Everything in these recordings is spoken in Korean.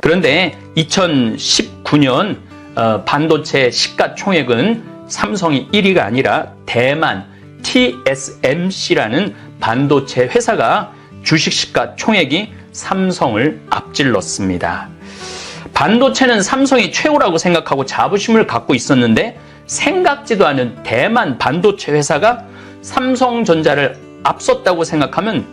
그런데 2019년 반도체 시가총액은 삼성이 1위가 아니라 대만 TSMC라는 반도체 회사가 주식 시가총액이 삼성을 앞질렀습니다. 반도체는 삼성이 최고라고 생각하고 자부심을 갖고 있었는데 생각지도 않은 대만 반도체 회사가 삼성전자를 앞섰다고 생각하면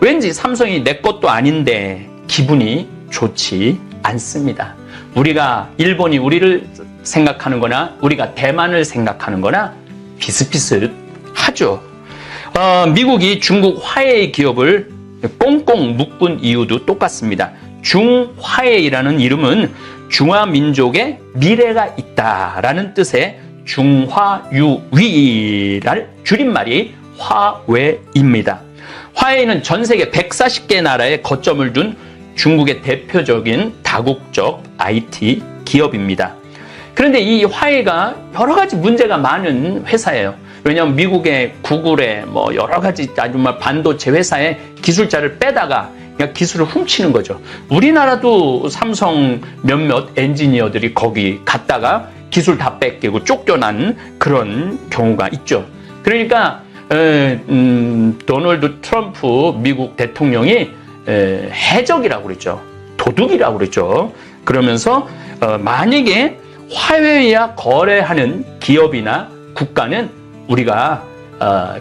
왠지 삼성이 내 것도 아닌데 기분이 좋지 않습니다. 우리가 일본이 우리를 생각하는 거나 우리가 대만을 생각하는 거나 비슷비슷하죠. 미국이 중국 화웨이 기업을 꽁꽁 묶은 이유도 똑같습니다. 중화웨이라는 이름은 중화민족의 미래가 있다라는 뜻의 중화유위를 줄임말이 화웨이입니다. 화웨이는 전 세계 140개 나라에 거점을 둔 중국의 대표적인 다국적 IT 기업입니다. 그런데 이 화웨이가 여러 가지 문제가 많은 회사예요. 왜냐하면 미국의 구글에 뭐 여러 가지 아주 반도체 회사의 기술자를 빼다가 그냥 기술을 훔치는 거죠. 우리나라도 삼성 몇몇 엔지니어들이 거기 갔다가 기술 다 뺏기고 쫓겨난 그런 경우가 있죠. 그러니까 도널드 트럼프 미국 대통령이 해적이라고 그랬죠. 도둑이라고 그랬죠. 그러면서 만약에 화웨이와 거래하는 기업이나 국가는 우리가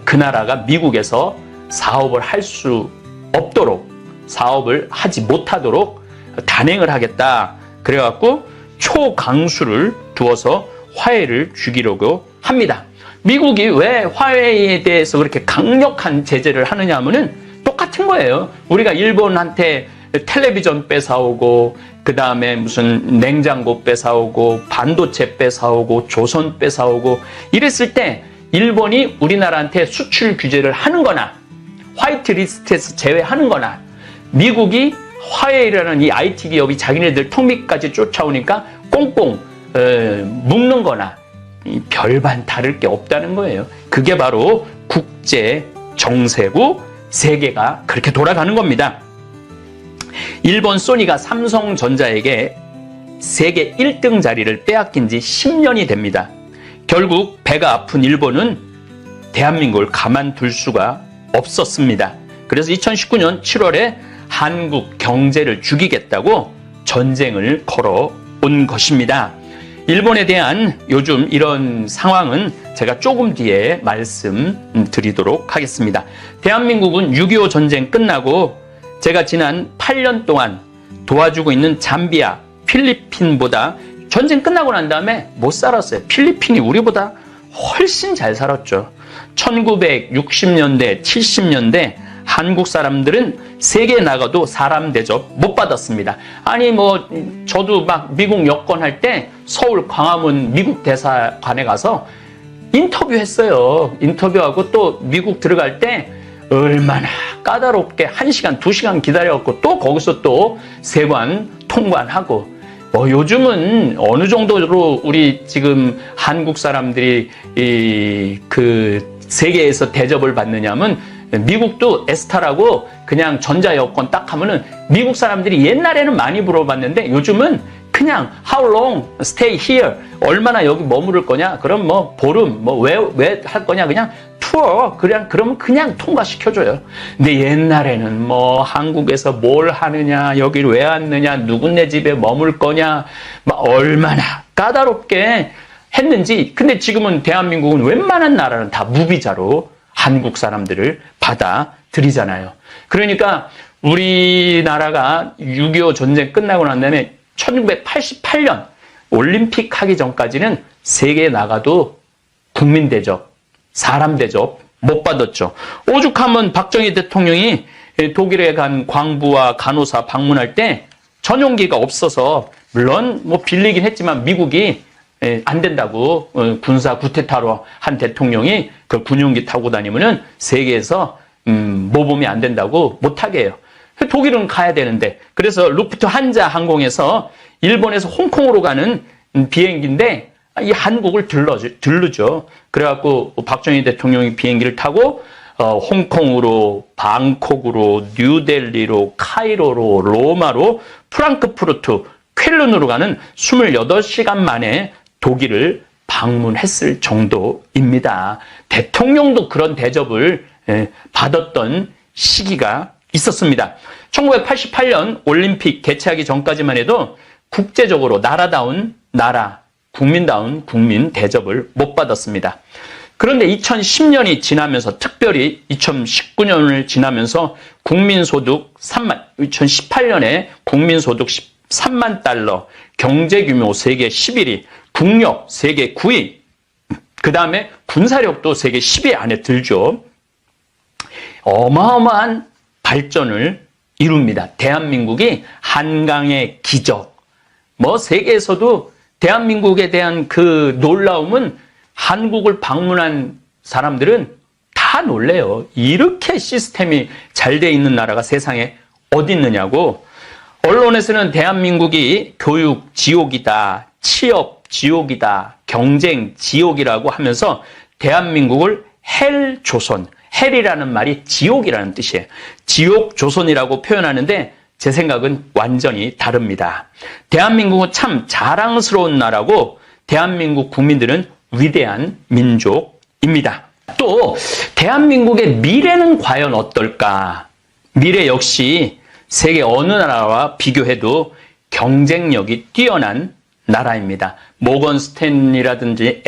그 나라가 미국에서 사업을 할 수 없도록, 사업을 하지 못하도록 단행을 하겠다. 그래갖고 초강수를 두어서 화웨이를 죽이려고 합니다. 미국이 왜 화웨이에 대해서 그렇게 강력한 제재를 하느냐 하면은 똑같은 거예요. 우리가 일본한테 텔레비전 뺏어오고 그 다음에 무슨 냉장고 뺏어오고 반도체 뺏어오고 조선 뺏어오고 이랬을 때 일본이 우리나라한테 수출 규제를 하는 거나 화이트 리스트에서 제외하는 거나 미국이 화웨이라는 이 IT 기업이 자기네들 턱밑까지 쫓아오니까 꽁꽁 묶는 거나 별반 다를 게 없다는 거예요. 그게 바로 국제 정세고 세계가 그렇게 돌아가는 겁니다. 일본 소니가 삼성전자에게 세계 1등 자리를 빼앗긴 지 10년이 됩니다. 결국 배가 아픈 일본은 대한민국을 가만둘 수가 없었습니다. 그래서 2019년 7월에 한국 경제를 죽이겠다고 전쟁을 걸어온 것입니다. 일본에 대한 요즘 이런 상황은 제가 조금 뒤에 말씀드리도록 하겠습니다. 대한민국은 6.25 전쟁 끝나고 제가 지난 8년 동안 도와주고 있는 잠비아, 필리핀보다 전쟁 끝나고 난 다음에 못 살았어요. 필리핀이 우리보다 훨씬 잘 살았죠. 1960년대, 70년대 한국 사람들은 세계에 나가도 사람 대접 못 받았습니다. 아니 뭐 저도 막 미국 여권할 때 서울 광화문 미국 대사관에 가서 인터뷰했어요. 인터뷰하고 또 미국 들어갈 때 얼마나 까다롭게 1시간, 2시간 기다려갖고 또 거기서 또 세관 통관하고 요즘은 어느 정도로 우리 지금 한국 사람들이 그 세계에서 대접을 받느냐면 미국도 에스타라고 그냥 전자여권 딱 하면은 미국 사람들이 옛날에는 많이 물어봤는데 요즘은 그냥 how long stay here 얼마나 여기 머무를 거냐 그럼 뭐 보름 뭐 왜 할 거냐 그냥 투어 그러면 그냥 통과시켜줘요. 근데 옛날에는 뭐 한국에서 뭘 하느냐 여기를 왜 왔느냐 누구네 집에 머물 거냐 막 얼마나 까다롭게 했는지. 근데 지금은 대한민국은 웬만한 나라는 다 무비자로 한국 사람들을 받아들이잖아요. 그러니까 우리나라가 6.25 전쟁 끝나고 난 다음에 1988년 올림픽 하기 전까지는 세계에 나가도 국민 대접, 사람 대접 못 받았죠. 오죽하면 박정희 대통령이 독일에 간 광부와 간호사 방문할 때 전용기가 없어서 물론 뭐 빌리긴 했지만 미국이 안 된다고 군사 구태타로 한 대통령이 그 군용기 타고 다니면은 세계에서 모범이 안 된다고 못하게 해요. 독일은 가야 되는데 그래서 루프트한자 항공에서 일본에서 홍콩으로 가는 비행기인데 이 한국을 들르죠. 그래갖고 박정희 대통령이 비행기를 타고 홍콩으로, 방콕으로, 뉴델리로, 카이로로, 로마로 프랑크푸르트, 쾰른으로 가는 28시간 만에 독일을 방문했을 정도입니다. 대통령도 그런 대접을 받았던 시기가 있었습니다. 1988년 올림픽 개최하기 전까지만 해도 국제적으로 나라다운 나라, 국민다운 국민 대접을 못 받았습니다. 그런데 2010년이 지나면서, 특별히 2019년을 지나면서 국민소득 2018년에 국민소득 3만 달러, 경제규모 세계 11위, 국력 세계 9위, 그 다음에 군사력도 세계 10위 안에 들죠. 어마어마한 발전을 이룹니다. 대한민국이 한강의 기적. 세계에서도 대한민국에 대한 그 놀라움은 한국을 방문한 사람들은 다 놀래요. 이렇게 시스템이 잘 돼 있는 나라가 세상에 어디 있느냐고. 언론에서는 대한민국이 교육 지옥이다, 취업 지옥이다, 경쟁 지옥이라고 하면서 대한민국을 헬조선, 헬이라는 말이 지옥이라는 뜻이에요. 지옥조선이라고 표현하는데 제 생각은 완전히 다릅니다. 대한민국은 참 자랑스러운 나라고 대한민국 국민들은 위대한 민족입니다. 또 대한민국의 미래는 과연 어떨까? 미래 역시 세계 어느 나라와 비교해도 경쟁력이 뛰어난 나라입니다. 모건 스탠리라든지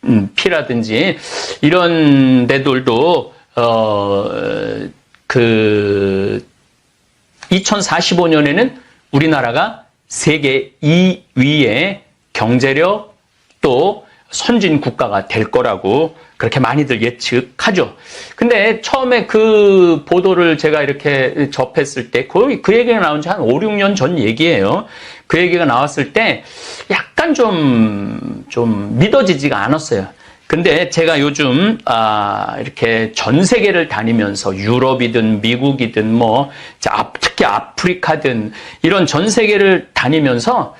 S&P라든지 이런 데들도 2045년에는 우리나라가 세계 2위의 경제력 또 선진 국가가 될 거라고 그렇게 많이들 예측하죠. 근데 처음에 그 보도를 제가 이렇게 접했을 때 그 얘기가 나온 지 한 5, 6년 전 얘기예요. 그 얘기가 나왔을 때 약간 좀 믿어지지가 않았어요. 근데 제가 요즘 이렇게 전 세계를 다니면서 유럽이든 미국이든 특히 아프리카든 이런 전 세계를 다니면서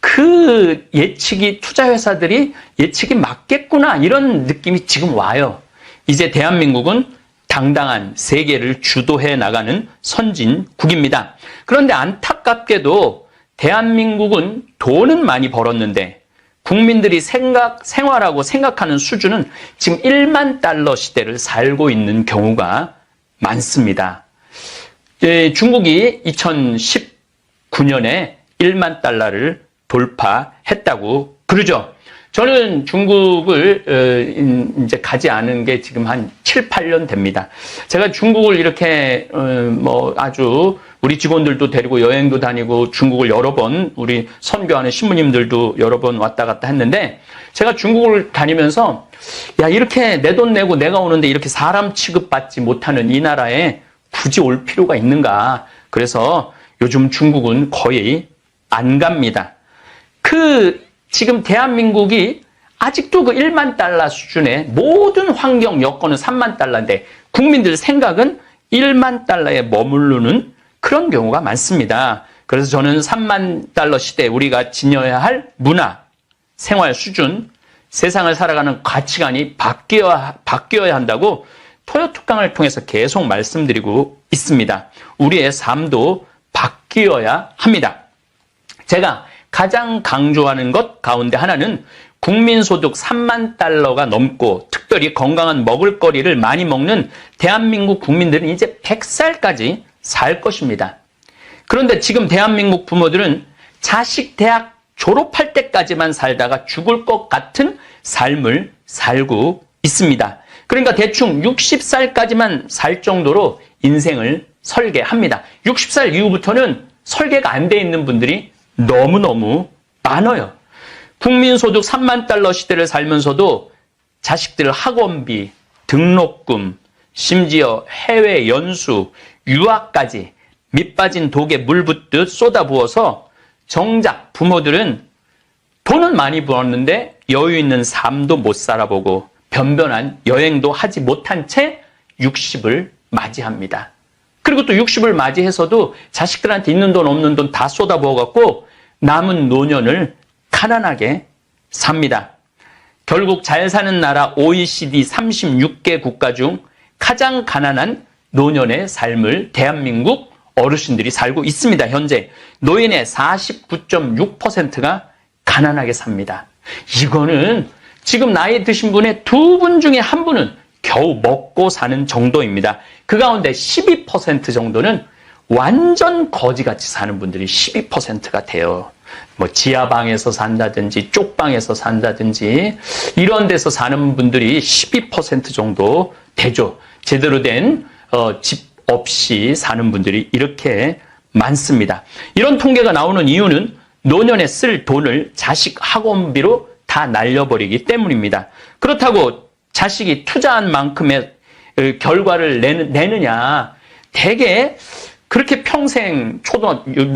그 예측이, 투자회사들이 예측이 맞겠구나, 이런 느낌이 지금 와요. 이제 대한민국은 당당한 세계를 주도해 나가는 선진국입니다. 그런데 안타깝게도 대한민국은 돈은 많이 벌었는데 국민들이 생활하고 생각하는 수준은 지금 1만 달러 시대를 살고 있는 경우가 많습니다. 중국이 2019년에 1만 달러를 돌파했다고 그러죠. 저는 중국을 이제 가지 않은 게 지금 한 7, 8년 됩니다. 제가 중국을 이렇게 아주 우리 직원들도 데리고 여행도 다니고 중국을 여러 번, 우리 선교하는 신부님들도 여러 번 왔다 갔다 했는데, 제가 중국을 다니면서 이렇게 내 돈 내고 내가 오는데 이렇게 사람 취급받지 못하는 이 나라에 굳이 올 필요가 있는가. 그래서 요즘 중국은 거의 안 갑니다. 지금 대한민국이 아직도 그 1만 달러 수준의 모든 환경 여건은 3만 달러인데 국민들 생각은 1만 달러에 머무르는 그런 경우가 많습니다. 그래서 저는 3만 달러 시대에 우리가 지녀야 할 문화, 생활 수준, 세상을 살아가는 가치관이 바뀌어야 한다고 토요특강을 통해서 계속 말씀드리고 있습니다. 우리의 삶도 바뀌어야 합니다. 제가 가장 강조하는 것 가운데 하나는 국민소득 3만 달러가 넘고 특별히 건강한 먹을거리를 많이 먹는 대한민국 국민들은 이제 100살까지 살 것입니다. 그런데 지금 대한민국 부모들은 자식 대학 졸업할 때까지만 살다가 죽을 것 같은 삶을 살고 있습니다. 그러니까 대충 60살까지만 살 정도로 인생을 설계합니다. 60살 이후부터는 설계가 안 돼 있는 분들이 너무너무 많아요. 국민소득 3만 달러 시대를 살면서도 자식들 학원비, 등록금, 심지어 해외 연수, 유학까지 밑빠진 독에 물 붓듯 쏟아부어서 정작 부모들은 돈은 많이 벌었는데 여유 있는 삶도 못 살아보고 변변한 여행도 하지 못한 채 60을 맞이합니다. 그리고 또 60을 맞이해서도 자식들한테 있는 돈 없는 돈 다 쏟아부어갖고 남은 노년을 가난하게 삽니다. 결국 잘 사는 나라 OECD 36개 국가 중 가장 가난한 노년의 삶을 대한민국 어르신들이 살고 있습니다. 현재 노인의 49.6%가 가난하게 삽니다. 이거는 지금 나이 드신 분의 2분 중에 1분은 겨우 먹고 사는 정도입니다. 그 가운데 12% 정도는 완전 거지같이 사는 분들이 12%가 돼요. 뭐 지하방에서 산다든지 쪽방에서 산다든지 이런 데서 사는 분들이 12% 정도 되죠. 제대로 된 집 없이 사는 분들이 이렇게 많습니다. 이런 통계가 나오는 이유는 노년에 쓸 돈을 자식 학원비로 다 날려버리기 때문입니다. 그렇다고 자식이 투자한 만큼의 결과를 내느냐, 대개 그렇게 평생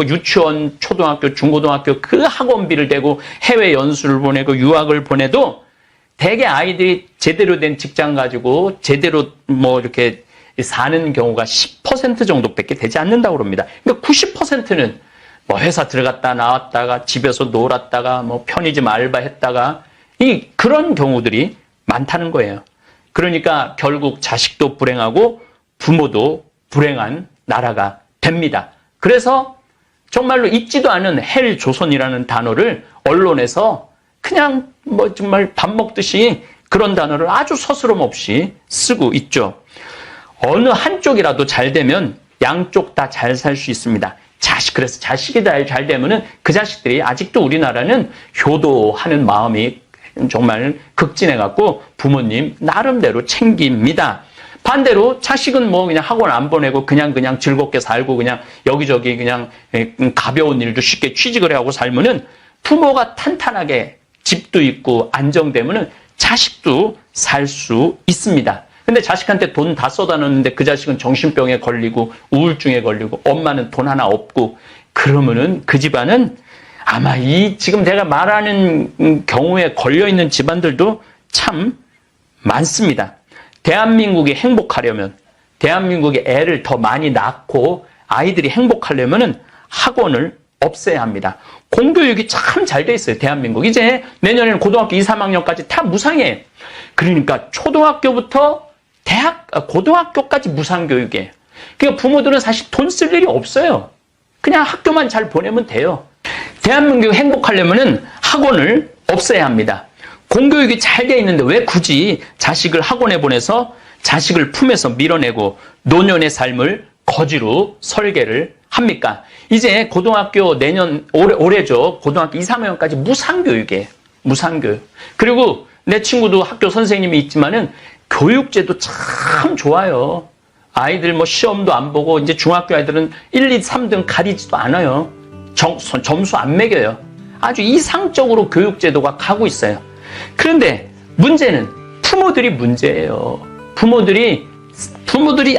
유치원, 초등학교, 중고등학교 그 학원비를 대고 해외 연수를 보내고 유학을 보내도 대개 아이들이 제대로 된 직장 가지고 제대로 이렇게 사는 경우가 10% 정도밖에 되지 않는다고 합니다. 그러니까 90%는 회사 들어갔다 나왔다가 집에서 놀았다가 편의점 알바했다가 그런 경우들이 많다는 거예요. 그러니까 결국 자식도 불행하고 부모도 불행한 나라가 됩니다. 그래서 정말로 있지도 않은 헬조선이라는 단어를 언론에서 그냥 정말 밥 먹듯이 그런 단어를 아주 서스럼 없이 쓰고 있죠. 어느 한쪽이라도 잘 되면 양쪽 다 잘 살 수 있습니다. 그래서 자식이 잘 되면은 그 자식들이 아직도 우리나라는 효도하는 마음이 정말 극진해갖고 부모님 나름대로 챙깁니다. 반대로 자식은 그냥 학원 안 보내고 그냥 즐겁게 살고 그냥 여기저기 그냥 가벼운 일도 쉽게 취직을 하고 살면은 부모가 탄탄하게 집도 있고 안정되면은 자식도 살 수 있습니다. 근데 자식한테 돈 다 쏟아놓는데 그 자식은 정신병에 걸리고 우울증에 걸리고 엄마는 돈 하나 없고 그러면은 그 집안은 아마 지금 내가 말하는 경우에 걸려있는 집안들도 참 많습니다. 대한민국이 행복하려면, 대한민국에 애를 더 많이 낳고 아이들이 행복하려면은 학원을 없애야 합니다. 공교육이 참 잘 돼 있어요, 대한민국. 이제 내년에는 고등학교 2, 3학년까지 다 무상이에요. 그러니까 초등학교부터 고등학교까지 무상교육이에요. 그러니까 부모들은 사실 돈 쓸 일이 없어요. 그냥 학교만 잘 보내면 돼요. 대한민국이 행복하려면은 학원을 없애야 합니다. 공교육이 잘 돼 있는데 왜 굳이 자식을 학원에 보내서 자식을 품에서 밀어내고 노년의 삶을 거지로 설계를 합니까? 이제 고등학교 올해죠. 고등학교 2, 3학년까지 무상교육이에요. 무상교육. 그리고 내 친구도 학교 선생님이 있지만은 교육제도 참 좋아요. 아이들 시험도 안 보고 이제 중학교 아이들은 1, 2, 3등 가리지도 않아요. 점수 안 매겨요. 아주 이상적으로 교육제도가 가고 있어요. 그런데 문제는 부모들이 문제예요. 부모들이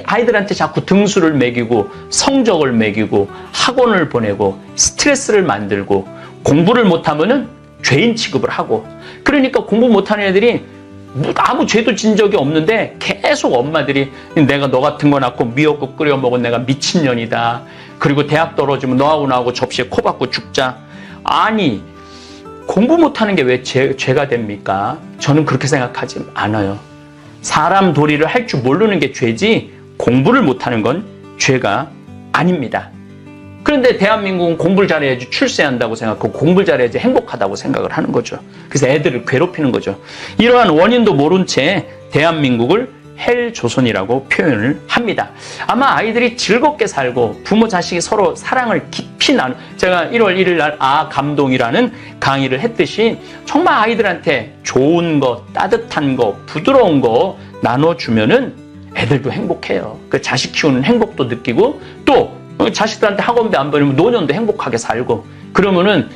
아이들한테 자꾸 등수를 매기고 성적을 매기고 학원을 보내고 스트레스를 만들고 공부를 못하면은 죄인 취급을 하고 그러니까 공부 못하는 애들이 아무 죄도 진 적이 없는데 계속 엄마들이 내가 너 같은 거 낳고 미역국 끓여 먹은 내가 미친년이다. 그리고 대학 떨어지면 너하고 나하고 접시에 코 박고 죽자. 아니 공부 못하는 게 왜 죄가 됩니까? 저는 그렇게 생각하지 않아요. 사람 도리를 할 줄 모르는 게 죄지 공부를 못하는 건 죄가 아닙니다. 그런데 대한민국은 공부를 잘해야지 출세한다고 생각하고 공부를 잘해야지 행복하다고 생각을 하는 거죠. 그래서 애들을 괴롭히는 거죠. 이러한 원인도 모른 채 대한민국을 헬조선이라고 표현을 합니다. 아마 아이들이 즐겁게 살고 부모 자식이 서로 사랑을 깊이 제가 1월 1일 날 감동이라는 강의를 했듯이 정말 아이들한테 좋은 거, 따뜻한 거, 부드러운 거 나눠주면은 애들도 행복해요. 그 자식 키우는 행복도 느끼고 또 자식들한테 학원비 안 보내면 노년도 행복하게 살고 그러면은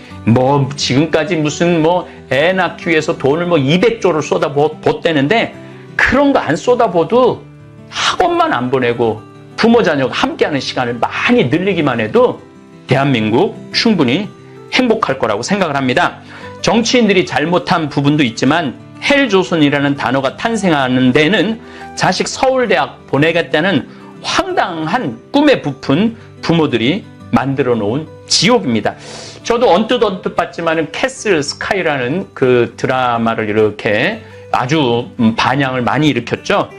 지금까지 무슨 애 낳기 위해서 돈을 200조를 쏟아붓대는데 그런 거 안 쏟아부어도 학원만 안 보내고 부모 자녀가 함께하는 시간을 많이 늘리기만 해도 대한민국 충분히 행복할 거라고 생각을 합니다. 정치인들이 잘못한 부분도 있지만 헬조선이라는 단어가 탄생하는 데는 자식 서울대학 보내겠다는 황당한 꿈에 부푼 부모들이 만들어 놓은 지옥입니다. 저도 언뜻 봤지만은 캐슬 스카이라는 그 드라마를 이렇게 아주 반향을 많이 일으켰죠.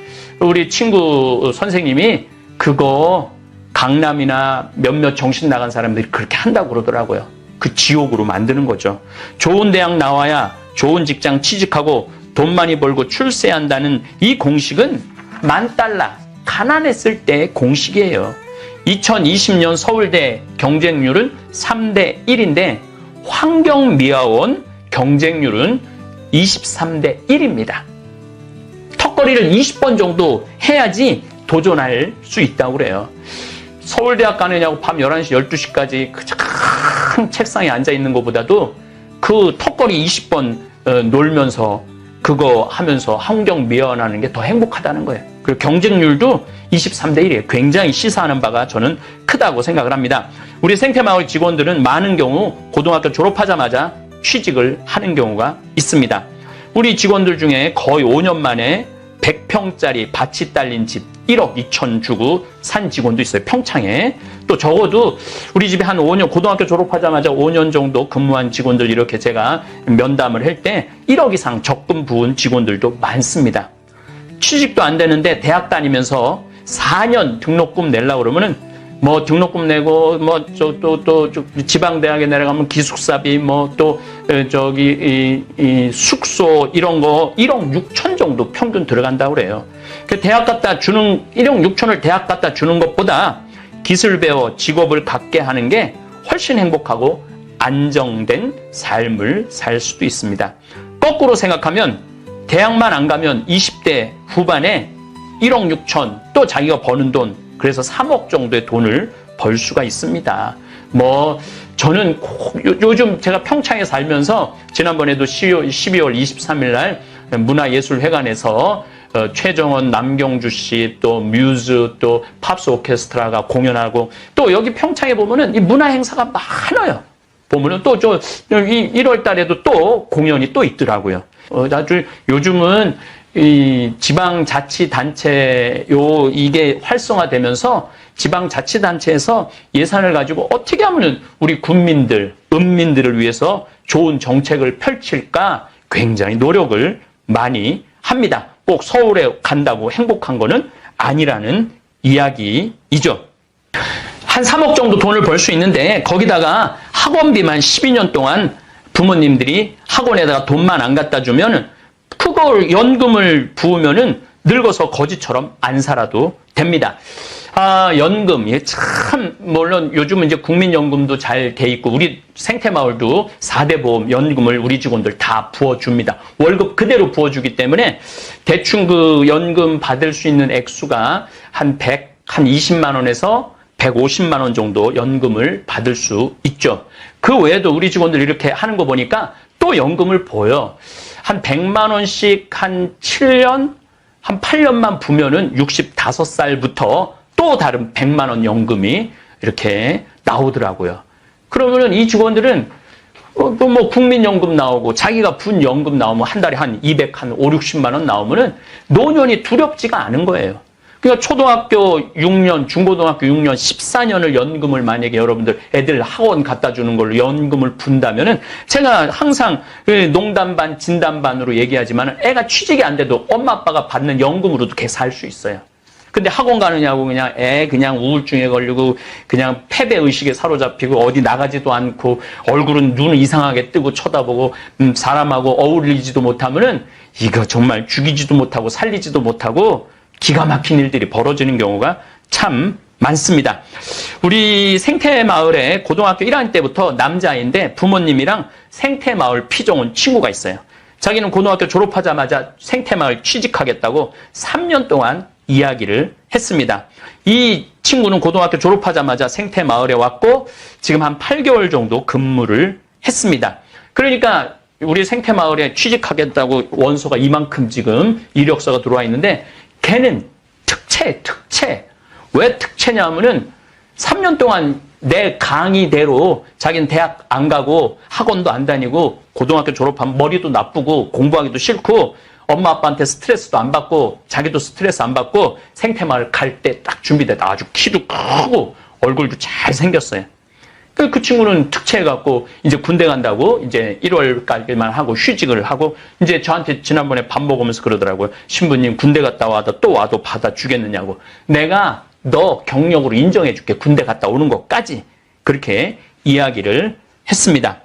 우리 친구 선생님이 그거 강남이나 몇몇 정신 나간 사람들이 그렇게 한다고 그러더라고요. 그 지옥으로 만드는 거죠. 좋은 대학 나와야 좋은 직장 취직하고 돈 많이 벌고 출세한다는 이 공식은 $10,000, 가난했을 때의 공식이에요. 2020년 서울대 경쟁률은 3대 1인데 환경미화원 경쟁률은 23대 1입니다. 턱걸이를 20번 정도 해야지 도전할 수 있다고 그래요. 서울대학 가느냐고 밤 11시, 12시까지 그 큰 책상에 앉아있는 것보다도 그 턱걸이 20번 놀면서 그거 하면서 환경미화원하는 게 더 행복하다는 거예요. 그리고 경쟁률도 23대 1이에요. 굉장히 시사하는 바가 저는 크다고 생각을 합니다. 우리 생태마을 직원들은 많은 경우 고등학교 졸업하자마자 취직을 하는 경우가 있습니다. 우리 직원들 중에 거의 5년 만에 100평짜리 밭이 딸린 집 1억 2천 주고 산 직원도 있어요. 평창에. 또 적어도 우리 집에 한 5년, 고등학교 졸업하자마자 5년 정도 근무한 직원들 이렇게 제가 면담을 할 때 1억 이상 적금 부은 직원들도 많습니다. 취직도 안 되는데 대학 다니면서 4년 등록금 내려고 그러면은 뭐 등록금 내고 뭐 또 지방 대학에 내려가면 기숙사비 뭐 또 저기 이 숙소 이런 거 1억 6천 정도 평균 들어간다고 그래요. 그 대학 갖다 주는 1억 6천을 대학 갖다 주는 것보다 기술 배워 직업을 갖게 하는 게 훨씬 행복하고 안정된 삶을 살 수도 있습니다. 거꾸로 생각하면 대학만 안 가면 20대 후반에 1억 6천 또 자기가 버는 돈 그래서 3억 정도의 돈을 벌 수가 있습니다. 뭐 저는 요즘 제가 평창에 살면서 지난번에도 12월 23일 날 문화예술회관에서 최정원, 남경주 씨, 또 뮤즈, 또 팝스 오케스트라가 공연하고 또 여기 평창에 보면은 이 문화 행사가 많아요. 보면은 또 1월 달에도 또 공연이 또 있더라고요. 아주 요즘은 이 지방자치단체 이게 활성화되면서 지방자치단체에서 예산을 가지고 어떻게 하면은 우리 군민들, 은민들을 위해서 좋은 정책을 펼칠까 굉장히 노력을 많이 합니다. 꼭 서울에 간다고 행복한 거는 아니라는 이야기이죠. 한 3억 정도 돈을 벌 수 있는데 거기다가 학원비만 12년 동안 부모님들이 학원에다가 돈만 안 갖다 주면은 그걸 연금을 부으면은 늙어서 거지처럼 안 살아도 됩니다. 연금, 참, 물론 요즘은 이제 국민연금도 잘 돼 있고, 우리 생태마을도 4대 보험 연금을 우리 직원들 다 부어줍니다. 월급 그대로 부어주기 때문에 대충 그 연금 받을 수 있는 액수가 한 20만 원에서 150만 원 정도 연금을 받을 수 있죠. 그 외에도 우리 직원들 이렇게 하는 거 보니까 또 연금을 보여. 한 100만 원씩 한 7년, 한 8년만 부면은 65살부터 또 다른 100만 원 연금이 이렇게 나오더라고요. 그러면은 이 직원들은 뭐 국민연금 나오고 자기가 분 연금 나오면 한 달에 한 200, 한 5, 60만 원 나오면은 노년이 두렵지가 않은 거예요. 그러니까 초등학교 6년, 중고등학교 6년, 14년을 연금을 만약에 여러분들 애들 학원 갖다 주는 걸로 연금을 분다면은 제가 항상 농담 반, 진담 반으로 얘기하지만 애가 취직이 안 돼도 엄마 아빠가 받는 연금으로도 걔 살 수 있어요. 근데 학원 가느냐고 그냥 우울증에 걸리고 그냥 패배의식에 사로잡히고 어디 나가지도 않고 얼굴은 눈을 이상하게 뜨고 쳐다보고 사람하고 어울리지도 못하면은 이거 정말 죽이지도 못하고 살리지도 못하고 기가 막힌 일들이 벌어지는 경우가 참 많습니다. 우리 생태마을에 고등학교 1학년 때부터 남자아이인데 부모님이랑 생태마을 피종온 친구가 있어요. 자기는 고등학교 졸업하자마자 생태마을 취직하겠다고 3년 동안 이야기를 했습니다. 이 친구는 고등학교 졸업하자마자 생태마을에 왔고 지금 한 8개월 정도 근무를 했습니다. 그러니까 우리 생태마을에 취직하겠다고 원서가 이만큼 지금 이력서가 들어와 있는데 걔는 특채. 왜 특채냐면은 3년 동안 내 강의대로 자기는 대학 안 가고 학원도 안 다니고 고등학교 졸업하면 머리도 나쁘고 공부하기도 싫고 엄마 아빠한테 스트레스도 안 받고 자기도 스트레스 안 받고 생태마을 갈 때 딱 준비됐다. 아주 키도 크고 얼굴도 잘 생겼어요. 그 친구는 특채해갖고 이제 군대 간다고 이제 1월까지만 하고 휴직을 하고 이제 저한테 지난번에 밥 먹으면서 그러더라고요. 신부님 군대 갔다 와도 또 와도 받아주겠느냐고. 내가 너 경력으로 인정해줄게. 군대 갔다 오는 것까지. 그렇게 이야기를 했습니다.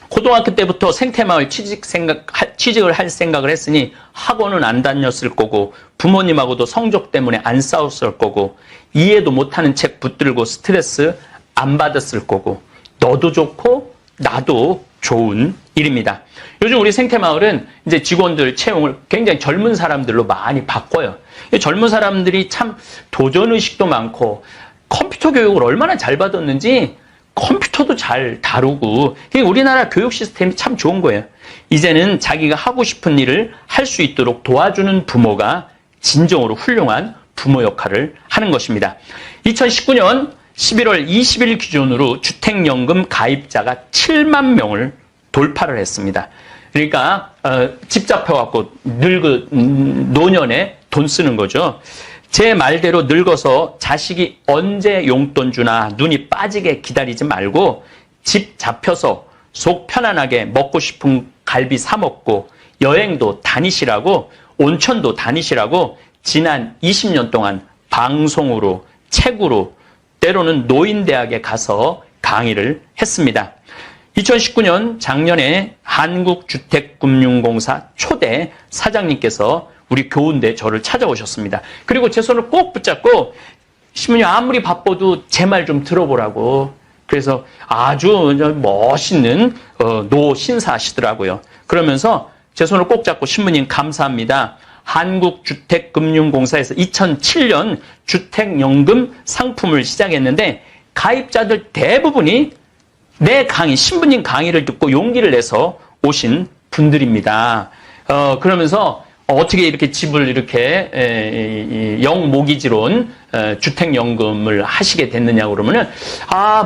고등학교 때부터 생태마을 취직을 할 생각을 했으니 학원은 안 다녔을 거고 부모님하고도 성적 때문에 안 싸웠을 거고 이해도 못하는 책 붙들고 스트레스 안 받았을 거고 너도 좋고 나도 좋은 일입니다. 요즘 우리 생태마을은 이제 직원들 채용을 굉장히 젊은 사람들로 많이 바꿔요. 젊은 사람들이 참 도전의식도 많고 컴퓨터 교육을 얼마나 잘 받았는지 컴퓨터도 잘 다루고 우리나라 교육 시스템이 참 좋은 거예요. 이제는 자기가 하고 싶은 일을 할 수 있도록 도와주는 부모가 진정으로 훌륭한 부모 역할을 하는 것입니다. 2019년 11월 20일 기준으로 주택연금 가입자가 7만 명을 돌파를 했습니다. 그러니까 집 잡혀갖고 노년에 돈 쓰는 거죠. 제 말대로 늙어서 자식이 언제 용돈 주나 눈이 빠지게 기다리지 말고 집 잡혀서 속 편안하게 먹고 싶은 갈비 사 먹고 여행도 다니시라고 온천도 다니시라고 지난 20년 동안 방송으로 책으로 때로는 노인대학에 가서 강의를 했습니다. 2019년 작년에 한국주택금융공사 초대 사장님께서 우리 교훈대 저를 찾아오셨습니다. 그리고 제 손을 꼭 붙잡고 신부님 아무리 바빠도 제 말 좀 들어보라고. 그래서 아주 멋있는 노 신사하시더라고요. 그러면서 제 손을 꼭 잡고 신부님 감사합니다. 한국주택금융공사에서 2007년 주택연금 상품을 시작했는데 가입자들 대부분이 내 강의, 신부님 강의를 듣고 용기를 내서 오신 분들입니다. 그러면서 어떻게 이렇게 집을 이렇게 영모기지론 주택연금을 하시게 됐느냐 그러면은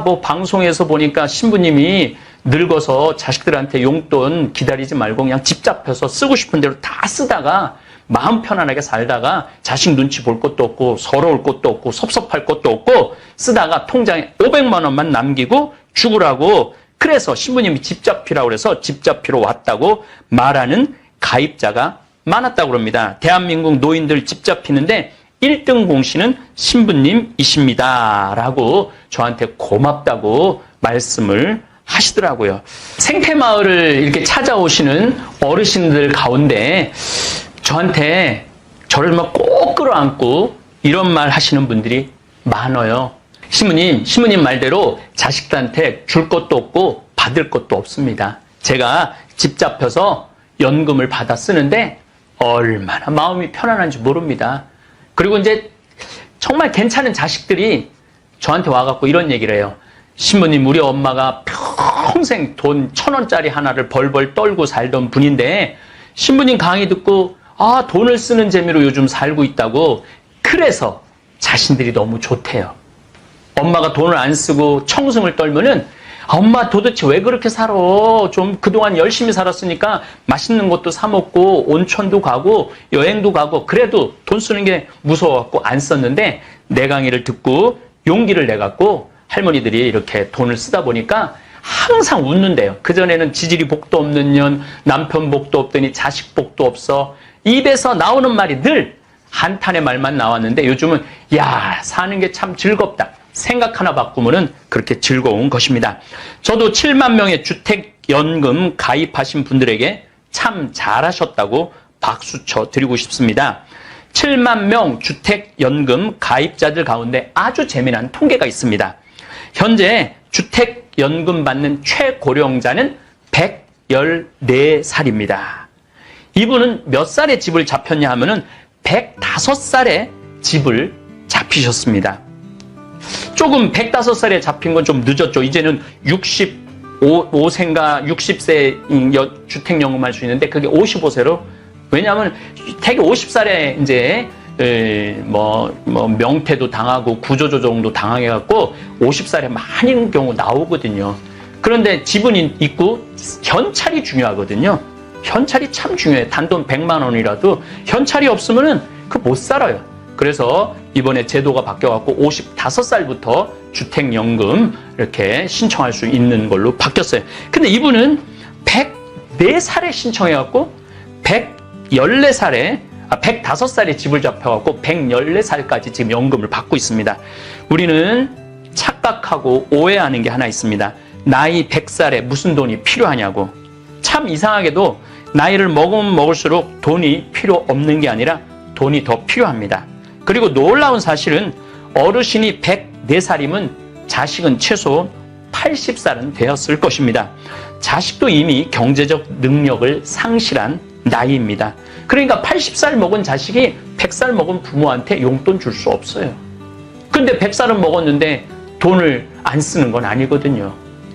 뭐 방송에서 보니까 신부님이 늙어서 자식들한테 용돈 기다리지 말고 그냥 집 잡혀서 쓰고 싶은 대로 다 쓰다가 마음 편안하게 살다가 자식 눈치 볼 것도 없고 서러울 것도 없고 섭섭할 것도 없고 쓰다가 통장에 500만 원만 남기고 죽으라고 그래서 신부님이 집 잡히라고 그래서 집 잡히러 왔다고 말하는 가입자가 많았다고 합니다. 대한민국 노인들 집 잡히는데 1등 공신은 신부님이십니다. 라고 저한테 고맙다고 말씀을 하시더라고요. 생태마을을 이렇게 찾아오시는 어르신들 가운데 저한테 저를 막 꼭 끌어안고 이런 말 하시는 분들이 많아요. 신부님 말대로 자식들한테 줄 것도 없고 받을 것도 없습니다. 제가 집 잡혀서 연금을 받아 쓰는데 얼마나 마음이 편안한지 모릅니다. 그리고 이제 정말 괜찮은 자식들이 저한테 와갖고 이런 얘기를 해요. 신부님 우리 엄마가 평생 돈 1,000원짜리 하나를 벌벌 떨고 살던 분인데 신부님 강의 듣고 돈을 쓰는 재미로 요즘 살고 있다고 그래서 자신들이 너무 좋대요. 엄마가 돈을 안 쓰고 청승을 떨면은 엄마 도대체 왜 그렇게 살아? 좀 그동안 열심히 살았으니까 맛있는 것도 사 먹고 온천도 가고 여행도 가고 그래도 돈 쓰는 게 무서워갖고 안 썼는데 내 강의를 듣고 용기를 내갖고 할머니들이 이렇게 돈을 쓰다 보니까 항상 웃는데요. 그전에는 지지리 복도 없는 년, 남편 복도 없더니 자식 복도 없어. 입에서 나오는 말이 늘 한탄의 말만 나왔는데 요즘은 야 사는 게 참 즐겁다. 생각 하나 바꾸면은 그렇게 즐거운 것입니다. 저도 7만 명의 주택연금 가입하신 분들에게 참 잘하셨다고 박수쳐 드리고 싶습니다. 7만 명 주택연금 가입자들 가운데 아주 재미난 통계가 있습니다. 현재 주택연금 받는 최고령자는 114살입니다. 이분은 몇 살에 집을 잡혔냐 하면은 105살에 집을 잡히셨습니다. 조금 105살에 잡힌 건 좀 늦었죠. 이제는 65세인가 60세 주택연금 할 수 있는데 그게 55세로 왜냐하면 되게 50살에 이제 명태도 당하고 구조조정도 당해갖고 50살에 많은 경우 나오거든요. 그런데 집은 있고 현찰이 중요하거든요. 현찰이 참 중요해요. 단돈 100만 원이라도 현찰이 없으면은 못 살아요. 그래서 이번에 제도가 바뀌어갖고 55살부터 주택연금 이렇게 신청할 수 있는 걸로 바뀌었어요. 근데 이분은 104살에 신청해갖고 114살에 105살에 집을 잡혀갖고 114살까지 지금 연금을 받고 있습니다. 우리는 착각하고 오해하는 게 하나 있습니다. 나이 100살에 무슨 돈이 필요하냐고. 참 이상하게도 나이를 먹으면 먹을수록 돈이 필요 없는 게 아니라 돈이 더 필요합니다. 그리고 놀라운 사실은 어르신이 104살이면 자식은 최소 80살은 되었을 것입니다. 자식도 이미 경제적 능력을 상실한 나이입니다. 그러니까 80살 먹은 자식이 100살 먹은 부모한테 용돈 줄 수 없어요. 근데 100살은 먹었는데 돈을 안 쓰는 건 아니거든요.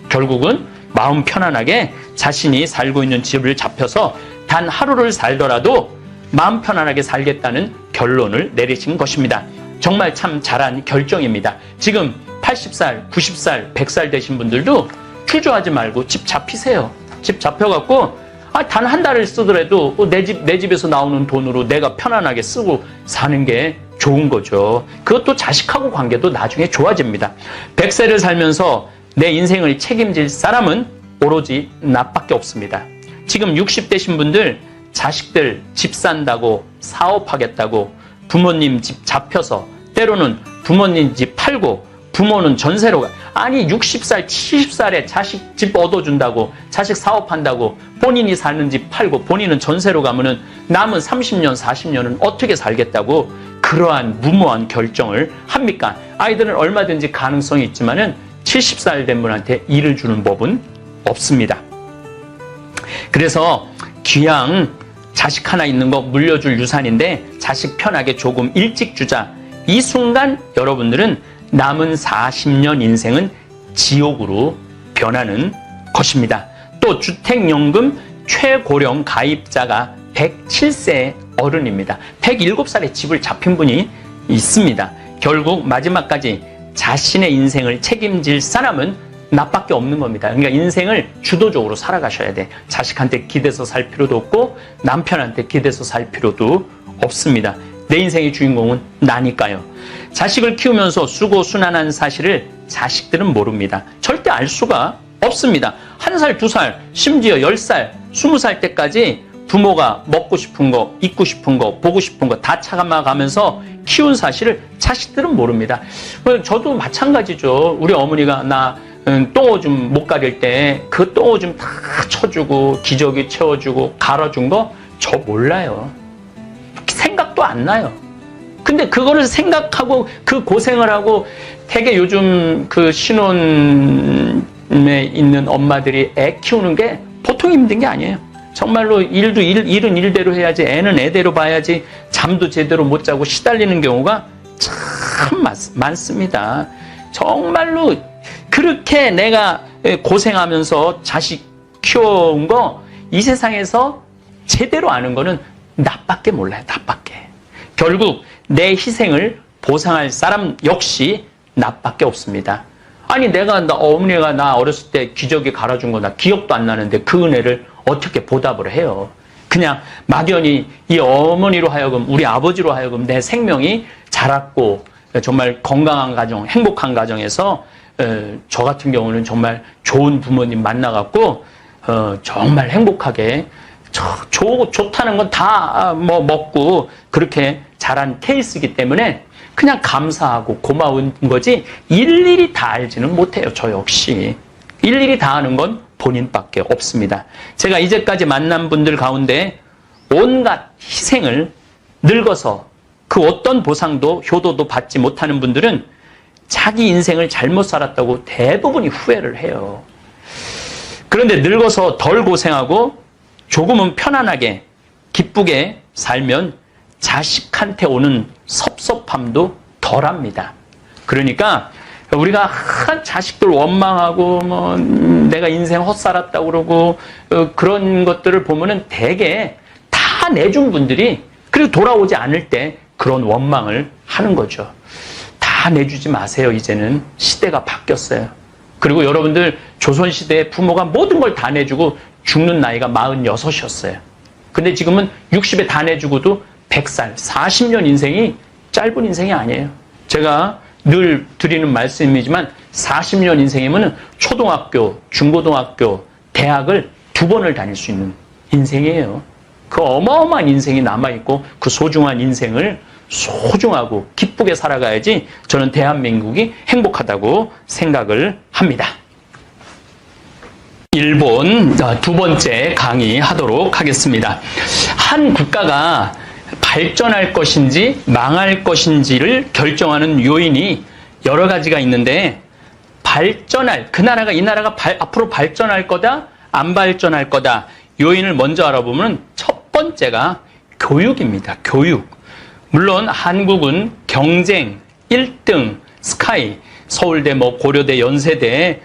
결국은 마음 편안하게 자신이 살고 있는 집을 잡혀서 단 하루를 살더라도 마음 편안하게 살겠다는 결론을 내리신 것입니다. 정말 참 잘한 결정입니다. 지금 80살, 90살, 100살 되신 분들도 주저하지 말고 집 잡히세요. 집 잡혀갖고 단 한 달을 쓰더라도 내 집에서 나오는 돈으로 내가 편안하게 쓰고 사는 게 좋은 거죠. 그것도 자식하고 관계도 나중에 좋아집니다. 100세를 살면서 내 인생을 책임질 사람은 오로지 나밖에 없습니다. 지금 60대신 분들 자식들 집 산다고 사업하겠다고 부모님 집 잡혀서 때로는 부모님 집 팔고 부모는 전세로 가. 아니 60살, 70살에 자식 집 얻어준다고 자식 사업한다고 본인이 사는 집 팔고 본인은 전세로 가면은 남은 30년, 40년은 어떻게 살겠다고 그러한 무모한 결정을 합니까? 아이들은 얼마든지 가능성이 있지만은 70살 된 분한테 일을 주는 법은 없습니다. 그래서 귀양 자식 하나 있는 거 물려줄 유산인데 자식 편하게 조금 일찍 주자. 이 순간 여러분들은 남은 40년 인생은 지옥으로 변하는 것입니다. 또 주택연금 최고령 가입자가 107세 어른입니다. 107살에 집을 잡힌 분이 있습니다. 결국 마지막까지 자신의 인생을 책임질 사람은 나밖에 없는 겁니다. 그러니까 인생을 주도적으로 살아가셔야 돼. 자식한테 기대서 살 필요도 없고 남편한테 기대서 살 필요도 없습니다. 내 인생의 주인공은 나니까요. 자식을 키우면서 수고 순환한 사실을 자식들은 모릅니다. 절대 알 수가 없습니다. 1살, 2살, 심지어 10살, 20살 때까지 부모가 먹고 싶은 거, 입고 싶은 거, 보고 싶은 거 다 참아가면서 키운 사실을 자식들은 모릅니다. 저도 마찬가지죠. 우리 어머니가 나 똥오줌 못 가릴 때 그 똥오줌 다 쳐주고 기저귀 채워주고 갈아준 거 저 몰라요. 생각도 안 나요. 근데 그거를 생각하고 그 고생을 하고 되게 요즘 그 신혼에 있는 엄마들이 애 키우는 게 보통 힘든 게 아니에요. 정말로 일은 일대로 해야지, 애는 애대로 봐야지, 잠도 제대로 못 자고 시달리는 경우가 참 많습니다. 정말로 그렇게 내가 고생하면서 자식 키워온 거 이 세상에서 제대로 아는 거는 나밖에 몰라요. 나밖에. 결국 내 희생을 보상할 사람 역시 나밖에 없습니다. 아니 어머니가 나 어렸을 때 기저귀 갈아준 거 나 기억도 안 나는데 그 은혜를 어떻게 보답을 해요. 그냥 막연히 이 어머니로 하여금 우리 아버지로 하여금 내 생명이 자랐고 정말 건강한 가정, 행복한 가정에서 저 같은 경우는 정말 좋은 부모님 만나갖고 정말 행복하게 좋다는 건 다 먹고 그렇게 자란 케이스이기 때문에 그냥 감사하고 고마운 거지 일일이 다 알지는 못해요. 저 역시. 일일이 다 아는 건 본인밖에 없습니다. 제가 이제까지 만난 분들 가운데 온갖 희생을 늙어서 그 어떤 보상도 효도도 받지 못하는 분들은 자기 인생을 잘못 살았다고 대부분이 후회를 해요. 그런데 늙어서 덜 고생하고 조금은 편안하게 기쁘게 살면 자식한테 오는 섭섭함도 덜합니다. 그러니까 우리가 자식들 원망하고 내가 인생 헛살았다고 그러고 그런 것들을 보면은 되게 다 내준 분들이 그리고 돌아오지 않을 때 그런 원망을 하는 거죠. 다 내주지 마세요. 이제는 시대가 바뀌었어요. 그리고 여러분들 조선시대에 부모가 모든 걸 다 내주고 죽는 나이가 46이었어요. 근데 지금은 60에 다 내주고도 100살, 40년 인생이 짧은 인생이 아니에요. 제가 늘 드리는 말씀이지만 40년 인생이면 초등학교, 중고등학교, 대학을 2번을 다닐 수 있는 인생이에요. 그 어마어마한 인생이 남아있고 그 소중한 인생을 소중하고 기쁘게 살아가야지 저는 대한민국이 행복하다고 생각을 합니다. 일본 두 번째 강의하도록 하겠습니다. 한 국가가 발전할 것인지 망할 것인지를 결정하는 요인이 여러 가지가 있는데 그 나라가 이 나라가 앞으로 발전할 거다 안 발전할 거다 요인을 먼저 알아보면 첫 번째가 교육입니다. 교육. 물론 한국은 경쟁 1등 스카이 서울대 고려대 연세대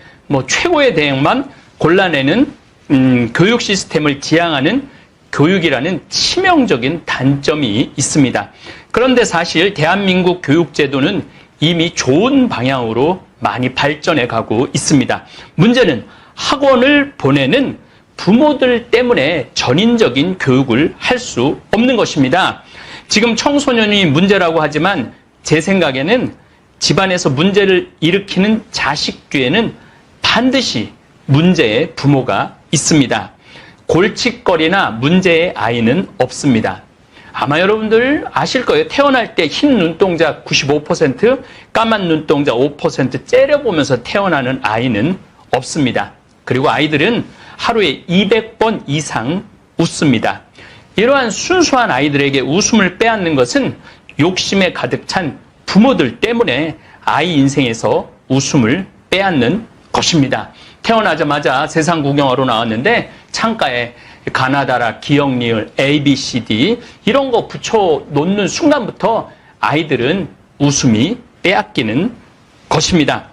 최고의 대학만 골라내는 교육 시스템을 지향하는 교육이라는 치명적인 단점이 있습니다. 그런데 사실 대한민국 교육제도는 이미 좋은 방향으로 많이 발전해 가고 있습니다. 문제는 학원을 보내는 부모들 때문에 전인적인 교육을 할 수 없는 것입니다. 지금 청소년이 문제라고 하지만 제 생각에는 집안에서 문제를 일으키는 자식 뒤에는 반드시 문제의 부모가 있습니다. 골칫거리나 문제의 아이는 없습니다. 아마 여러분들 아실 거예요. 태어날 때 흰 눈동자 95%, 까만 눈동자 5% 째려보면서 태어나는 아이는 없습니다. 그리고 아이들은 하루에 200번 이상 웃습니다. 이러한 순수한 아이들에게 웃음을 빼앗는 것은 욕심에 가득 찬 부모들 때문에 아이 인생에서 웃음을 빼앗는 것입니다. 태어나자마자 세상 구경하러 나왔는데 창가에 가나다라, 기역, 리을, ABCD 이런 거 붙여 놓는 순간부터 아이들은 웃음이 빼앗기는 것입니다.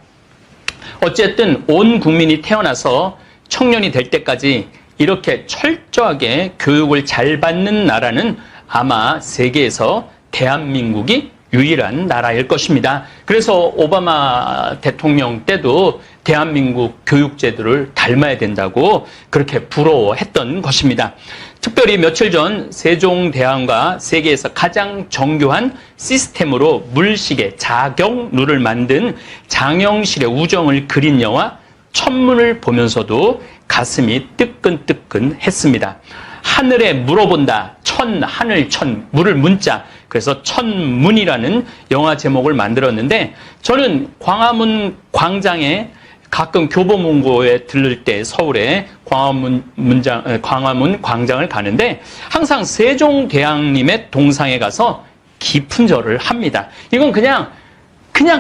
어쨌든 온 국민이 태어나서 청년이 될 때까지 이렇게 철저하게 교육을 잘 받는 나라는 아마 세계에서 대한민국이 유일한 나라일 것입니다. 그래서 오바마 대통령 때도 대한민국 교육제도를 닮아야 된다고 그렇게 부러워했던 것입니다. 특별히 며칠 전 세종대왕과 세계에서 가장 정교한 시스템으로 물시계, 자경루를 만든 장영실의 우정을 그린 영화 천문을 보면서도 가슴이 뜨끈뜨끈했습니다. 하늘에 물어본다. 천, 하늘, 천, 물을 문자. 그래서 천문이라는 영화 제목을 만들었는데 저는 광화문 광장에 가끔 교보문고에 들를 때 서울에 광화문 광장을 가는데 항상 세종대왕님의 동상에 가서 깊은 절을 합니다. 이건 그냥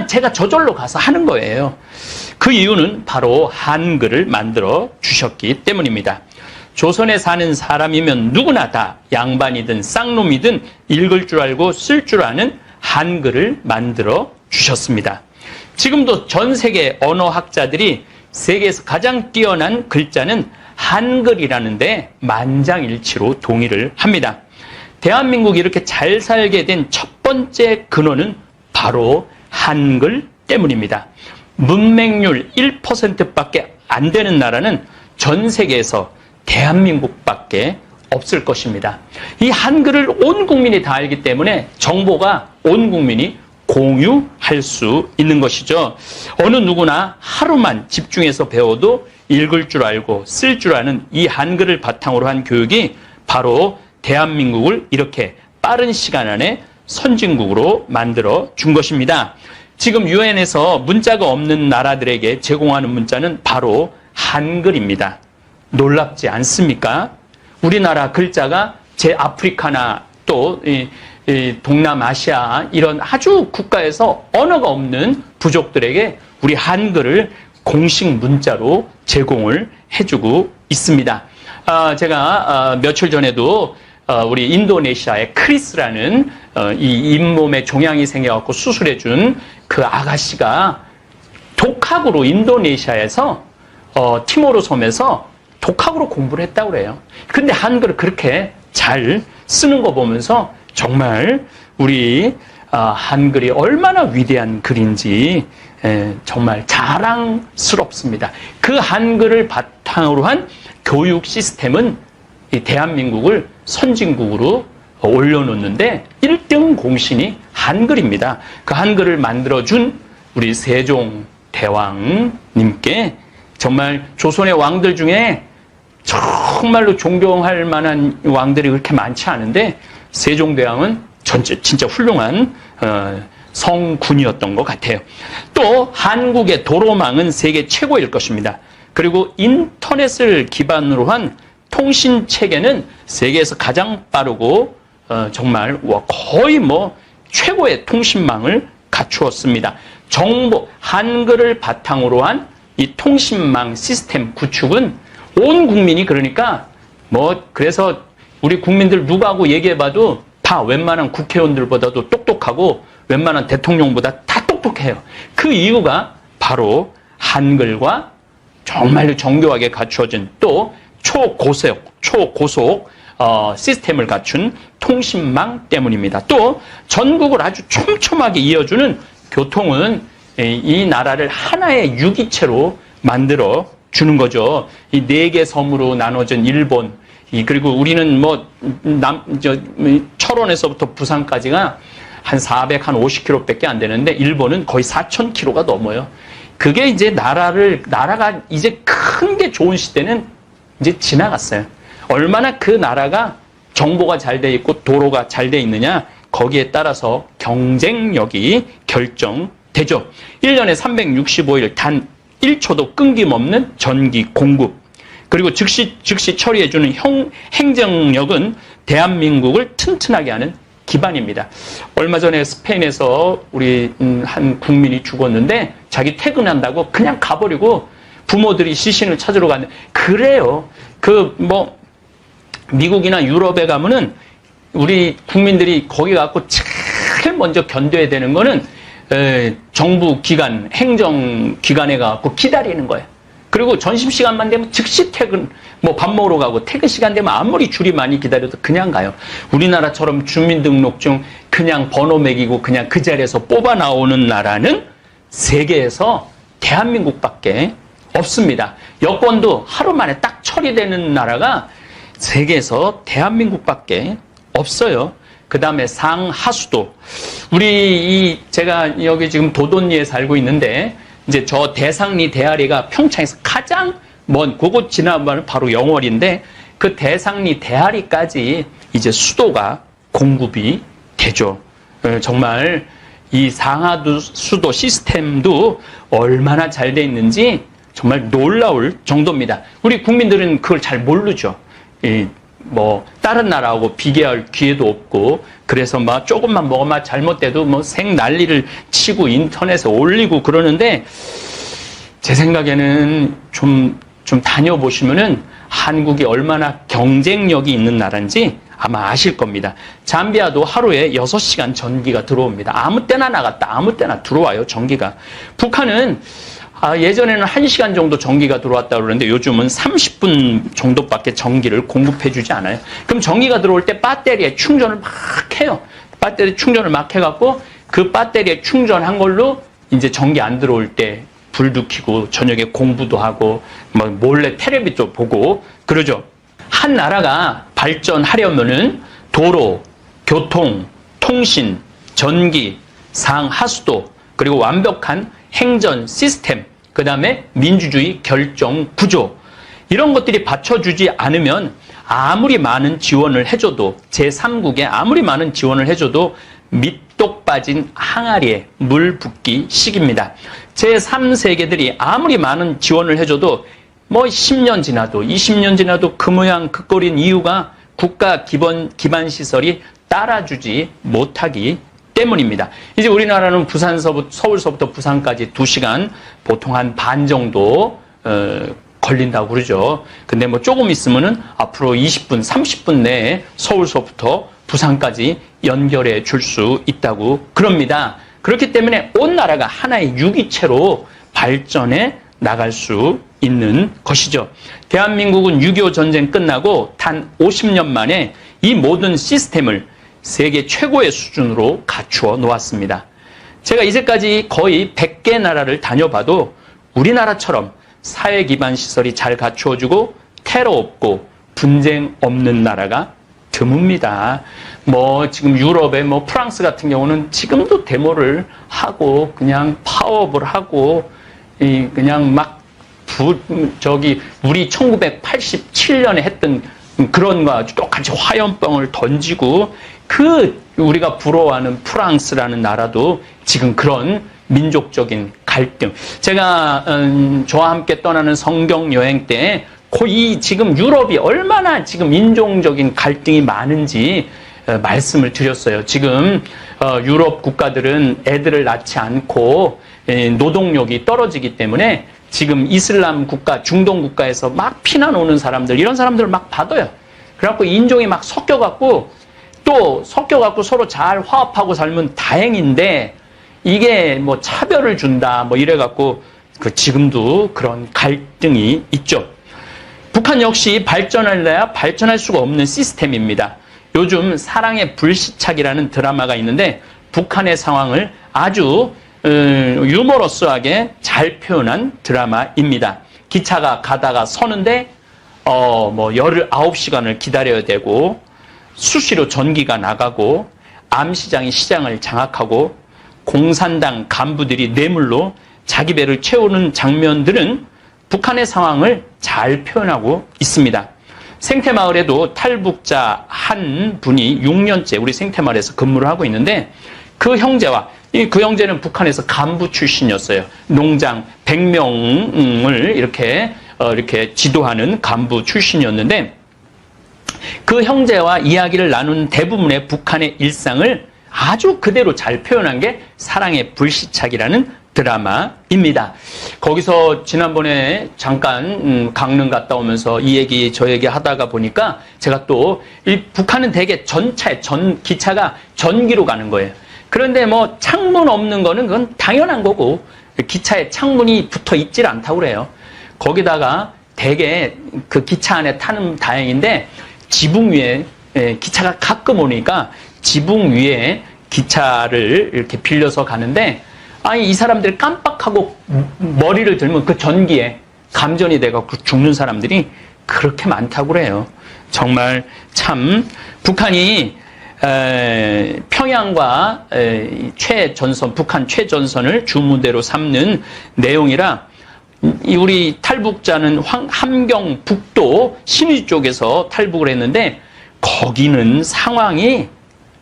제가 저절로 가서 하는 거예요. 그 이유는 바로 한글을 만들어 주셨기 때문입니다. 조선에 사는 사람이면 누구나 다 양반이든 쌍놈이든 읽을 줄 알고 쓸 줄 아는 한글을 만들어 주셨습니다. 지금도 전 세계 언어학자들이 세계에서 가장 뛰어난 글자는 한글이라는데 만장일치로 동의를 합니다. 대한민국이 이렇게 잘 살게 된 첫 번째 근원은 바로 한글 때문입니다. 문맹률 1%밖에 안 되는 나라는 전 세계에서 대한민국밖에 없을 것입니다. 이 한글을 온 국민이 다 알기 때문에 정보가 온 국민이 공유할 수 있는 것이죠. 어느 누구나 하루만 집중해서 배워도 읽을 줄 알고 쓸 줄 아는 이 한글을 바탕으로 한 교육이 바로 대한민국을 이렇게 빠른 시간 안에 선진국으로 만들어 준 것입니다. 지금 유엔에서 문자가 없는 나라들에게 제공하는 문자는 바로 한글입니다. 놀랍지 않습니까? 우리나라 글자가 아프리카나 또 동남아시아 이런 아주 국가에서 언어가 없는 부족들에게 우리 한글을 공식 문자로 제공을 해주고 있습니다. 제가 며칠 전에도 우리 인도네시아의 크리스라는 이 잇몸에 종양이 생겨갖고 수술해준 그 아가씨가 독학으로 인도네시아에서 티모르 섬에서 독학으로 공부를 했다고 그래요. 근데 한글을 그렇게 잘 쓰는 거 보면서 정말 우리 한글이 얼마나 위대한 글인지 정말 자랑스럽습니다. 그 한글을 바탕으로 한 교육 시스템은 이 대한민국을 선진국으로 올려놓는데 1등 공신이 한글입니다. 그 한글을 만들어준 우리 세종대왕님께 정말 조선의 왕들 중에 정말로 존경할 만한 왕들이 그렇게 많지 않은데 세종대왕은 진짜 훌륭한 성군이었던 것 같아요. 또 한국의 도로망은 세계 최고일 것입니다. 그리고 인터넷을 기반으로 한 통신체계는 세계에서 가장 빠르고 정말 거의 최고의 통신망을 갖추었습니다. 한글을 바탕으로 한 이 통신망 시스템 구축은 온 국민이 그러니까 그래서 우리 국민들 누구하고 얘기해봐도 다 웬만한 국회의원들보다도 똑똑하고 웬만한 대통령보다 다 똑똑해요. 그 이유가 바로 한글과 정말로 정교하게 갖추어진 또 초고속 시스템을 갖춘 통신망 때문입니다. 또 전국을 아주 촘촘하게 이어주는 교통은 이 나라를 하나의 유기체로 만들어 주는 거죠. 이 4개 섬으로 나눠진 일본, 그리고 우리는 철원에서부터 부산까지가 한 450km밖에 안 되는데 일본은 거의 4,000km가 넘어요. 그게 이제 나라가 이제 큰 게 좋은 시대는 이제 지나갔어요. 얼마나 그 나라가 정보가 잘 돼 있고 도로가 잘 돼 있느냐, 거기에 따라서 경쟁력이 결정되죠. 1년에 365일 단 1초도 끊김없는 전기 공급, 그리고 즉시 처리해주는 행정력은 대한민국을 튼튼하게 하는 기반입니다. 얼마 전에 스페인에서 우리 한 국민이 죽었는데 자기 퇴근한다고 그냥 가버리고 부모들이 시신을 찾으러 갔는데, 그래요. 미국이나 유럽에 가면은 우리 국민들이 거기 가고 제일 먼저 견뎌야 되는 거는 정부 기관, 행정 기관에 가고 기다리는 거예요. 그리고 점심시간만 되면 즉시 퇴근, 밥 먹으러 가고 퇴근 시간 되면 아무리 줄이 많이 기다려도 그냥 가요. 우리나라처럼 주민등록증 그냥 번호 매기고 그냥 그 자리에서 뽑아 나오는 나라는 세계에서 대한민국밖에 없습니다. 여권도 하루 만에 딱 처리되는 나라가 세계에서 대한민국밖에 없어요. 그 다음에 상하수도. 제가 여기 지금 도돈리에 살고 있는데, 이제 저 대상리 대하리가 평창에서 가장 그곳 지나면 바로 영월인데, 그 대상리 대하리까지 이제 수도가 공급이 되죠. 정말 이 상하수도 시스템도 얼마나 잘 돼 있는지 정말 놀라울 정도입니다. 우리 국민들은 그걸 잘 모르죠. 다른 나라하고 비교할 기회도 없고, 그래서 조금만 먹으면 잘못돼도 생 난리를 치고 인터넷에 올리고 그러는데, 제 생각에는 좀 다녀보시면은 한국이 얼마나 경쟁력이 있는 나라인지 아마 아실 겁니다. 잠비아도 하루에 6시간 전기가 들어옵니다. 아무 때나 나갔다 아무 때나 들어와요, 전기가. 북한은 예전에는 1시간 정도 전기가 들어왔다고 그러는데 요즘은 30분 정도밖에 전기를 공급해주지 않아요. 그럼 전기가 들어올 때 배터리에 충전을 막 해요. 배터리 충전을 막 해갖고 그 배터리에 충전한 걸로 이제 전기 안 들어올 때 불도 켜고 저녁에 공부도 하고 몰래 텔레비도 보고 그러죠. 한 나라가 발전하려면은 도로, 교통, 통신, 전기, 상하수도, 그리고 완벽한 행정 시스템, 그 다음에 민주주의 결정 구조, 이런 것들이 받쳐주지 않으면 아무리 많은 지원을 해줘도, 제3국에 아무리 많은 지원을 해줘도 밑독 빠진 항아리에 물 붓기 식입니다. 제3세계들이 아무리 많은 지원을 해줘도 10년 지나도 20년 지나도 그 모양 그 꼴인 이유가 국가 기반 시설이 따라주지 못하기 때문입니다. 이제 우리나라는 서울서부터 부산까지 2시간 보통 한 반 정도 걸린다고 그러죠. 근데 조금 있으면은 앞으로 20분, 30분 내에 서울서부터 부산까지 연결해 줄 수 있다고 그럽니다. 그렇기 때문에 온 나라가 하나의 유기체로 발전해 나갈 수 있는 것이죠. 대한민국은 6.25 전쟁 끝나고 단 50년 만에 이 모든 시스템을 세계 최고의 수준으로 갖추어 놓았습니다. 제가 이제까지 거의 100개 나라를 다녀봐도 우리나라처럼 사회 기반 시설이 잘 갖추어지고 테러 없고 분쟁 없는 나라가 드뭅니다. 지금 유럽의 프랑스 같은 경우는 지금도 데모를 하고 그냥 파업을 하고 그냥 막 우리 1987년에 했던 그런 거 똑같이 화염병을 던지고 우리가 부러워하는 프랑스라는 나라도 지금 그런 민족적인 갈등. 제가 저와 함께 떠나는 성경 여행 때 지금 유럽이 얼마나 지금 인종적인 갈등이 많은지 말씀을 드렸어요. 지금 유럽 국가들은 애들을 낳지 않고 노동력이 떨어지기 때문에 지금 이슬람 국가, 중동 국가에서 막 피난 오는 사람들, 이런 사람들을 막 받아요. 그래갖고 인종이 막 섞여갖고 서로 잘 화합하고 살면 다행인데, 이게 뭐 차별을 준다, 뭐 이래갖고, 지금도 그런 갈등이 있죠. 북한 역시 발전할래야 발전할 수가 없는 시스템입니다. 요즘 사랑의 불시착이라는 드라마가 있는데, 북한의 상황을 아주 유머러스하게 잘 표현한 드라마입니다. 기차가 가다가 서는데, 19시간을 기다려야 되고, 수시로 전기가 나가고, 암시장이 시장을 장악하고, 공산당 간부들이 뇌물로 자기 배를 채우는 장면들은 북한의 상황을 잘 표현하고 있습니다. 생태마을에도 탈북자 한 분이 6년째 우리 생태마을에서 근무를 하고 있는데, 그 형제는 북한에서 간부 출신이었어요. 농장 100명을 이렇게 지도하는 간부 출신이었는데, 그 형제와 이야기를 나눈 대부분의 북한의 일상을 아주 그대로 잘 표현한 게 사랑의 불시착이라는 드라마입니다. 거기서 지난번에 잠깐 강릉 갔다 오면서 이 얘기 저 얘기 하다가 보니까 제가 또 북한은 대개 기차가 전기로 가는 거예요. 그런데 뭐 창문 없는 거는 그건 당연한 거고, 기차에 창문이 붙어 있질 않다고 그래요. 거기다가 대개 그 기차 안에 타는 다행인데, 지붕 위에 기차가 가끔 오니까 지붕 위에 기차를 이렇게 빌려서 가는데, 이 사람들이 깜빡하고 머리를 들면 그 전기에 감전이 돼갖고 죽는 사람들이 그렇게 많다고 그래요. 정말 참 북한이 평양과 북한 최전선을 주무대로 삼는 내용이라, 우리 탈북자는 함경 북도 신의 쪽에서 탈북을 했는데, 거기는 상황이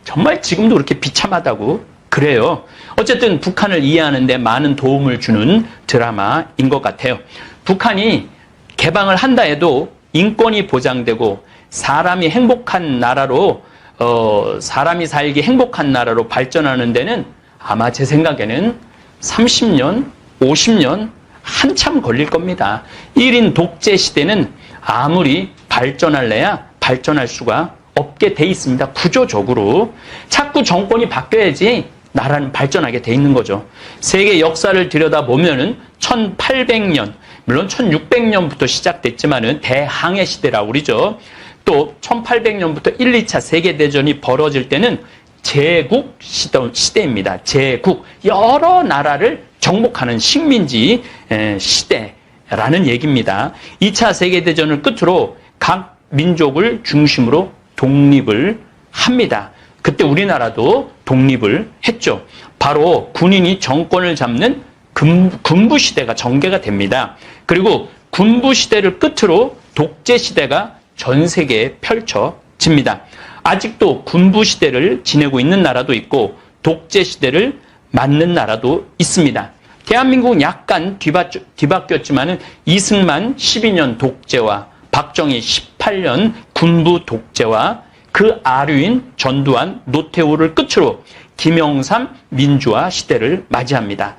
정말 지금도 그렇게 비참하다고 그래요. 어쨌든 북한을 이해하는 데 많은 도움을 주는 드라마인 것 같아요. 북한이 개방을 한다 해도 인권이 보장되고 사람이 행복한 나라로, 사람이 살기 행복한 나라로 발전하는 데는 아마 제 생각에는 30년, 50년 한참 걸릴 겁니다. 1인 독재 시대는 아무리 발전할래야 발전할 수가 없게 돼 있습니다. 구조적으로. 자꾸 정권이 바뀌어야지 나라는 발전하게 돼 있는 거죠. 세계 역사를 들여다보면은 1800년, 물론 1600년부터 시작됐지만은 대항해 시대라고 그러죠. 또 1800년부터 1, 2차 세계대전이 벌어질 때는 제국 시대입니다. 제국. 여러 나라를 정복하는 식민지 시대라는 얘기입니다. 2차 세계대전을 끝으로 각 민족을 중심으로 독립을 합니다. 그때 우리나라도 독립을 했죠. 바로 군인이 정권을 잡는 군부시대가 전개가 됩니다. 그리고 군부시대를 끝으로 독재시대가 전 세계에 펼쳐집니다. 아직도 군부시대를 지내고 있는 나라도 있고 독재시대를 맞는 나라도 있습니다. 대한민국은 약간 뒤바뀌었지만은 이승만 12년 독재와 박정희 18년 군부 독재와 그 아류인 전두환, 노태우를 끝으로 김영삼 민주화 시대를 맞이합니다.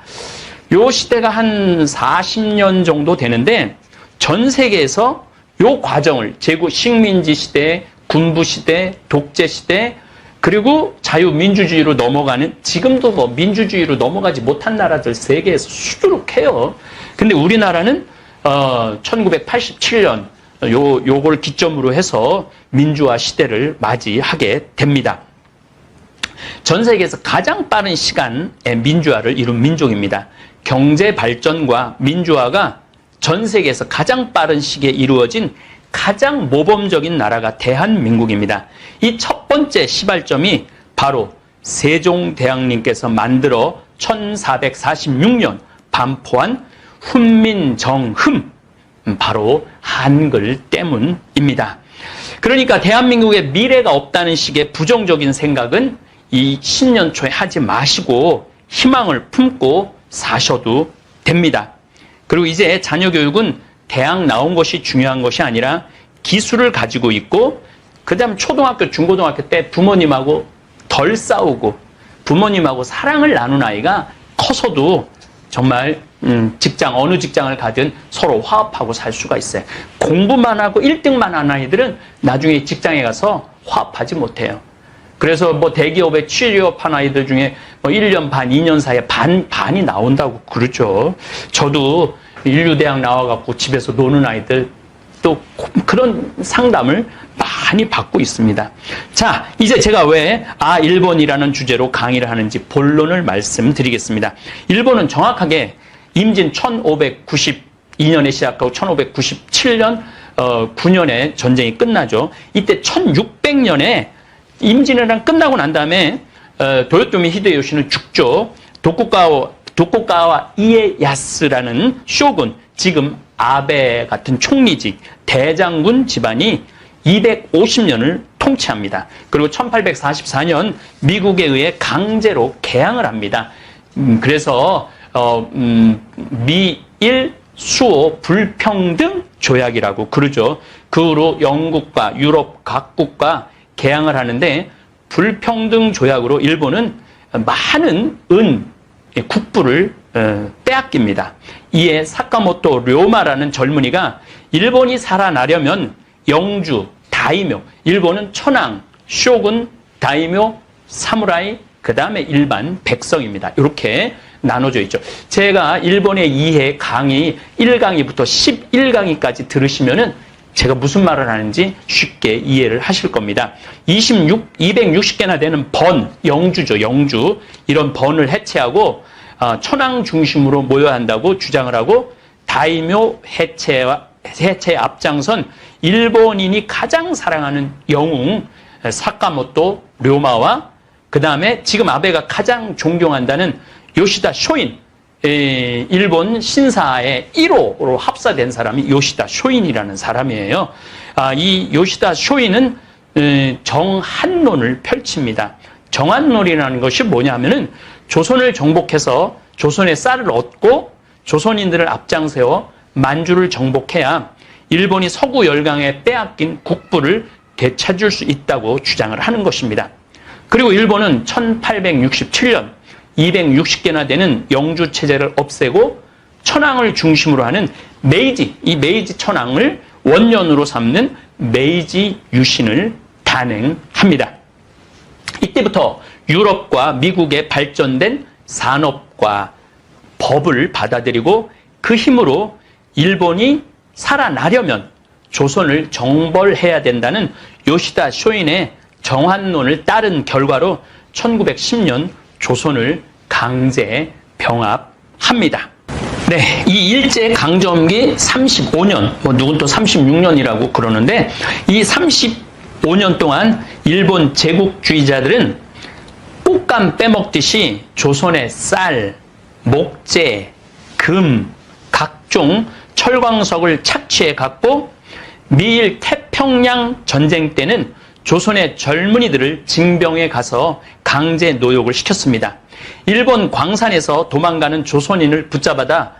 요 시대가 한 40년 정도 되는데, 전 세계에서 요 과정을 식민지 시대, 군부 시대, 독재 시대, 그리고 자유민주주의로 넘어가는, 지금도 뭐 민주주의로 넘어가지 못한 나라들 세계에서 수두룩해요. 근데 우리나라는 1987년 요걸 기점으로 해서 민주화 시대를 맞이하게 됩니다. 전 세계에서 가장 빠른 시간에 민주화를 이룬 민족입니다. 경제 발전과 민주화가 전 세계에서 가장 빠른 시기에 이루어진 가장 모범적인 나라가 대한민국입니다. 이 첫 번째 시발점이 바로 세종대왕님께서 만들어 1446년 반포한 훈민정음이라는 바로 한글 때문입니다. 그러니까 대한민국의 미래가 없다는 식의 부정적인 생각은 이 신년 초에 하지 마시고 희망을 품고 사셔도 됩니다. 그리고 이제 자녀 교육은 대학 나온 것이 중요한 것이 아니라 기술을 가지고 있고 그다음 초등학교, 중고등학교 때 부모님하고 덜 싸우고 부모님하고 사랑을 나눈 아이가 커서도 정말 직장, 어느 직장을 가든 서로 화합하고 살 수가 있어요. 공부만 하고 1등만 하는 아이들은 나중에 직장에 가서 화합하지 못해요. 그래서 뭐 대기업에 취업한 아이들 중에 뭐 1년 반, 2년 사이에 반이 나온다고 그러죠. 저도 인류대학 나와갖고 집에서 노는 아이들 또 그런 상담을 많이 받고 있습니다. 자, 이제 제가 왜 일본이라는 주제로 강의를 하는지 본론을 말씀드리겠습니다. 일본은 정확하게 임진 1592년에 시작하고 1597년 9년에 전쟁이 끝나죠. 이때 1600년에 임진왜란 끝나고 난 다음에 도요토미 히데요시는 죽죠. 도쿠가와 이에야스라는 쇼군, 지금 아베 같은 총리직 대장군 집안이 250년을 통치합니다. 그리고 1844년 미국에 의해 강제로 개항을 합니다. 그래서 미일 수호 불평등 조약이라고 그러죠. 그 후로 영국과 유럽 각국과 개항을 하는데 불평등 조약으로 일본은 많은 국부를 빼앗깁니다. 이에 사카모토 료마라는 젊은이가 일본이 살아나려면 영주, 다이묘, 일본은 천황, 쇼군, 다이묘, 사무라이, 그 다음에 일반 백성입니다. 이렇게 나눠져 있죠. 제가 일본의 이해 강의 1강의부터 11강의까지 들으시면은 제가 무슨 말을 하는지 쉽게 이해를 하실 겁니다. 260개나 되는 영주죠, 영주. 이런 번을 해체하고 천황 중심으로 모여야 한다고 주장을 하고 다이묘 해체에 앞장선 일본인이 가장 사랑하는 영웅 사카모토 료마와 그 다음에 지금 아베가 가장 존경한다는 요시다 쇼인, 일본 신사의 1호로 합사된 사람이 요시다 쇼인이라는 사람이에요. 이 요시다 쇼인은 정한론을 펼칩니다. 정한론이라는 것이 뭐냐면은 조선을 정복해서 조선의 쌀을 얻고 조선인들을 앞장세워 만주를 정복해야 일본이 서구 열강에 빼앗긴 국부를 되찾을 수 있다고 주장을 하는 것입니다. 그리고 일본은 1867년 260개나 되는 영주 체제를 없애고 천황을 중심으로 하는 이 메이지 천황을 원년으로 삼는 메이지 유신을 단행합니다. 이때부터 유럽과 미국의 발전된 산업과 법을 받아들이고 그 힘으로 일본이 살아나려면 조선을 정벌해야 된다는 요시다 쇼인의 정한론을 따른 결과로 1910년 조선을 강제 병합합니다. 네, 이 일제 강점기 35년, 누군 또 36년이라고 그러는데 이 35년 동안 일본 제국주의자들은 꽃감 빼먹듯이 조선의 쌀, 목재, 금, 각종 철광석을 착취해 갖고 미일 태평양 전쟁 때는 조선의 젊은이들을 징병에 가서 강제 노역을 시켰습니다. 일본 광산에서 도망가는 조선인을 붙잡아다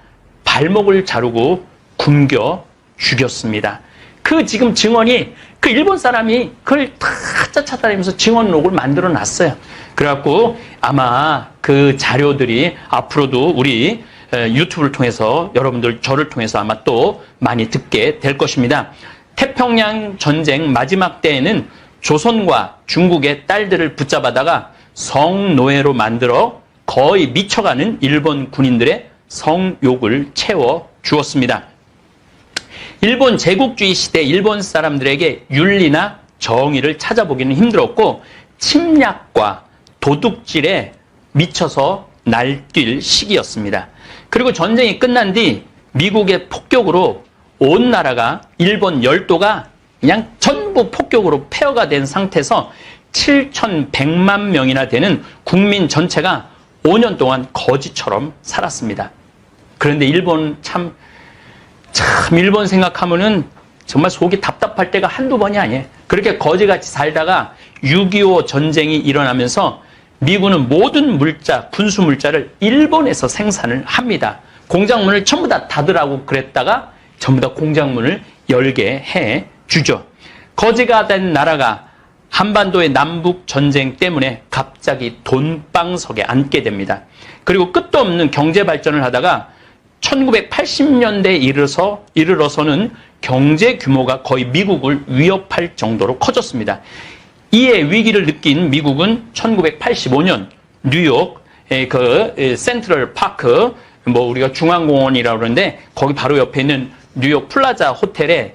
발목을 자르고 굶겨 죽였습니다. 그 지금 증언이 그 일본 사람이 그걸 다 찾아다니면서 증언록을 만들어 놨어요. 그래갖고 아마 그 자료들이 앞으로도 우리 유튜브를 통해서 여러분들 저를 통해서 아마 또 많이 듣게 될 것입니다. 태평양 전쟁 마지막 때에는 조선과 중국의 딸들을 붙잡아다가 성노예로 만들어 거의 미쳐가는 일본 군인들의 성욕을 채워 주었습니다. 일본 제국주의 시대 일본 사람들에게 윤리나 정의를 찾아보기는 힘들었고 침략과 도둑질에 미쳐서 날뛸 시기였습니다. 그리고 전쟁이 끝난 뒤 미국의 폭격으로 온 나라가 일본 열도가 그냥 전부 폭격으로 폐허가 된 상태에서 7,100만 명이나 되는 국민 전체가 5년 동안 거지처럼 살았습니다. 그런데 일본 참 참 일본 생각하면은 정말 속이 답답할 때가 한두 번이 아니에요. 그렇게 거지같이 살다가 6.25 전쟁이 일어나면서 미군은 모든 물자, 군수 물자를 일본에서 생산을 합니다. 공장문을 전부 다 닫으라고 그랬다가 전부 다 공장문을 열게 해 주죠. 거지가 된 나라가 한반도의 남북 전쟁 때문에 갑자기 돈방석에 앉게 됩니다. 그리고 끝도 없는 경제 발전을 하다가 1980년대에 이르러서는 경제 규모가 거의 미국을 위협할 정도로 커졌습니다. 이에 위기를 느낀 미국은 1985년 뉴욕의 그 센트럴 파크, 뭐 우리가 중앙공원이라고 그러는데 거기 바로 옆에 있는 뉴욕 플라자 호텔에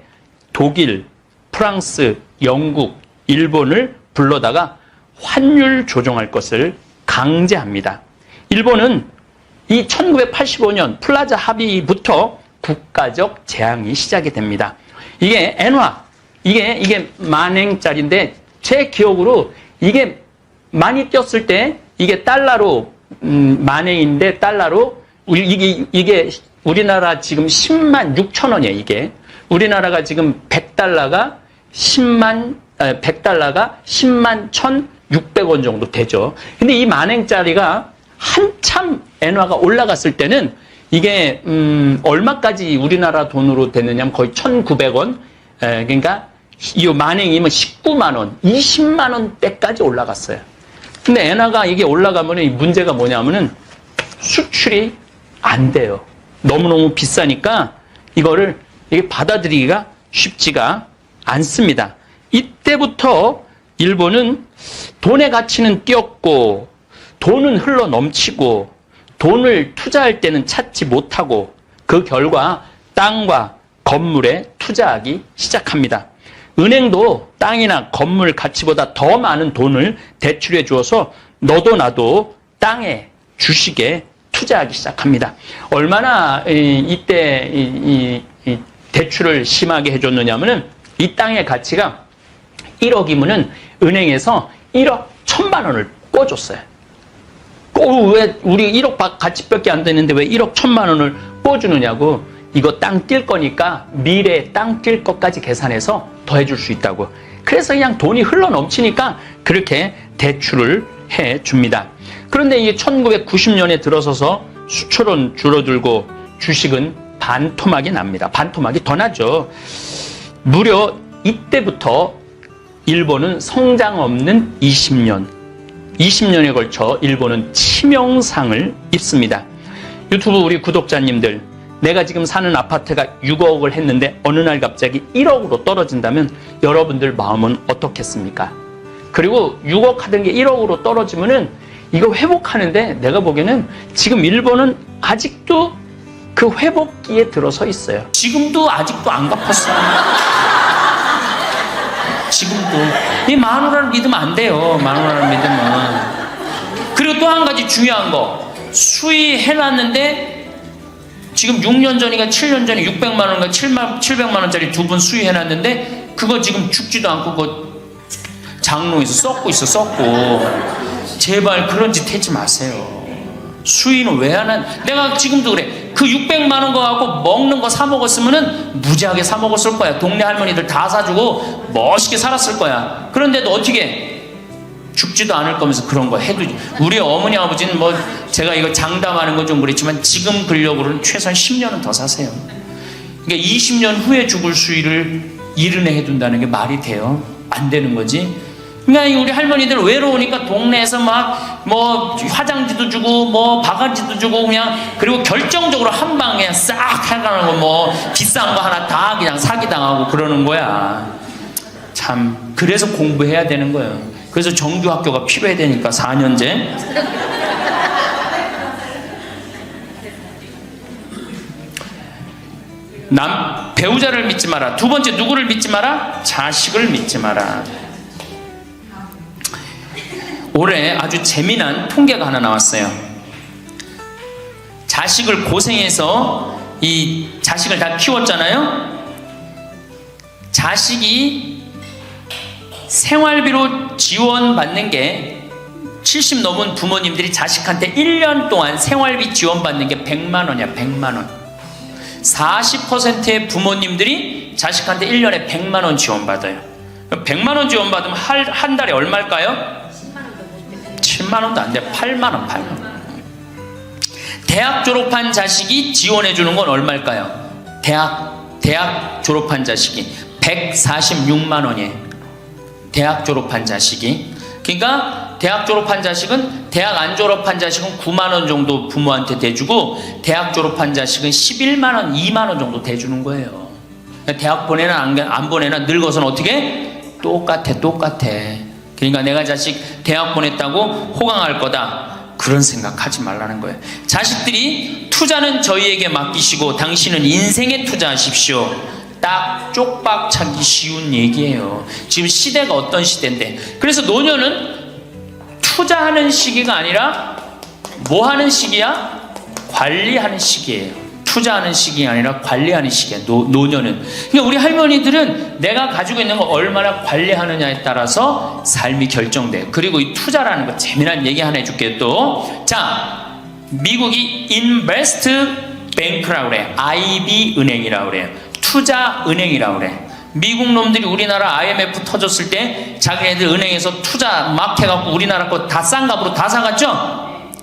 독일, 프랑스, 영국, 일본을 불러다가 환율 조정할 것을 강제합니다. 일본은 이 1985년 플라자 합의부터 국가적 재앙이 시작이 됩니다. 이게 엔화, 이게 만행짜리인데 제 기억으로 이게 많이 뛰었을 때 이게 달러로 만행인데 달러로 이게 우리나라 지금 10만 6천 원이에요. 이게 우리나라가 지금 100달러가 10만 1,600원 정도 되죠. 근데 이 만행짜리가 한참 엔화가 올라갔을 때는 이게 얼마까지 우리나라 돈으로 됐느냐면 거의 1,900원. 그러니까 이 만행이면 19만 원, 20만 원대까지 올라갔어요. 근데 엔화가 이게 올라가면 문제가 뭐냐면은 수출이 안 돼요. 너무너무 비싸니까 이게 받아들이기가 쉽지가 않습니다. 이때부터 일본은 돈의 가치는 뛰었고 돈은 흘러 넘치고 돈을 투자할 때는 찾지 못하고 그 결과 땅과 건물에 투자하기 시작합니다. 은행도 땅이나 건물 가치보다 더 많은 돈을 대출해 주어서 너도 나도 땅에 주식에 투자하기 시작합니다. 얼마나 이때 이 대출을 심하게 해줬느냐면은 이 땅의 가치가 1억이면은 은행에서 1억 1,000만 원을 꿔줬어요. 왜 우리 1억 가치밖에 안 되는데 왜 1억 1,000만 원을 꿔주느냐고. 이거 땅 뛸 거니까 미래에 땅 뛸 것까지 계산해서 더해줄 수 있다고. 그래서 그냥 돈이 흘러 넘치니까 그렇게 대출을 해줍니다. 그런데 이게 1990년에 들어서서 수출은 줄어들고 주식은 반토막이 납니다. 반토막이 더 나죠. 무려 이때부터 일본은 성장 없는 20년에 걸쳐 일본은 치명상을 입습니다. 유튜브 우리 구독자님들, 내가 지금 사는 아파트가 6억을 했는데 어느 날 갑자기 1억으로 떨어진다면 여러분들 마음은 어떻겠습니까? 그리고 6억 하던 게 1억으로 떨어지면은 이거 회복하는데 내가 보기에는 지금 일본은 아직도 그 회복기에 들어서 있어요. 지금도 아직도 안 갚았어요. 지금도. 이 만원을 믿으면 안 돼요. 만원을 믿으면. 그리고 또 한 가지 중요한 거. 수의해놨는데 지금 6년 전이가 7년 전에 600만 원인가 700만 원짜리 두 분 수의해놨는데 그거 지금 죽지도 않고 그 장롱에서 썩고 있어. 썩고. 제발 그런 짓 하지 마세요. 수의는 왜 안 한? 내가 지금도 그래. 그 600만 원 거 갖고 먹는 거 사 먹었으면은 무지하게 사 먹었을 거야. 동네 할머니들 다 사주고 멋있게 살았을 거야. 그런데도 어떻게 죽지도 않을 거면서 그런 거 해도. 우리 어머니 아버지는 뭐 제가 이거 장담하는 건 좀 그렇지만 지금 근력으로는 최소한 10년은 더 사세요. 그러니까 20년 후에 죽을 수의를 이른해 해둔다는 게 말이 돼요? 안 되는 거지. 그러니까 우리 할머니들 외로우니까 동네에서 막 뭐 화장지도 주고 뭐 바가지도 주고 그냥, 그리고 결정적으로 한 방에 그냥 싹 해가는 거 뭐 비싼 거 하나 다 그냥 사기당하고 그러는 거야. 참, 그래서 공부해야 되는 거예요. 그래서 정규학교가 필요해야 되니까 4년제. 배우자를 믿지 마라. 두 번째 누구를 믿지 마라? 자식을 믿지 마라. 올해 아주 재미난 통계가 하나 나왔어요. 자식을 고생해서 이 자식을 다 키웠잖아요. 자식이 생활비로 지원받는 게 70 넘은 부모님들이 자식한테 1년 동안 생활비 지원받는 게 100만 원이야. 100만 원. 40%의 부모님들이 자식한테 1년에 100만 원 지원받아요. 100만 원 지원받으면 한 달에 얼마일까요? 7만 원도 안 돼요. 8만 원, 8만 원. 대학 졸업한 자식이 지원해 주는 건 얼마일까요? 대학 졸업한 자식이 146만 원이에요. 대학 졸업한 자식이. 그러니까 대학 졸업한 자식은, 대학 안 졸업한 자식은 9만 원 정도 부모한테 대주고, 대학 졸업한 자식은 11만 원, 2만 원 정도 대주는 거예요. 대학 보내나 안 보내나 늙어서는 어떻게? 똑같아. 그러니까 내가 자식 대학 보냈다고 호강할 거다, 그런 생각하지 말라는 거예요. 자식들이 투자는 저희에게 맡기시고 당신은 인생에 투자하십시오. 딱 쪽박 차기 쉬운 얘기예요. 지금 시대가 어떤 시대인데. 그래서 노년은 투자하는 시기가 아니라 뭐 하는 시기야? 관리하는 시기예요. 투자하는 시기가 아니라 관리하는 시기야. 노년은. 그러니까 우리 할머니들은 내가 가지고 있는 거 얼마나 관리하느냐에 따라서 삶이 결정돼요. 그리고 이 투자라는 거 재미난 얘기 하나 해줄게요. 또 자, 미국이 인베스트 뱅크라고 그래요. IB 은행이라고 그래요. 투자 은행이라고 그래. 미국 놈들이 우리나라 IMF 터졌을 때 자기네들 은행에서 투자 막 해갖고 우리나라 거 다 싼 값으로 다 사갔죠?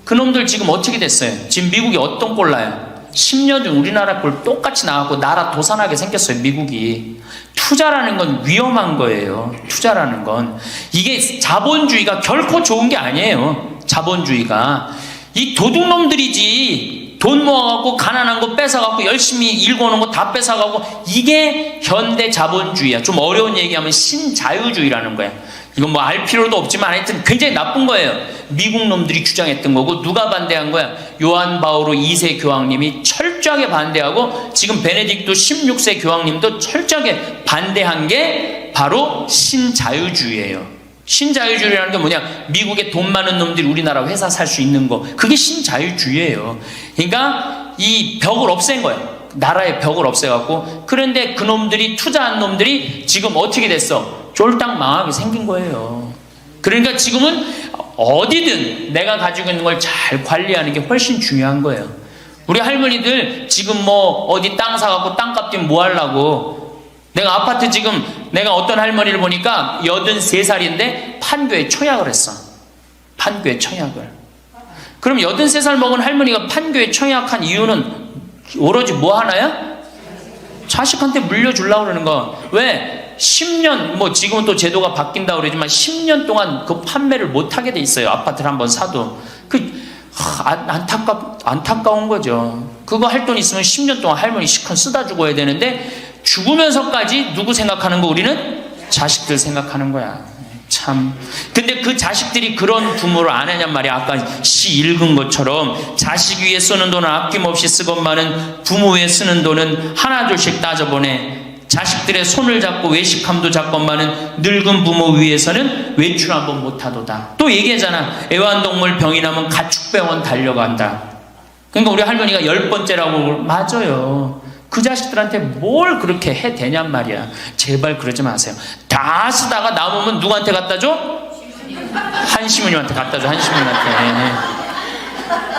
그 놈들 지금 어떻게 됐어요? 지금 미국이 어떤 꼴 나요? 10년 전 우리나라 꼴 똑같이 나왔고 나라 도산하게 생겼어요. 미국이. 투자라는 건 위험한 거예요. 투자라는 건. 이게 자본주의가 결코 좋은 게 아니에요. 자본주의가. 이 도둑놈들이지. 돈 모아갖고 가난한 거 뺏어갖고 열심히 일궈놓은 거 다 뺏어가고, 이게 현대 자본주의야. 좀 어려운 얘기하면 신자유주의라는 거야. 이건 뭐 알 필요도 없지만 하여튼 굉장히 나쁜 거예요. 미국 놈들이 주장했던 거고. 누가 반대한 거야? 요한 바오로 2세 교황님이 철저하게 반대하고, 지금 베네딕토 16세 교황님도 철저하게 반대한 게 바로 신자유주의예요. 신자유주의라는 게 뭐냐? 미국에 돈 많은 놈들이 우리나라 회사 살 수 있는 거, 그게 신자유주의예요. 그러니까 이 벽을 없앤 거예요. 나라의 벽을 없애갖고. 그런데 그 놈들이, 투자한 놈들이 지금 어떻게 됐어? 쫄딱 망하게 생긴 거예요. 그러니까 지금은 어디든 내가 가지고 있는 걸 잘 관리하는 게 훨씬 중요한 거예요. 우리 할머니들 지금 뭐 어디 땅 사갖고 땅값 뛰면 뭐 하려고. 내가 아파트 지금, 내가 어떤 할머니를 보니까 83살인데 판교에 청약을 했어. 판교에 청약을. 그럼 83살 먹은 할머니가 판교에 청약한 이유는 오로지 뭐 하나야? 자식한테 물려주려고 그러는 거. 왜? 10년, 뭐 지금은 또 제도가 바뀐다고 그러지만 10년 동안 그 판매를 못하게 돼 있어요. 아파트를 한번 사도. 안타까운 거죠. 그거 할 돈 있으면 10년 동안 할머니 시큰 쓰다 죽어야 되는데, 죽으면서까지 누구 생각하는 거? 우리는 자식들 생각하는 거야. 참. 근데 그 자식들이 그런 부모를 안 하냔 말이야. 아까 시 읽은 것처럼 자식 위에 쓰는 돈은 아낌없이 쓰건만은 부모 위에 쓰는 돈은 하나둘씩 따져보네. 자식들의 손을 잡고 외식함도 잡건만은 늙은 부모 위해서는 외출 한번 못하도다. 또 얘기하잖아. 애완동물 병이 나면 가축병원 달려간다. 그러니까 우리 할머니가 10번째라고. 맞아요. 그 자식들한테 뭘 그렇게 해 대냔 말이야. 제발 그러지 마세요. 다 쓰다가 남으면 누구한테 갖다 줘? 한시모님한테 갖다 줘. 한시모님한테.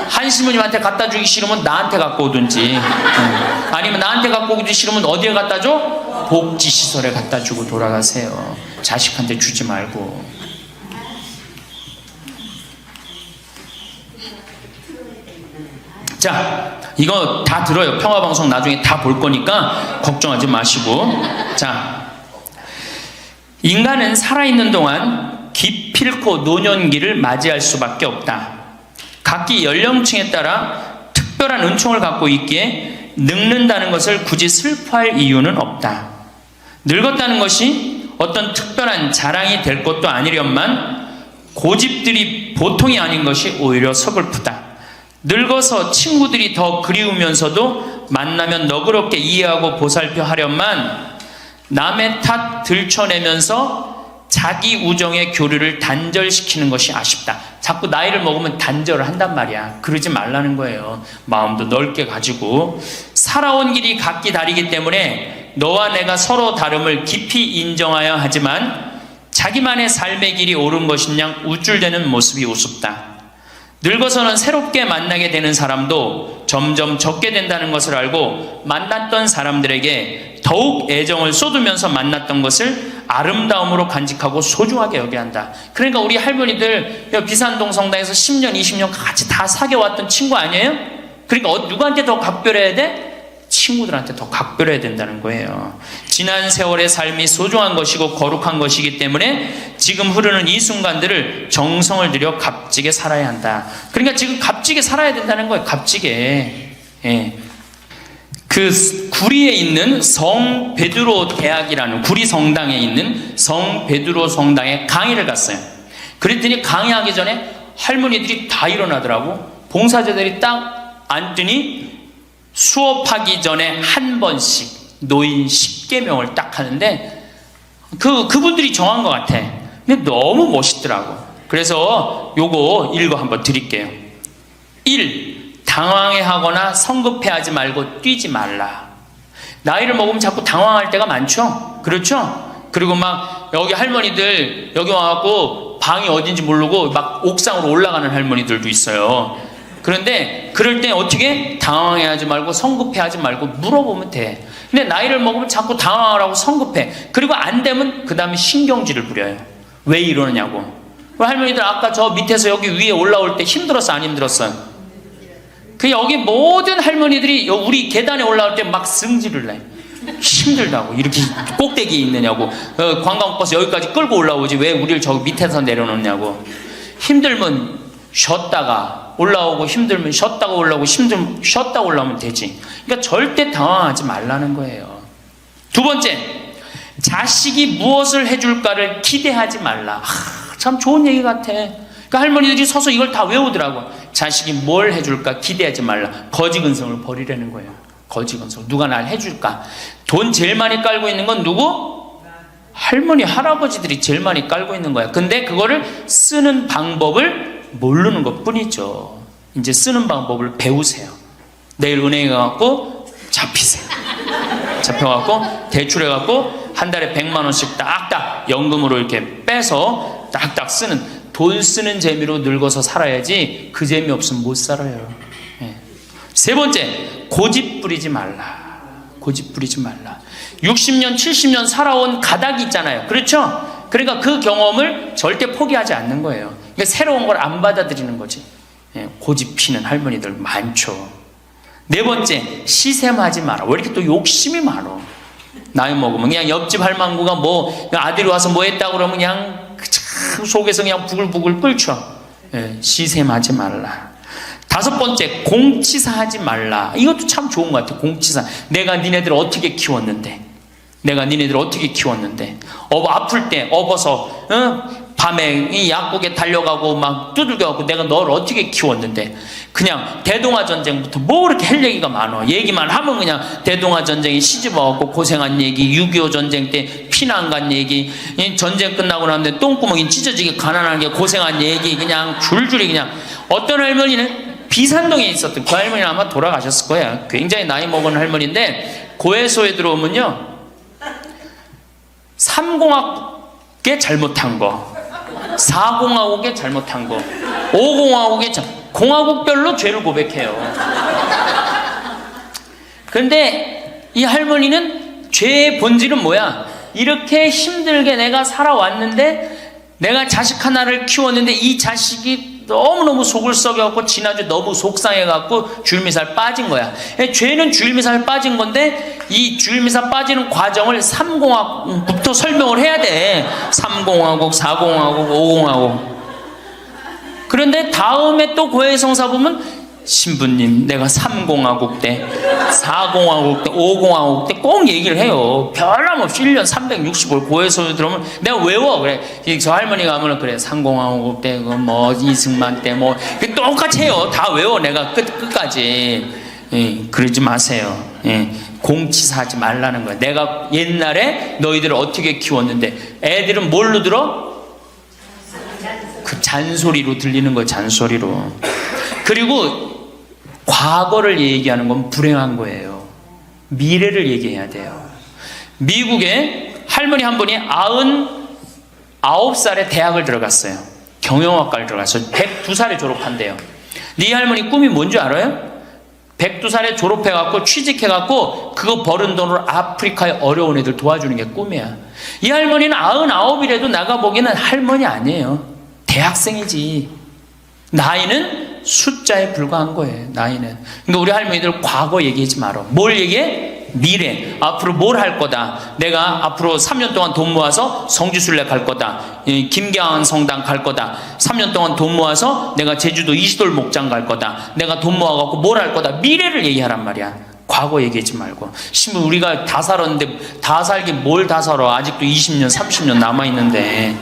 한시모님한테 갖다 주기 싫으면 나한테 갖고 오든지, 아니면 나한테 갖고 오기 싫으면 어디에 갖다 줘? 복지시설에 갖다 주고 돌아가세요. 자식한테 주지 말고. 자, 이거 다 들어요. 평화방송 나중에 다 볼 거니까 걱정하지 마시고. 자, 인간은 살아있는 동안 기필코 노년기를 맞이할 수밖에 없다. 각기 연령층에 따라 특별한 은총을 갖고 있기에 늙는다는 것을 굳이 슬퍼할 이유는 없다. 늙었다는 것이 어떤 특별한 자랑이 될 것도 아니련만 고집들이 보통이 아닌 것이 오히려 서글프다. 늙어서 친구들이 더 그리우면서도 만나면 너그럽게 이해하고 보살펴 하련만 남의 탓 들춰내면서 자기 우정의 교류를 단절시키는 것이 아쉽다. 자꾸 나이를 먹으면 단절을 한단 말이야. 그러지 말라는 거예요. 마음도 넓게 가지고. 살아온 길이 각기 다르기 때문에 너와 내가 서로 다름을 깊이 인정하여야 하지만 자기만의 삶의 길이 옳은 것인 양 우쭐대는 모습이 우습다. 늙어서는 새롭게 만나게 되는 사람도 점점 적게 된다는 것을 알고 만났던 사람들에게 더욱 애정을 쏟으면서 만났던 것을 아름다움으로 간직하고 소중하게 여겨야 한다. 그러니까 우리 할머니들 비산동 성당에서 10년, 20년 같이 다 사귀어왔던 친구 아니에요? 그러니까 누구한테 더 각별해야 돼? 친구들한테 더 각별해야 된다는 거예요. 지난 세월의 삶이 소중한 것이고 거룩한 것이기 때문에 지금 흐르는 이 순간들을 정성을 들여 값지게 살아야 한다. 그러니까 지금 값지게 살아야 된다는 거예요. 값지게. 예. 그 구리에 있는 성 베드로 대학이라는 구리 성당에 있는 성 베드로 성당에 강의를 갔어요. 그랬더니 강의하기 전에 할머니들이 다 일어나더라고. 봉사자들이 딱 앉더니 수업하기 전에 한 번씩 노인 10계명을 딱 하는데 그분들이 정한 것 같아. 근데 너무 멋있더라고. 그래서 요거 읽어 한번 드릴게요. 1. 당황해하거나 성급해하지 말고 뛰지 말라. 나이를 먹으면 자꾸 당황할 때가 많죠. 그렇죠? 그리고 막 여기 할머니들 여기 와갖고 방이 어딘지 모르고 막 옥상으로 올라가는 할머니들도 있어요. 그런데 그럴 때 어떻게? 당황해하지 말고 성급해하지 말고 물어보면 돼. 근데 나이를 먹으면 자꾸 당황하라고 성급해. 그리고 안 되면 그 다음에 신경질을 부려요. 왜 이러느냐고. 할머니들 아까 저 밑에서 여기 위에 올라올 때 힘들었어 안 힘들었어요? 그 여기 모든 할머니들이 우리 계단에 올라올 때 막 승질을 내. 힘들다고. 이렇게 꼭대기에 있느냐고. 관광버스 여기까지 끌고 올라오지 왜 우리를 저기 밑에서 내려놓냐고. 힘들면 쉬었다가 올라오고 힘들면 쉬었다가 올라오고 힘들면 쉬었다가 올라오면 되지. 그러니까 절대 당황하지 말라는 거예요. 두 번째, 자식이 무엇을 해줄까를 기대하지 말라. 참 좋은 얘기 같아. 그러니까 할머니들이 서서 이걸 다 외우더라고. 자식이 뭘 해줄까 기대하지 말라. 거지근성을 버리라는 거예요. 거지근성. 누가 날 해줄까. 돈 제일 많이 깔고 있는 건 누구? 할머니 할아버지들이 제일 많이 깔고 있는 거야. 근데 그거를 쓰는 방법을 모르는 것 뿐이죠. 이제 쓰는 방법을 배우세요. 내일 은행에 가갖고 잡히세요. 잡혀갖고 대출해갖고 한 달에 100만 원씩 딱딱 연금으로 이렇게 빼서 딱딱 쓰는, 돈 쓰는 재미로 늙어서 살아야지 그 재미 없으면 못 살아요. 예. 세 번째, 고집 부리지 말라. 고집 부리지 말라. 60년 70년 살아온 가닥이 있잖아요. 그렇죠? 그러니까 그 경험을 절대 포기하지 않는 거예요. 그러니까 새로운 걸 안 받아들이는 거지. 예, 고집 피는 할머니들 많죠. 네 번째, 시샘하지 마라. 왜 이렇게 또 욕심이 많아? 나이 먹으면 그냥 옆집 할망구가 뭐 아들이 와서 뭐 했다고 그러면 그냥 참 속에서 그냥 부글부글 끓죠. 예, 시샘하지 말라. 다섯 번째, 공치사하지 말라. 이것도 참 좋은 것 같아요. 공치사. 내가 니네들 어떻게 키웠는데, 내가 니네들 어떻게 키웠는데, 아플 때 업어서 밤에 이 약국에 달려가고 막 두들겨갖고 내가 너를 어떻게 키웠는데. 그냥 대동아 전쟁부터 뭐 이렇게 할 얘기가 많아. 얘기만 하면 그냥 대동아 전쟁에 시집와갖고 고생한 얘기, 6.25 전쟁 때 피난 간 얘기, 전쟁 끝나고 나는데 똥구멍이 찢어지게 가난하게 고생한 얘기, 그냥 줄줄이 그냥. 어떤 할머니는 비산동에 있었던 그 할머니는 아마 돌아가셨을 거야. 굉장히 나이 먹은 할머니인데 고해소에 들어오면요, 3공학에 잘못한 거, 4공화국에 잘못한 거, 5공화국에 공화국별로 죄를 고백해요. 그런데 이 할머니는 죄의 본질은 뭐야? 이렇게 힘들게 내가 살아왔는데, 내가 자식 하나를 키웠는데 이 자식이 너무너무 속을 썩여갖고 지난주 너무 속상해갖고 주일미사를 빠진 거야. 죄는 주일미사를 빠진 건데 이 주일미사 빠지는 과정을 3공화국부터 설명을 해야 돼. 3공화국, 4공화국, 5공화국. 그런데 다음에 또 고해성사 보면 신부님 내가 3공화국 때, 4공화국 때, 5공화국 때 꼭 얘기를 해요. 변함없이 1년 365일 고해소에 들어오면 내가 외워. 그래, 저 할머니가 하면 그래 3공화국 때 뭐 이승만 때 뭐 똑같이 해요. 다 외워 내가 끝까지. 예, 그러지 마세요. 예, 공치사하지 말라는 거야. 내가 옛날에 너희들을 어떻게 키웠는데. 애들은 뭘로 들어? 그 잔소리로 들리는 거야. 잔소리로. 그리고 과거를 얘기하는 건 불행한 거예요. 미래를 얘기해야 돼요. 미국에 할머니 한 분이 99살에 대학을 들어갔어요. 경영학과를 들어갔어요. 102살에 졸업한대요. 네 할머니 꿈이 뭔지 알아요? 102살에 졸업해갖고 취직해갖고 그거 버는 돈으로 아프리카의 어려운 애들 도와주는 게 꿈이야. 이 할머니는 99이라도 나가보기에는 할머니 아니에요. 대학생이지. 나이는 숫자에 불과한 거예요. 나이는. 그러니까 우리 할머니들 과거 얘기하지 말어. 뭘 얘기해? 미래. 앞으로 뭘 할 거다. 내가 앞으로 3년 동안 돈 모아서 성지순례 갈 거다. 김경환 성당 갈 거다. 3년 동안 돈 모아서 내가 제주도 이시돌 목장 갈 거다. 내가 돈 모아갖고 뭘 할 거다. 미래를 얘기하란 말이야. 과거 얘기하지 말고. 심지어 우리가 다 살았는데 다 살긴 뭘 다 살아. 아직도 20년 30년 남아있는데.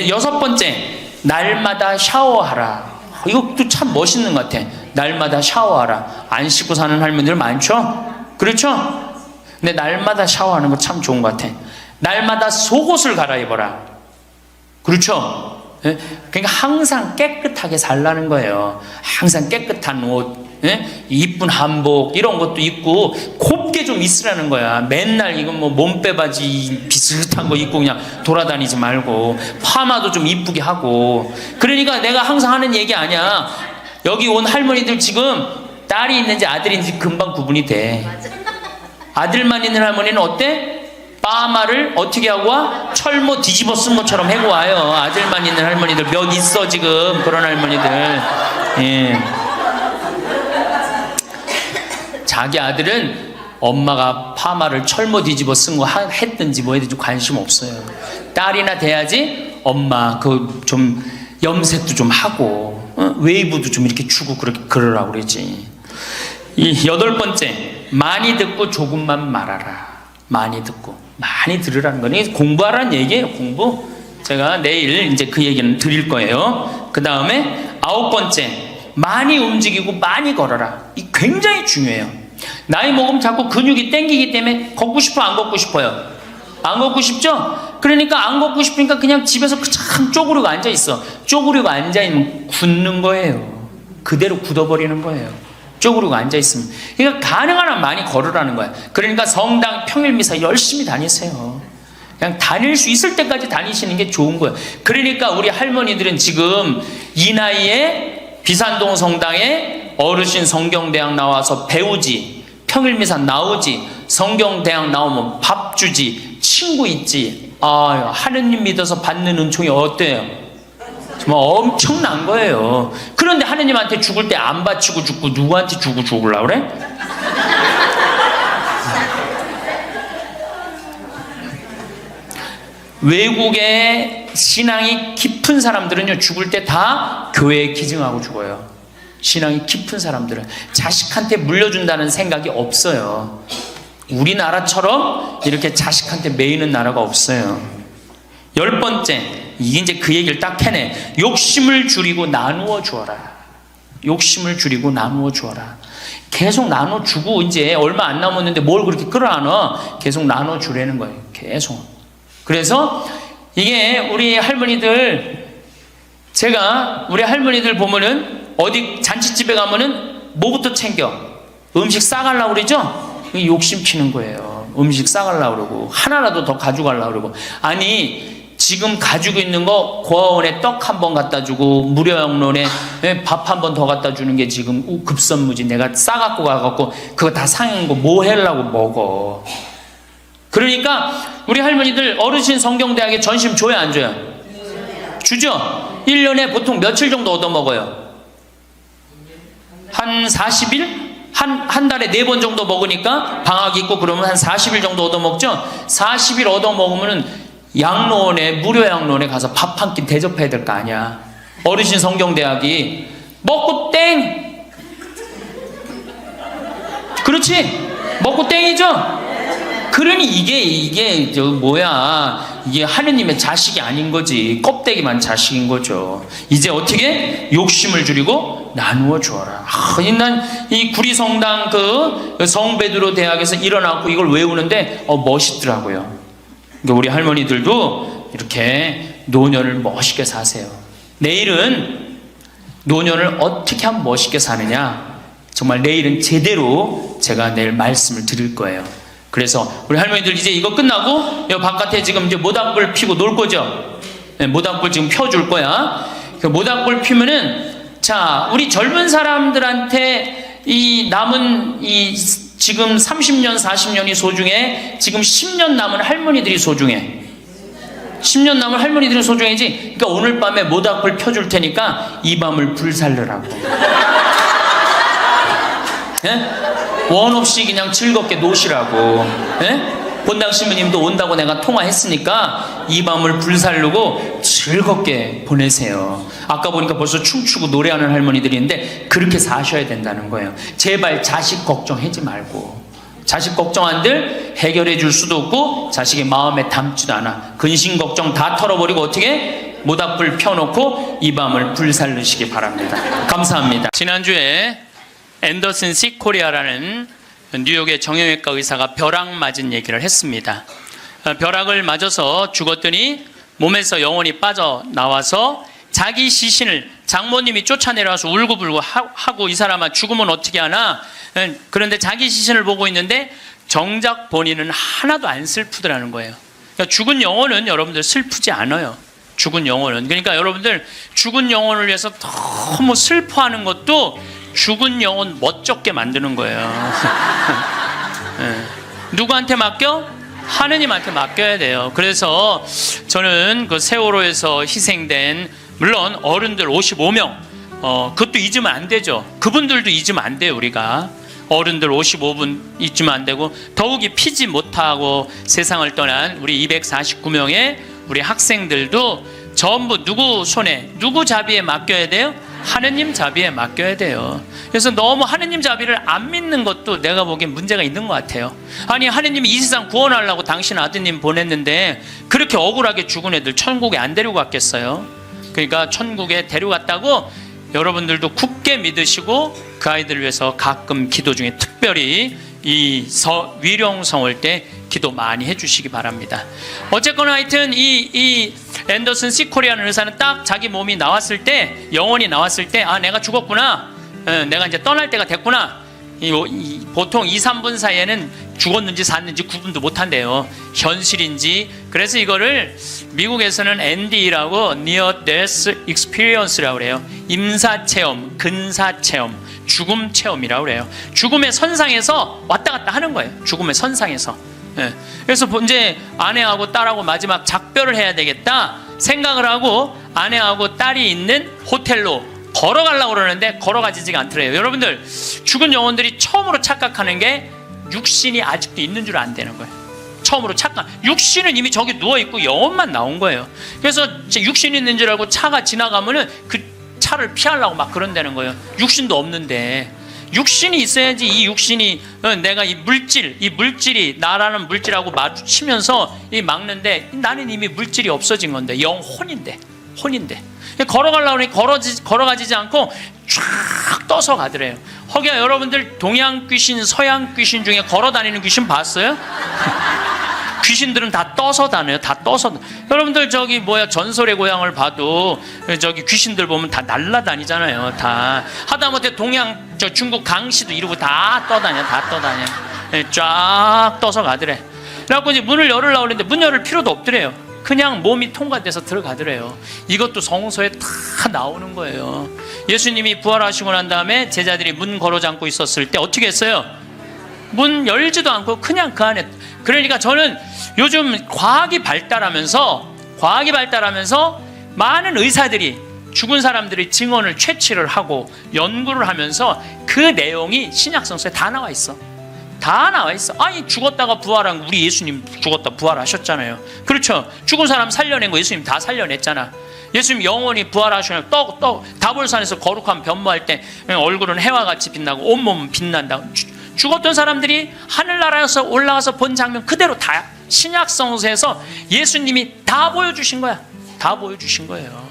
여섯 번째, 날마다 샤워하라. 이것도 참 멋있는 것 같아. 날마다 샤워하라. 안 씻고 사는 할머니들 많죠? 그렇죠? 근데 날마다 샤워하는 거 참 좋은 것 같아. 날마다 속옷을 갈아입어라. 그렇죠? 그러니까 항상 깨끗하게 살라는 거예요. 항상 깨끗한 옷, 이쁜 한복 이런 것도 입고 곱게 좀 있으라는 거야. 맨날 이건 뭐 몸빼바지 비슷한 거 입고 그냥 돌아다니지 말고 파마도 좀 이쁘게 하고. 그러니까 내가 항상 하는 얘기 아니야. 여기 온 할머니들 지금 딸이 있는지 아들이 있는지 금방 구분이 돼. 아들만 있는 할머니는 어때? 파마를 어떻게 하고 와? 철모 뒤집어 쓴 것처럼 해고 와요. 아들만 있는 할머니들 몇 있어 지금 그런 할머니들. 예. 자기 아들은 엄마가 파마를 철모 뒤집어 쓴 거 했든지 뭐 했든지 관심 없어요. 딸이나 돼야지 엄마 그 좀 염색도 좀 하고 웨이브도 좀 이렇게 주고 그러라고 그러지. 이 여덟 번째, 많이 듣고 조금만 말하라. 많이 듣고 많이 들으라는 거니 공부하라는 얘기예요. 공부. 제가 내일 이제 그 얘기는 드릴 거예요. 그 다음에 아홉 번째, 많이 움직이고 많이 걸어라. 이 굉장히 중요해요. 나이 먹으면 자꾸 근육이 땡기기 때문에 걷고 싶어 안 걷고 싶어요? 안 걷고 싶죠? 그러니까 안 걷고 싶으니까 그냥 집에서 참 쪼그리고 앉아있어. 쪼그리고 앉아있으면 굳는 거예요. 그대로 굳어버리는 거예요. 쪼그리고 앉아있으면. 그러니까 가능한 한 많이 걸으라는 거야. 그러니까 성당 평일미사 열심히 다니세요. 그냥 다닐 수 있을 때까지 다니시는 게 좋은 거예요. 그러니까 우리 할머니들은 지금 이 나이에 비산동 성당에 어르신 성경대학 나와서 배우지, 평일미사 나오지, 성경대학 나오면 밥 주지, 친구 있지. 아, 하느님 믿어서 받는 은총이 어때요? 정말 엄청난 거예요. 그런데 하느님한테 죽을 때 안 바치고 죽고 누구한테 주고 죽으려고 그래? 외국의 신앙이 깊은 사람들은요, 죽을 때 다 교회에 기증하고 죽어요. 신앙이 깊은 사람들은 자식한테 물려준다는 생각이 없어요. 우리나라처럼 이렇게 자식한테 매이는 나라가 없어요. 열 번째, 이게 이제 그 얘기를 딱 해내. 욕심을 줄이고 나누어 주어라. 욕심을 줄이고 나누어 주어라. 계속 나눠 주고 이제 얼마 안 남았는데 뭘 그렇게 끌어안아? 계속 나눠 주라는 거예요. 계속. 그래서 이게 우리 할머니들, 제가 우리 할머니들 보면은 어디 잔치집에 가면은 뭐부터 챙겨? 음식 싸가려고 그러죠? 욕심 피는 거예요. 음식 싸가려고 그러고 하나라도 더 가져가려고 그러고. 아니 지금 가지고 있는 거 고아원에 떡 한 번 갖다 주고 무료영론에 밥 한 번 더 갖다 주는 게 지금 급선무지. 내가 싸갖고 가갖고 그거 다 상한 거 뭐 하려고 먹어. 그러니까 우리 할머니들 어르신 성경대학에 전심 줘야 안 줘요? 주죠? 1년에 보통 며칠 정도 얻어먹어요? 한 40일? 한 달에 4번 정도 먹으니까 방학 있고 그러면 한 40일 정도 얻어먹죠? 40일 얻어먹으면 양로원에, 무료 양로원에 가서 밥 한 끼 대접해야 될 거 아니야. 어르신 성경대학이 먹고 땡! 그렇지? 먹고 땡이죠? 그러니 이게 이게 하느님의 자식이 아닌 거지. 껍데기만 자식인 거죠. 이제 어떻게? 욕심을 줄이고 나누어 주어라. 난 이 구리성당 그 성베드로 대학에서 일어나고 이걸 외우는데 멋있더라고요. 그러니까 우리 할머니들도 이렇게 노년을 멋있게 사세요. 내일은 노년을 어떻게 하면 멋있게 사느냐, 정말 내일은 제대로 제가 내일 말씀을 드릴 거예요. 그래서 우리 할머니들 이제 이거 끝나고 여 바깥에 지금 이제 모닥불 피고 놀 거죠? 네, 모닥불 지금 펴줄 거야. 그 모닥불 피면은 자, 우리 젊은 사람들한테 이 남은 이 지금 30년, 40년이 소중해? 지금 10년 남은 할머니들이 소중해? 10년 남은 할머니들은 소중해지? 그러니까 오늘 밤에 모닥불 펴줄 테니까 이 밤을 불살르라고. 예? 원 없이 그냥 즐겁게 노시라고. 예? 본당 신부님도 온다고 내가 통화했으니까 이 밤을 불살르고 즐겁게 보내세요. 아까 보니까 벌써 춤추고 노래하는 할머니들이 있는데 그렇게 사셔야 된다는 거예요. 제발 자식 걱정하지 말고. 자식 걱정한들 해결해 줄 수도 없고 자식의 마음에 담지도 않아. 근심 걱정 다 털어버리고 어떻게? 모닥불 펴놓고 이 밤을 불살르시기 바랍니다. 감사합니다. 지난주에 앤더슨 시 코리아라는 뉴욕의 정형외과 의사가 벼락 맞은 얘기를 했습니다. 벼락을 맞아서 죽었더니 몸에서 영혼이 빠져나와서 자기 시신을 장모님이 쫓아내려와서 울고불고 하고 이 사람아 죽으면 어떻게 하나? 그런데 자기 시신을 보고 있는데 정작 본인은 하나도 안 슬프더라는 거예요. 그러니까 죽은 영혼은 여러분들 슬프지 않아요. 죽은 영혼은. 그러니까 여러분들 죽은 영혼을 위해서 너무 슬퍼하는 것도 죽은 영혼 멋쩍게 만드는 거예요. 네. 누구한테 맡겨? 하느님한테 맡겨야 돼요. 그래서 저는 그 세월호에서 희생된 물론 어른들 55명 그것도 잊으면 안 되죠. 그분들도 잊으면 안 돼요. 우리가 어른들 55분 잊으면 안 되고 더욱이 피지 못하고 세상을 떠난 우리 249명의 우리 학생들도 전부 누구 손에 누구 자비에 맡겨야 돼요? 하느님 자비에 맡겨야 돼요. 그래서 너무 하느님 자비를 안 믿는 것도 내가 보기엔 문제가 있는 것 같아요. 아니 하느님이 이 세상 구원하려고 당신 아드님 보냈는데 그렇게 억울하게 죽은 애들 천국에 안 데리고 갔겠어요? 그러니까 천국에 데려갔다고 여러분들도 굳게 믿으시고 그 아이들을 위해서 가끔 기도 중에 특별히 이 위령성월 때 기도 많이 해주시기 바랍니다. 어쨌거나 하여튼 이 앤더슨 시 코리아는 의사는 딱 자기 몸이 나왔을 때 영혼이 나왔을 때 아 내가 죽었구나, 내가 이제 떠날 때가 됐구나. 보통 2, 3분 사이에는 죽었는지 샀는지 구분도 못한대요. 현실인지. 그래서 이거를 미국에서는 NDE라고 Near Death Experience라고 그래요. 임사체험, 근사체험, 죽음 체험이라고 그래요. 죽음의 선상에서 왔다 갔다 하는 거예요. 죽음의 선상에서. 그래서 이제 아내하고 딸하고 마지막 작별을 해야 되겠다 생각을 하고 아내하고 딸이 있는 호텔로 걸어가려고 그러는데 걸어가지지가 않더래요. 여러분들 죽은 영혼들이 처음으로 착각하는 게 육신이 아직도 있는 줄 안 되는 거예요. 처음으로 착각. 육신은 이미 저기 누워있고 영혼만 나온 거예요. 그래서 육신이 있는 줄 알고 차가 지나가면은 그 차를 피하려고 막 그런다는 거예요. 육신도 없는데 육신이 있어야지. 이 육신이 내가 이 물질이 나라는 물질하고 마주치면서 이 막는데 나는 이미 물질이 없어진 건데 영혼인데 걸어가려고 하니 걸어가지지 않고 쫙 떠서 가더래요. 허기야 여러분들 동양 귀신 서양 귀신 중에 걸어다니는 귀신 봤어요? 귀신들은 다 떠서 다녀요. 다 떠서. 여러분들 저기 전설의 고향을 봐도 저기 귀신들 보면 다 날라다니잖아요. 다 하다못해 중국 강씨도 이러고 다 떠다녀. 쫙 떠서 가더래. 그래갖고 이제 문을 열으려고 그랬는데 문 열을 필요도 없더래요. 그냥 몸이 통과돼서 들어가더래요. 이것도 성서에 다 나오는 거예요. 예수님이 부활하시고 난 다음에 제자들이 문 걸어 잠고 있었을 때 어떻게 했어요? 문 열지도 않고 그냥 그 안에. 그러니까 저는 요즘 과학이 발달하면서 많은 의사들이 죽은 사람들의 증언을 채취를 하고 연구를 하면서 그 내용이 신약성서에 다 나와 있어. 아니 죽었다가 부활한 우리 예수님 죽었다 부활하셨잖아요. 그렇죠. 죽은 사람 살려낸 거 예수님 다 살려냈잖아. 예수님 영원히 부활하시면 다볼산에서 거룩한 변모할 때 얼굴은 해와 같이 빛나고 온몸은 빛난다. 죽었던 사람들이 하늘나라에서 올라가서 본 장면 그대로 다 신약성서에서 예수님이 다 보여주신 거야. 다 보여주신 거예요.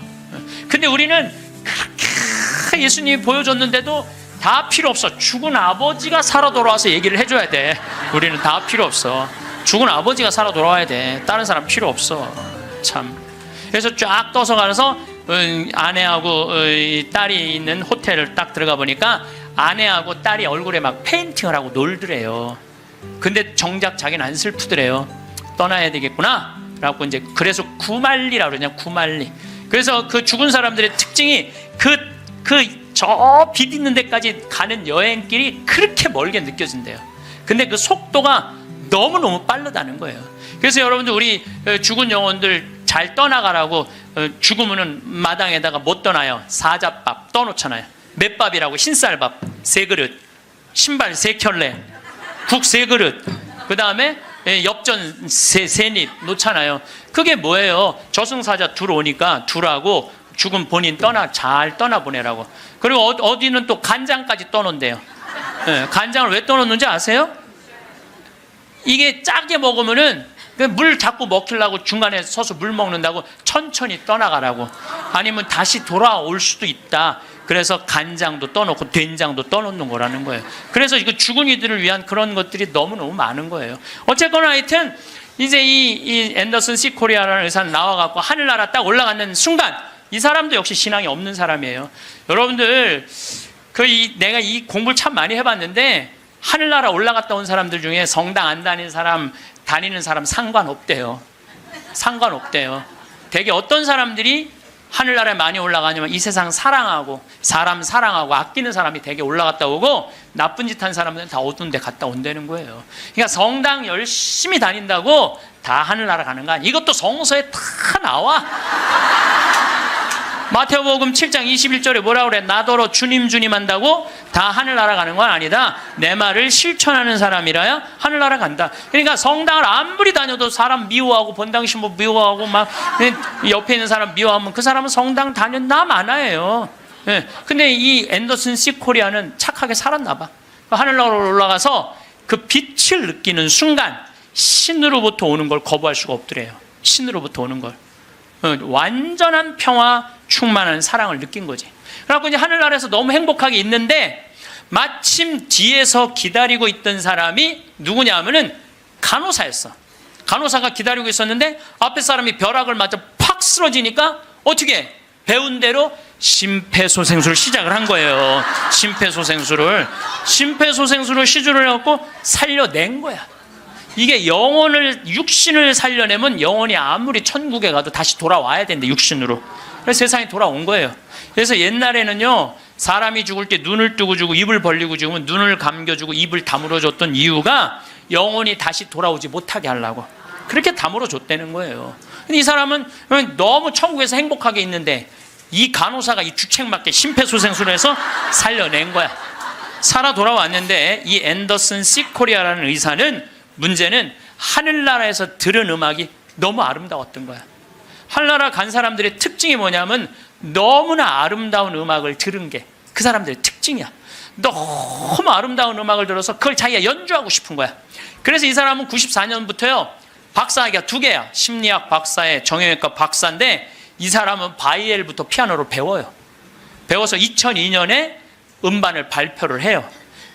근데 우리는 그렇게 예수님이 보여줬는데도 다 필요 없어. 죽은 아버지가 살아 돌아와서 얘기를 해줘야 돼. 우리는 다 필요 없어. 죽은 아버지가 살아 돌아와야 돼. 다른 사람 필요 없어. 참. 그래서 쫙 떠서 가서 아내하고 딸이 있는 호텔을 딱 들어가 보니까 아내하고 딸이 얼굴에 막 페인팅을 하고 놀더래요. 근데 정작 자기는 안 슬프더래요. 떠나야 되겠구나 라고 이제. 그래서 구말리라고 그러냐. 구말리. 그래서 그 죽은 사람들의 특징이 그 저 빛 있는 데까지 가는 여행길이 그렇게 멀게 느껴진대요. 근데 그 속도가 너무너무 빠르다는 거예요. 그래서 여러분들, 우리 죽은 영혼들 잘 떠나가라고 죽으면은 마당에다가 못 떠나요. 사자밥 떠놓잖아요. 맷밥이라고, 흰쌀밥 3그릇, 신발 3켤레, 국 3그릇, 그 다음에 엽전 3입 놓잖아요. 그게 뭐예요? 저승사자 둘 오니까 둘하고 죽은 본인 잘 떠나보내라고. 그리고 어디는 또 간장까지 떠놓는데요. 간장을 왜 떠놓는지 아세요? 이게 짜게 먹으면은 물 자꾸 먹히려고 중간에 서서 물 먹는다고, 천천히 떠나가라고. 아니면 다시 돌아올 수도 있다. 그래서 간장도 떠놓고 된장도 떠놓는 거라는 거예요. 그래서 이거 죽은 이들을 위한 그런 것들이 너무너무 많은 거예요. 어쨌거나 하여튼 이제 이 앤더슨 C 코리아라는 의사는 나와갖고 하늘나라 딱 올라가는 순간, 이 사람도 역시 신앙이 없는 사람이에요. 여러분들, 내가 이 공부를 참 많이 해봤는데, 하늘나라 올라갔다 온 사람들 중에 성당 안 다니는 사람 상관없대요. 상관없대요. 되게 어떤 사람들이 하늘나라에 많이 올라가냐면, 이 세상 사랑하고 사람 사랑하고 아끼는 사람이 되게 올라갔다 오고, 나쁜 짓 한 사람들은 다 어두운 데 갔다 온다는 거예요. 그러니까 성당 열심히 다닌다고 다 하늘나라 가는 거 아니에요. 이것도 성서에 다 나와. 마태복음 7장 21절에 뭐라 그래? 나더러 주님 주님 한다고 다 하늘나라 가는 건 아니다. 내 말을 실천하는 사람이라야 하늘나라 간다. 그러니까 성당을 아무리 다녀도 사람 미워하고 본당 신부 미워하고 막 옆에 있는 사람 미워하면 그 사람은 성당 다녔나 마나예요. 근데 이 앤더슨 C 코리아는 착하게 살았나 봐. 하늘나라로 올라가서 그 빛을 느끼는 순간 신으로부터 오는 걸 거부할 수가 없더래요. 신으로부터 오는 걸. 완전한 평화, 충만한 사랑을 느낀 거지. 그래갖고 이제 하늘나라에서 너무 행복하게 있는데, 마침 뒤에서 기다리고 있던 사람이 누구냐 하면은 간호사였어. 간호사가 기다리고 있었는데 앞에 사람이 벼락을 맞아 팍 쓰러지니까 어떻게 배운 대로 심폐소생술을 시작을 한 거예요. 심폐소생술을 시주를 해갖고 살려낸 거야. 이게 육신을 살려내면 영혼이 아무리 천국에 가도 다시 돌아와야 되는데, 육신으로. 그래서 세상에 돌아온 거예요. 그래서 옛날에는요, 사람이 죽을 때 눈을 뜨고 주고 입을 벌리고 죽으면 눈을 감겨주고 입을 다물어 줬던 이유가 영혼이 다시 돌아오지 못하게 하려고. 그렇게 다물어 줬다는 거예요. 근데 이 사람은 너무 천국에서 행복하게 있는데, 이 간호사가 이 주책맞게 심폐소생술을 해서 살려낸 거야. 살아 돌아왔는데, 이 앤더슨 C 코리아라는 의사는, 문제는 하늘나라에서 들은 음악이 너무 아름다웠던 거야. 하늘나라 간 사람들의 특징이 뭐냐면, 너무나 아름다운 음악을 들은 게 그 사람들의 특징이야. 너무 아름다운 음악을 들어서 그걸 자기가 연주하고 싶은 거야. 그래서 이 사람은 94년부터요 박사학위가 2개야. 심리학 박사에 정형외과 박사인데, 이 사람은 바이엘부터 피아노를 배워요. 배워서 2002년에 음반을 발표를 해요.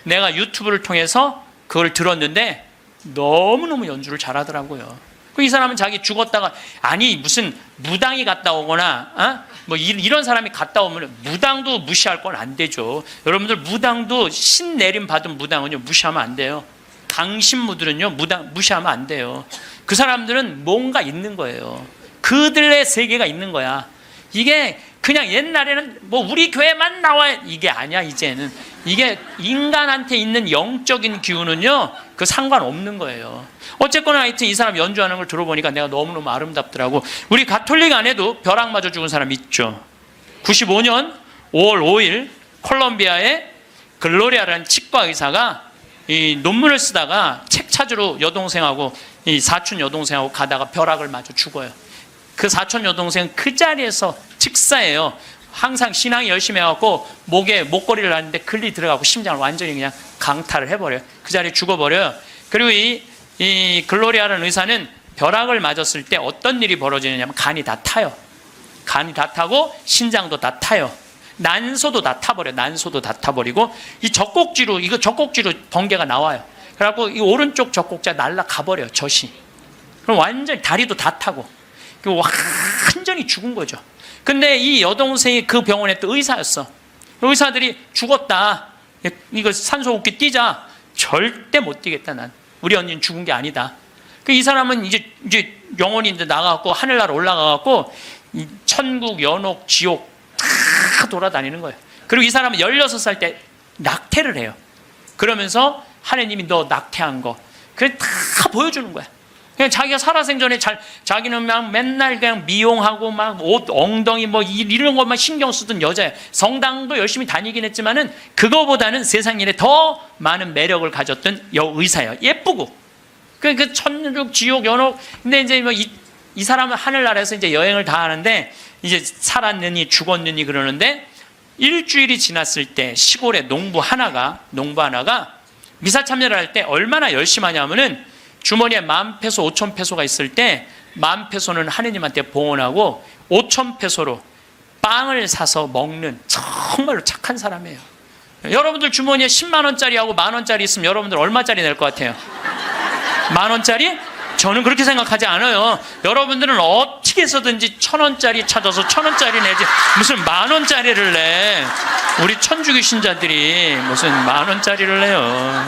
내가 유튜브를 통해서 그걸 들었는데 너무너무 연주를 잘하더라고요. 이 사람은 자기 죽었다가, 아니 무슨 무당이 갔다 오거나 뭐 이런 사람이 갔다 오면 무당도 무시할 건 안 되죠. 여러분들, 무당도 신 내림 받은 무당은요 무시하면 안 돼요. 강신무들은요 무당 무시하면 안 돼요. 그 사람들은 뭔가 있는 거예요. 그들의 세계가 있는 거야. 이게 그냥 옛날에는 뭐 우리 교회만 나와야 이게 아니야. 이제는 이게 인간한테 있는 영적인 기운은요 그 상관없는 거예요. 어쨌거나 하여튼 이 사람 연주하는 걸 들어보니까 내가 너무너무 아름답더라고. 우리 가톨릭 안에도 벼락 맞아 죽은 사람 있죠. 95년 5월 5일 콜롬비아의 글로리아라는 치과 의사가 이 논문을 쓰다가 책 찾으러 여동생하고 이 사촌 여동생하고 가다가 벼락을 맞아 죽어요. 그 사촌 여동생은 그 자리에서 즉사예요. 항상 신앙이 열심히 해갖고 목에 목걸이를 하는데 글리 들어가고 심장을 완전히 그냥 강탈을 해버려요. 그 자리에 죽어버려요. 그리고 이 글로리아라는 의사는 벼락을 맞았을 때 어떤 일이 벌어지느냐면 간이 다 타요. 간이 다 타고 신장도 다 타요. 난소도 다 타버려요. 난소도 다 타버리고 젖꼭지로 번개가 나와요. 그래갖고 이 오른쪽 젖꼭지가 날아가버려요. 젖이. 그럼 완전히 다리도 다 타고 완전히 죽은 거죠. 근데 이 여동생이 그 병원에 또 의사였어. 의사들이 죽었다. 이거 산소호흡기 뛰자. 절대 못 뛰겠다. 난 우리 언니는 죽은 게 아니다. 이 사람은 이제 영혼이 나가갖고 하늘나라 올라가갖고 천국, 연옥, 지옥 다 돌아다니는 거예요. 그리고 이 사람은 16살 때 낙태를 해요. 그러면서 하나님이 너 낙태한 거 그래 다 보여주는 거야. 그냥 자기가 살아생전에 자기는 막 맨날 그냥 미용하고 막 옷 엉덩이 뭐 이런 것만 신경 쓰던 여자야. 성당도 열심히 다니긴 했지만은 그거보다는 세상 일에 더 많은 매력을 가졌던 여의사예요. 예쁘고 그 천국 지옥 연옥. 근데 이제 뭐 이 사람은 하늘나라에서 이제 여행을 다 하는데 이제 살았느니 죽었느니 그러는데 일주일이 지났을 때 시골에 농부 하나가 미사 참여를 할 때 얼마나 열심히 하냐면은 주머니에 10,000페소, 5,000페소가 있을 때 10,000페소는 하느님한테 봉헌하고 5,000페소로 빵을 사서 먹는 정말로 착한 사람이에요. 여러분들 주머니에 10만 원짜리하고 10,000원짜리 있으면 여러분들 얼마짜리 낼 것 같아요? 10,000원짜리? 저는 그렇게 생각하지 않아요. 여러분들은 어떻게 해서든지 1,000원짜리 찾아서 1,000원짜리 내지 무슨 10,000원짜리를 내. 우리 천주교 신자들이 무슨 10,000원짜리를 내요.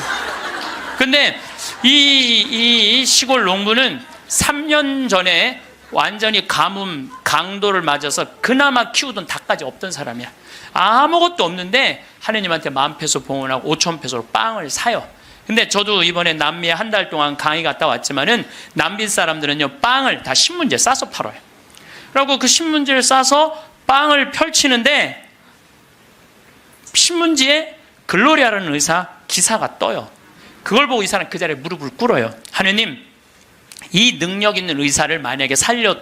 근데 이 시골 농부는 3년 전에 완전히 가뭄, 강도를 맞아서 그나마 키우던 닭까지 없던 사람이야. 아무것도 없는데 하느님한테 10,000페소 봉헌하고 5,000페소로 빵을 사요. 근데 저도 이번에 남미에 한 달 동안 강의 갔다 왔지만은 남미 사람들은요 빵을 다 신문지에 싸서 팔아요. 그리고 그 신문지를 싸서 빵을 펼치는데 신문지에 글로리아라는 의사 기사가 떠요. 그걸 보고 이 사람 그 자리에 무릎을 꿇어요. 하느님, 이 능력 있는 의사를 만약에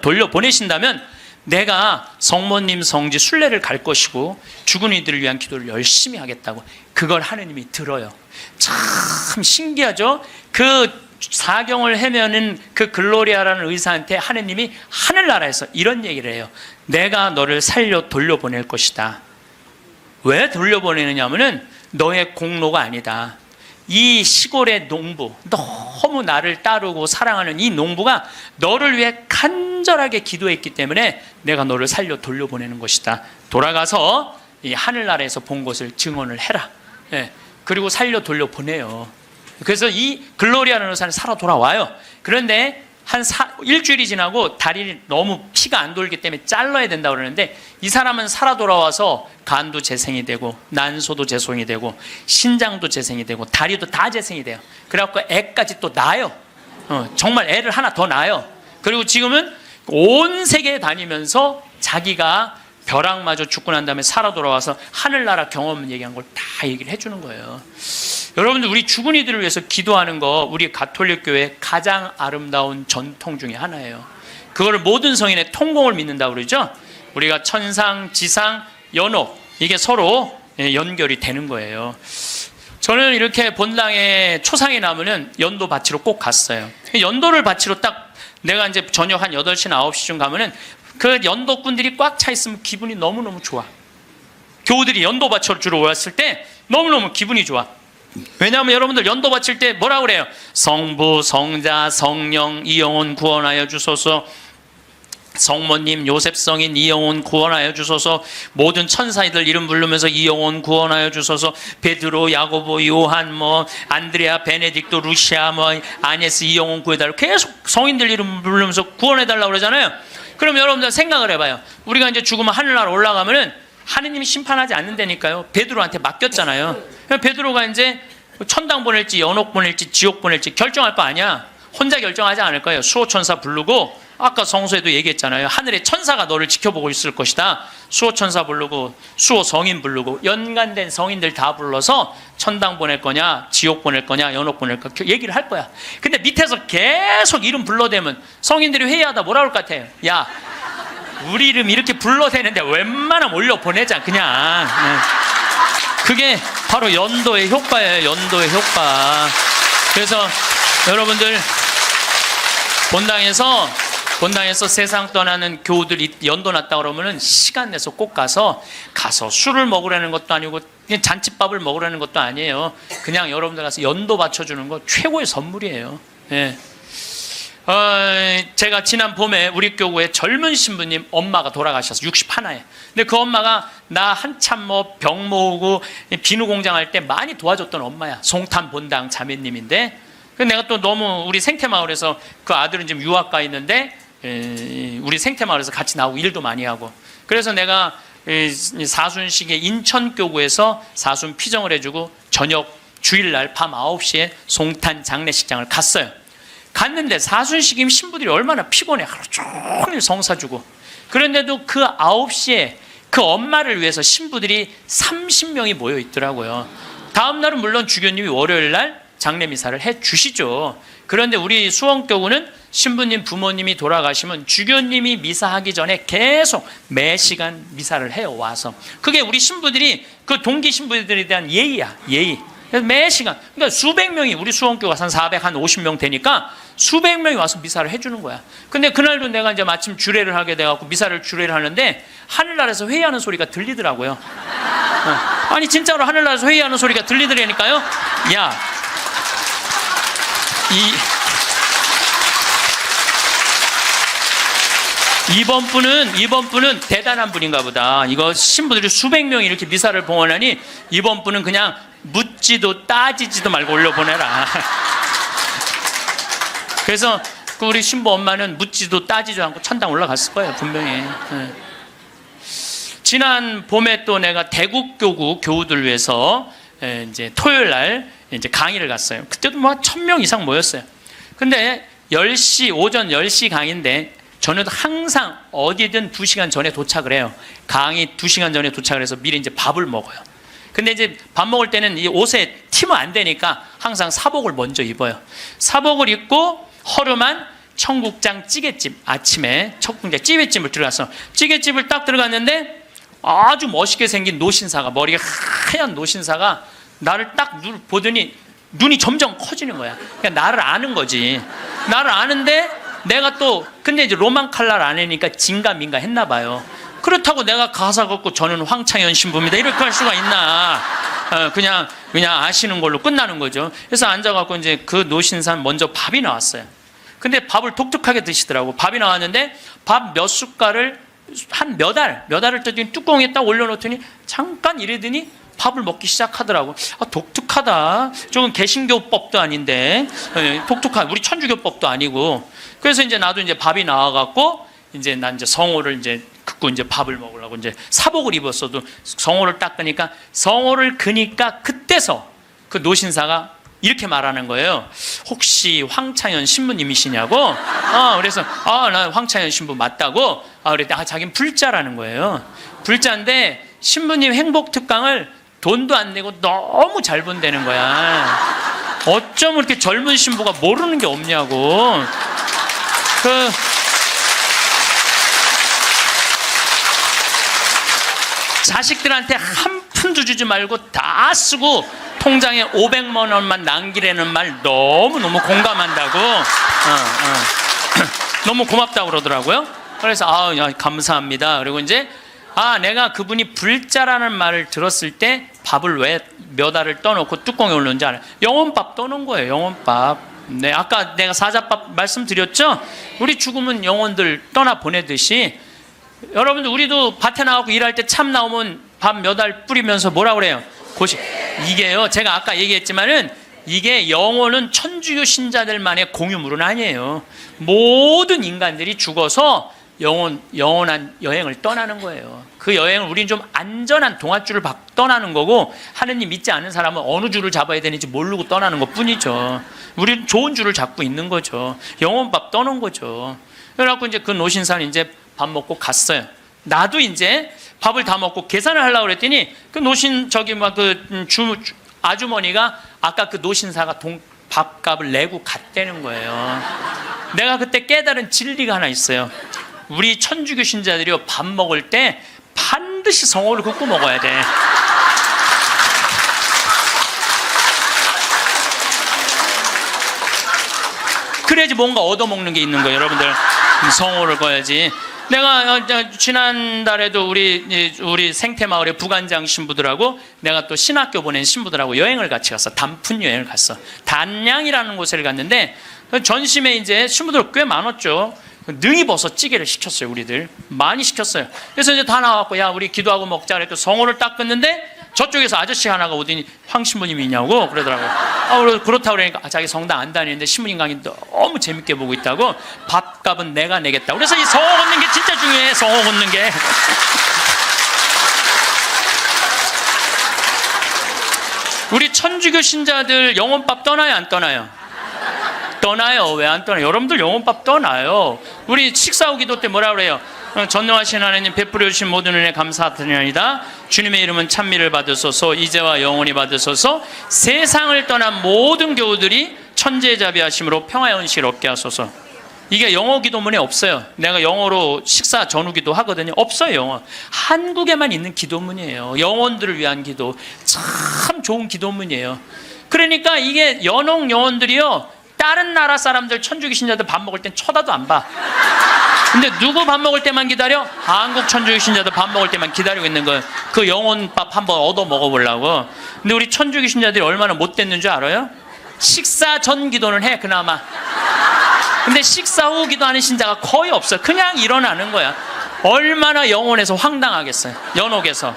돌려보내신다면 내가 성모님 성지 순례를 갈 것이고 죽은 이들을 위한 기도를 열심히 하겠다고. 그걸 하느님이 들어요. 참 신기하죠? 그 사경을 헤매는 그 글로리아라는 의사한테 하느님이 하늘나라에서 이런 얘기를 해요. 내가 너를 살려 돌려보낼 것이다. 왜 돌려보내느냐 하면은 너의 공로가 아니다. 이 시골의 농부, 너무 나를 따르고 사랑하는 이 농부가 너를 위해 간절하게 기도했기 때문에 내가 너를 살려 돌려보내는 것이다. 돌아가서 이 하늘나라에서 본 것을 증언을 해라. 예, 그리고 살려 돌려보내요. 그래서 이 글로리아라는 의사는 살아 돌아와요. 그런데 일주일이 지나고 다리를 너무 피가 안 돌기 때문에 잘라야 된다고 그러는데 이 사람은 살아 돌아와서 간도 재생이 되고 난소도 재생이 되고 신장도 재생이 되고 다리도 다 재생이 돼요. 그래갖고 애까지 또 낳아요. 정말 애를 하나 더 낳아요. 그리고 지금은 온 세계에 다니면서 자기가 벼락마저 죽고 난 다음에 살아 돌아와서 하늘나라 경험 얘기한 걸 다 얘기를 해주는 거예요. 여러분들 우리 죽은 이들을 위해서 기도하는 거 우리 가톨릭 교회의 가장 아름다운 전통 중에 하나예요. 그걸 모든 성인의 통공을 믿는다고 그러죠. 우리가 천상, 지상, 연옥 이게 서로 연결이 되는 거예요. 저는 이렇게 본당에 초상이 나면은 연도 바치러 꼭 갔어요. 연도를 바치러 딱 내가 이제 저녁 한 8시나 9시쯤 가면은 그 연도꾼들이 꽉 차 있으면 기분이 너무너무 좋아. 교우들이 연도 바쳐주러 왔을 때 너무너무 기분이 좋아. 왜냐하면 여러분들 연도 바칠 때 뭐라고 그래요? 성부, 성자, 성령, 이 영혼 구원하여 주소서. 성모님, 요셉 성인 이 영혼 구원하여 주소서. 모든 천사이들 이름 부르면서 이 영혼 구원하여 주소서. 베드로, 야고보, 요한, 안드레아, 베네딕토, 루시아, 아네스 이 영혼 구해달라고 계속 성인들 이름 부르면서 구원해달라고 그러잖아요. 그럼 여러분들 생각을 해봐요. 우리가 이제 죽으면 하늘나라 올라가면은 하느님이 심판하지 않는다니까요. 베드로한테 맡겼잖아요. 베드로가 이제 천당 보낼지 연옥 보낼지 지옥 보낼지 결정할 거 아니야. 혼자 결정하지 않을 거예요. 수호천사 부르고 아까 성서에도 얘기했잖아요. 하늘의 천사가 너를 지켜보고 있을 것이다. 수호천사 부르고 수호 성인 부르고 연관된 성인들 다 불러서 천당 보낼 거냐 지옥 보낼 거냐 연옥 보낼 거냐 얘기를 할 거야. 근데 밑에서 계속 이름 불러대면 성인들이 회의하다 뭐라 그럴 것 같아요? 야, 우리 이름 이렇게 불러대는데 웬만하면 올려보내자 그냥. 그게 바로 연도의 효과예요. 연도의 효과. 그래서 여러분들 본당에서 세상 떠나는 교우들이 연도 났다 그러면은 시간 내서 꼭 가서 술을 먹으라는 것도 아니고 그냥 잔치밥을 먹으라는 것도 아니에요. 그냥 여러분들 가서 연도 바쳐주는 거 최고의 선물이에요. 예. 제가 지난 봄에 우리 교구에 젊은 신부님 엄마가 돌아가셔서 61에. 근데 그 엄마가 나 한참 병 모으고 비누 공장 할 때 많이 도와줬던 엄마야. 송탄 본당 자매님인데. 내가 또 너무 우리 생태마을에서 그 아들은 지금 유학 가 있는데 우리 생태마을에서 같이 나오고 일도 많이 하고. 그래서 내가 이 사순식에 인천교구에서 사순 피정을 해주고 저녁 주일날 밤 9시에 송탄 장례식장을 갔어요. 갔는데 사순식임 신부들이 얼마나 피곤해. 하루 종일 성사 주고. 그런데도 그 9시에 그 엄마를 위해서 신부들이 30명이 모여 있더라고요. 다음 날은 물론 주교님이 월요일날 장례미사를 해 주시죠. 그런데 우리 수원교구는 신부님 부모님이 돌아가시면 주교님이 미사하기 전에 계속 매 시간 미사를 해요. 와서 그게 우리 신부들이 그 동기 신부들에 대한 예의야. 예의. 그래서 매 시간, 그러니까 수백 명이, 우리 수원교가 한 450명 되니까 수백 명이 와서 미사를 해주는 거야. 근데 그날도 내가 이제 마침 주례를 하게 돼갖고 미사를 주례를 하는데 하늘나라에서 회의하는 소리가 들리더라고요. 아니 진짜로 하늘나라에서 회의하는 소리가 들리더라니까요. 야, 이번 분은 대단한 분인가 보다. 이거 신부들이 수백 명이 이렇게 미사를 봉헌하니 이번 분은 그냥 묻지도 따지지도 말고 올려보내라. 그래서 우리 신부 엄마는 묻지도 따지지도 않고 천당 올라갔을 거예요, 분명히. 지난 봄에 또 내가 대국교구 교우들 위해서 이제 토요일 날 이제 강의를 갔어요. 그때도 뭐 1000명 이상 모였어요. 근데 10시, 오전 10시 강의인데 저는 항상 어디든 2시간 전에 도착을 해요. 강의 2시간 전에 도착을 해서 미리 이제 밥을 먹어요. 근데 이제 밥 먹을 때는 이 옷에 튀면 안 되니까 항상 사복을 먼저 입어요. 사복을 입고 허름한 청국장 찌개집, 아침에 청국장 찌개집을 들어가서 찌개집을 딱 들어갔는데 아주 멋있게 생긴 노신사가, 머리가 하얀 노신사가 나를 딱 보더니 눈이 점점 커지는 거야. 그냥 나를 아는 거지. 나를 아는데 내가 또 근데 이제 로만 칼날 아니니까 진가민가 했나 봐요. 그렇다고 내가 가사 걷고 저는 황창현 신부입니다 이렇게 할 수가 있나. 그냥 아시는 걸로 끝나는 거죠. 그래서 앉아갖고 이제 그 노신산 먼저 밥이 나왔어요. 근데 밥을 독특하게 드시더라고. 밥이 나왔는데 밥 몇 숟갈을 한 몇 알을 떠더니 뚜껑에 딱 올려놓더니 잠깐 이러더니 밥을 먹기 시작하더라고. 독특하다. 저건 개신교법도 아닌데 독특한 우리 천주교법도 아니고. 그래서 이제 나도 이제 밥이 나와갖고 이제 난 이제 성호를 이제 긋고 이제 밥을 먹으려고 이제 사복을 입었어도 성호를 딱 끄니까 성호를 그니까 그때서 그 노신사가 이렇게 말하는 거예요. 혹시 황창현 신부님이시냐고? 그래서 난 황창현 신부 맞다고. 그랬더니 자기는 불자라는 거예요. 불자인데 신부님 행복특강을 돈도 안 내고 너무 잘 본다는 거야. 어쩜 이렇게 젊은 신부가 모르는 게 없냐고. 자식들한테 한 푼도 주지 말고 다 쓰고 통장에 500만 원만 남기라는 말 너무너무 공감한다고. 너무 고맙다고 그러더라고요. 그래서 감사합니다. 그리고 이제 내가 그분이 불자라는 말을 들었을 때 밥을 왜 몇 알을 떠놓고 뚜껑에 올렸는지 알아요. 영혼밥 떠놓은 거예요. 영혼밥. 네, 아까 내가 사자밥 말씀드렸죠? 우리 죽으면 영혼들 떠나 보내듯이 여러분들 우리도 밭에 나가고 일할 때 참 나오면 밥 몇 알 뿌리면서 뭐라 그래요? 이게요, 제가 아까 얘기했지만은 이게 영혼은 천주교 신자들만의 공유물은 아니에요. 모든 인간들이 죽어서 영원한 여행을 떠나는 거예요. 그 여행을 우리는 좀 안전한 동아줄을 떠나는 거고 하느님 믿지 않는 사람은 어느 줄을 잡아야 되는지 모르고 떠나는 것 뿐이죠. 우리는 좋은 줄을 잡고 있는 거죠. 영혼밥 떠는 거죠. 그래갖고 이제 그 노신사는 이제 밥 먹고 갔어요. 나도 이제 밥을 다 먹고 계산을 하려고 그랬더니 그 노신 아주머니가 아까 그 노신사가 밥값을 내고 갔다는 거예요. 내가 그때 깨달은 진리가 하나 있어요. 우리 천주교 신자들이요, 밥 먹을 때 반드시 성호를 긋고 먹어야 돼. 그래야지 뭔가 얻어먹는 게 있는 거예요. 여러분들 성호를 꺼야지. 내가 지난달에도 우리 생태마을의 부관장 신부들하고 내가 또 신학교 보낸 신부들하고 여행을 같이 갔어. 단풍 여행을 갔어. 단양이라는 곳을 갔는데 전심에 이제 신부들 꽤 많았죠. 능이버섯 찌개를 시켰어요. 우리들 많이 시켰어요. 그래서 이제 다 나왔고 야 우리 기도하고 먹자 그랬고 성호를 딱 끊는데 저쪽에서 아저씨 하나가 오더니 황 신부님이냐고 그러더라고요. 그렇다고 그러니까 자기 성당 안 다니는데 신부님 강의 너무 재밌게 보고 있다고 밥값은 내가 내겠다고. 그래서 이 성호 걷는 게 진짜 중요해. 성호 걷는 게 우리 천주교 신자들 영혼밥 떠나요, 안 떠나요? 떠나요. 왜 안 떠나요? 여러분들 영혼밥 떠나요. 우리 식사 후 기도 때 뭐라 그래요? 전능하신 하나님 베풀어 주신 모든 은혜 감사드리나이다. 주님의 이름은 찬미를 받으소서. 이제와 영원히 받으소서. 세상을 떠난 모든 교우들이 천재자비하심으로 평화의 은식을 얻게 하소서. 이게 영어 기도문에 없어요. 내가 영어로 식사 전후 기도 하거든요. 없어요, 영어. 한국에만 있는 기도문이에요. 영혼들을 위한 기도. 참 좋은 기도문이에요. 그러니까 이게 연옥 영혼들이요, 다른 나라 사람들, 천주교 신자들 밥 먹을 땐 쳐다도 안 봐. 근데 누구 밥 먹을 때만 기다려? 한국 천주교 신자들 밥 먹을 때만 기다리고 있는 거예요. 그 영혼밥 한번 얻어 먹어보려고. 근데 우리 천주교 신자들이 얼마나 못됐는 줄 알아요? 식사 전 기도는 해, 그나마. 근데 식사 후 기도하는 신자가 거의 없어요. 그냥 일어나는 거야. 얼마나 영혼에서 황당하겠어요. 연옥에서.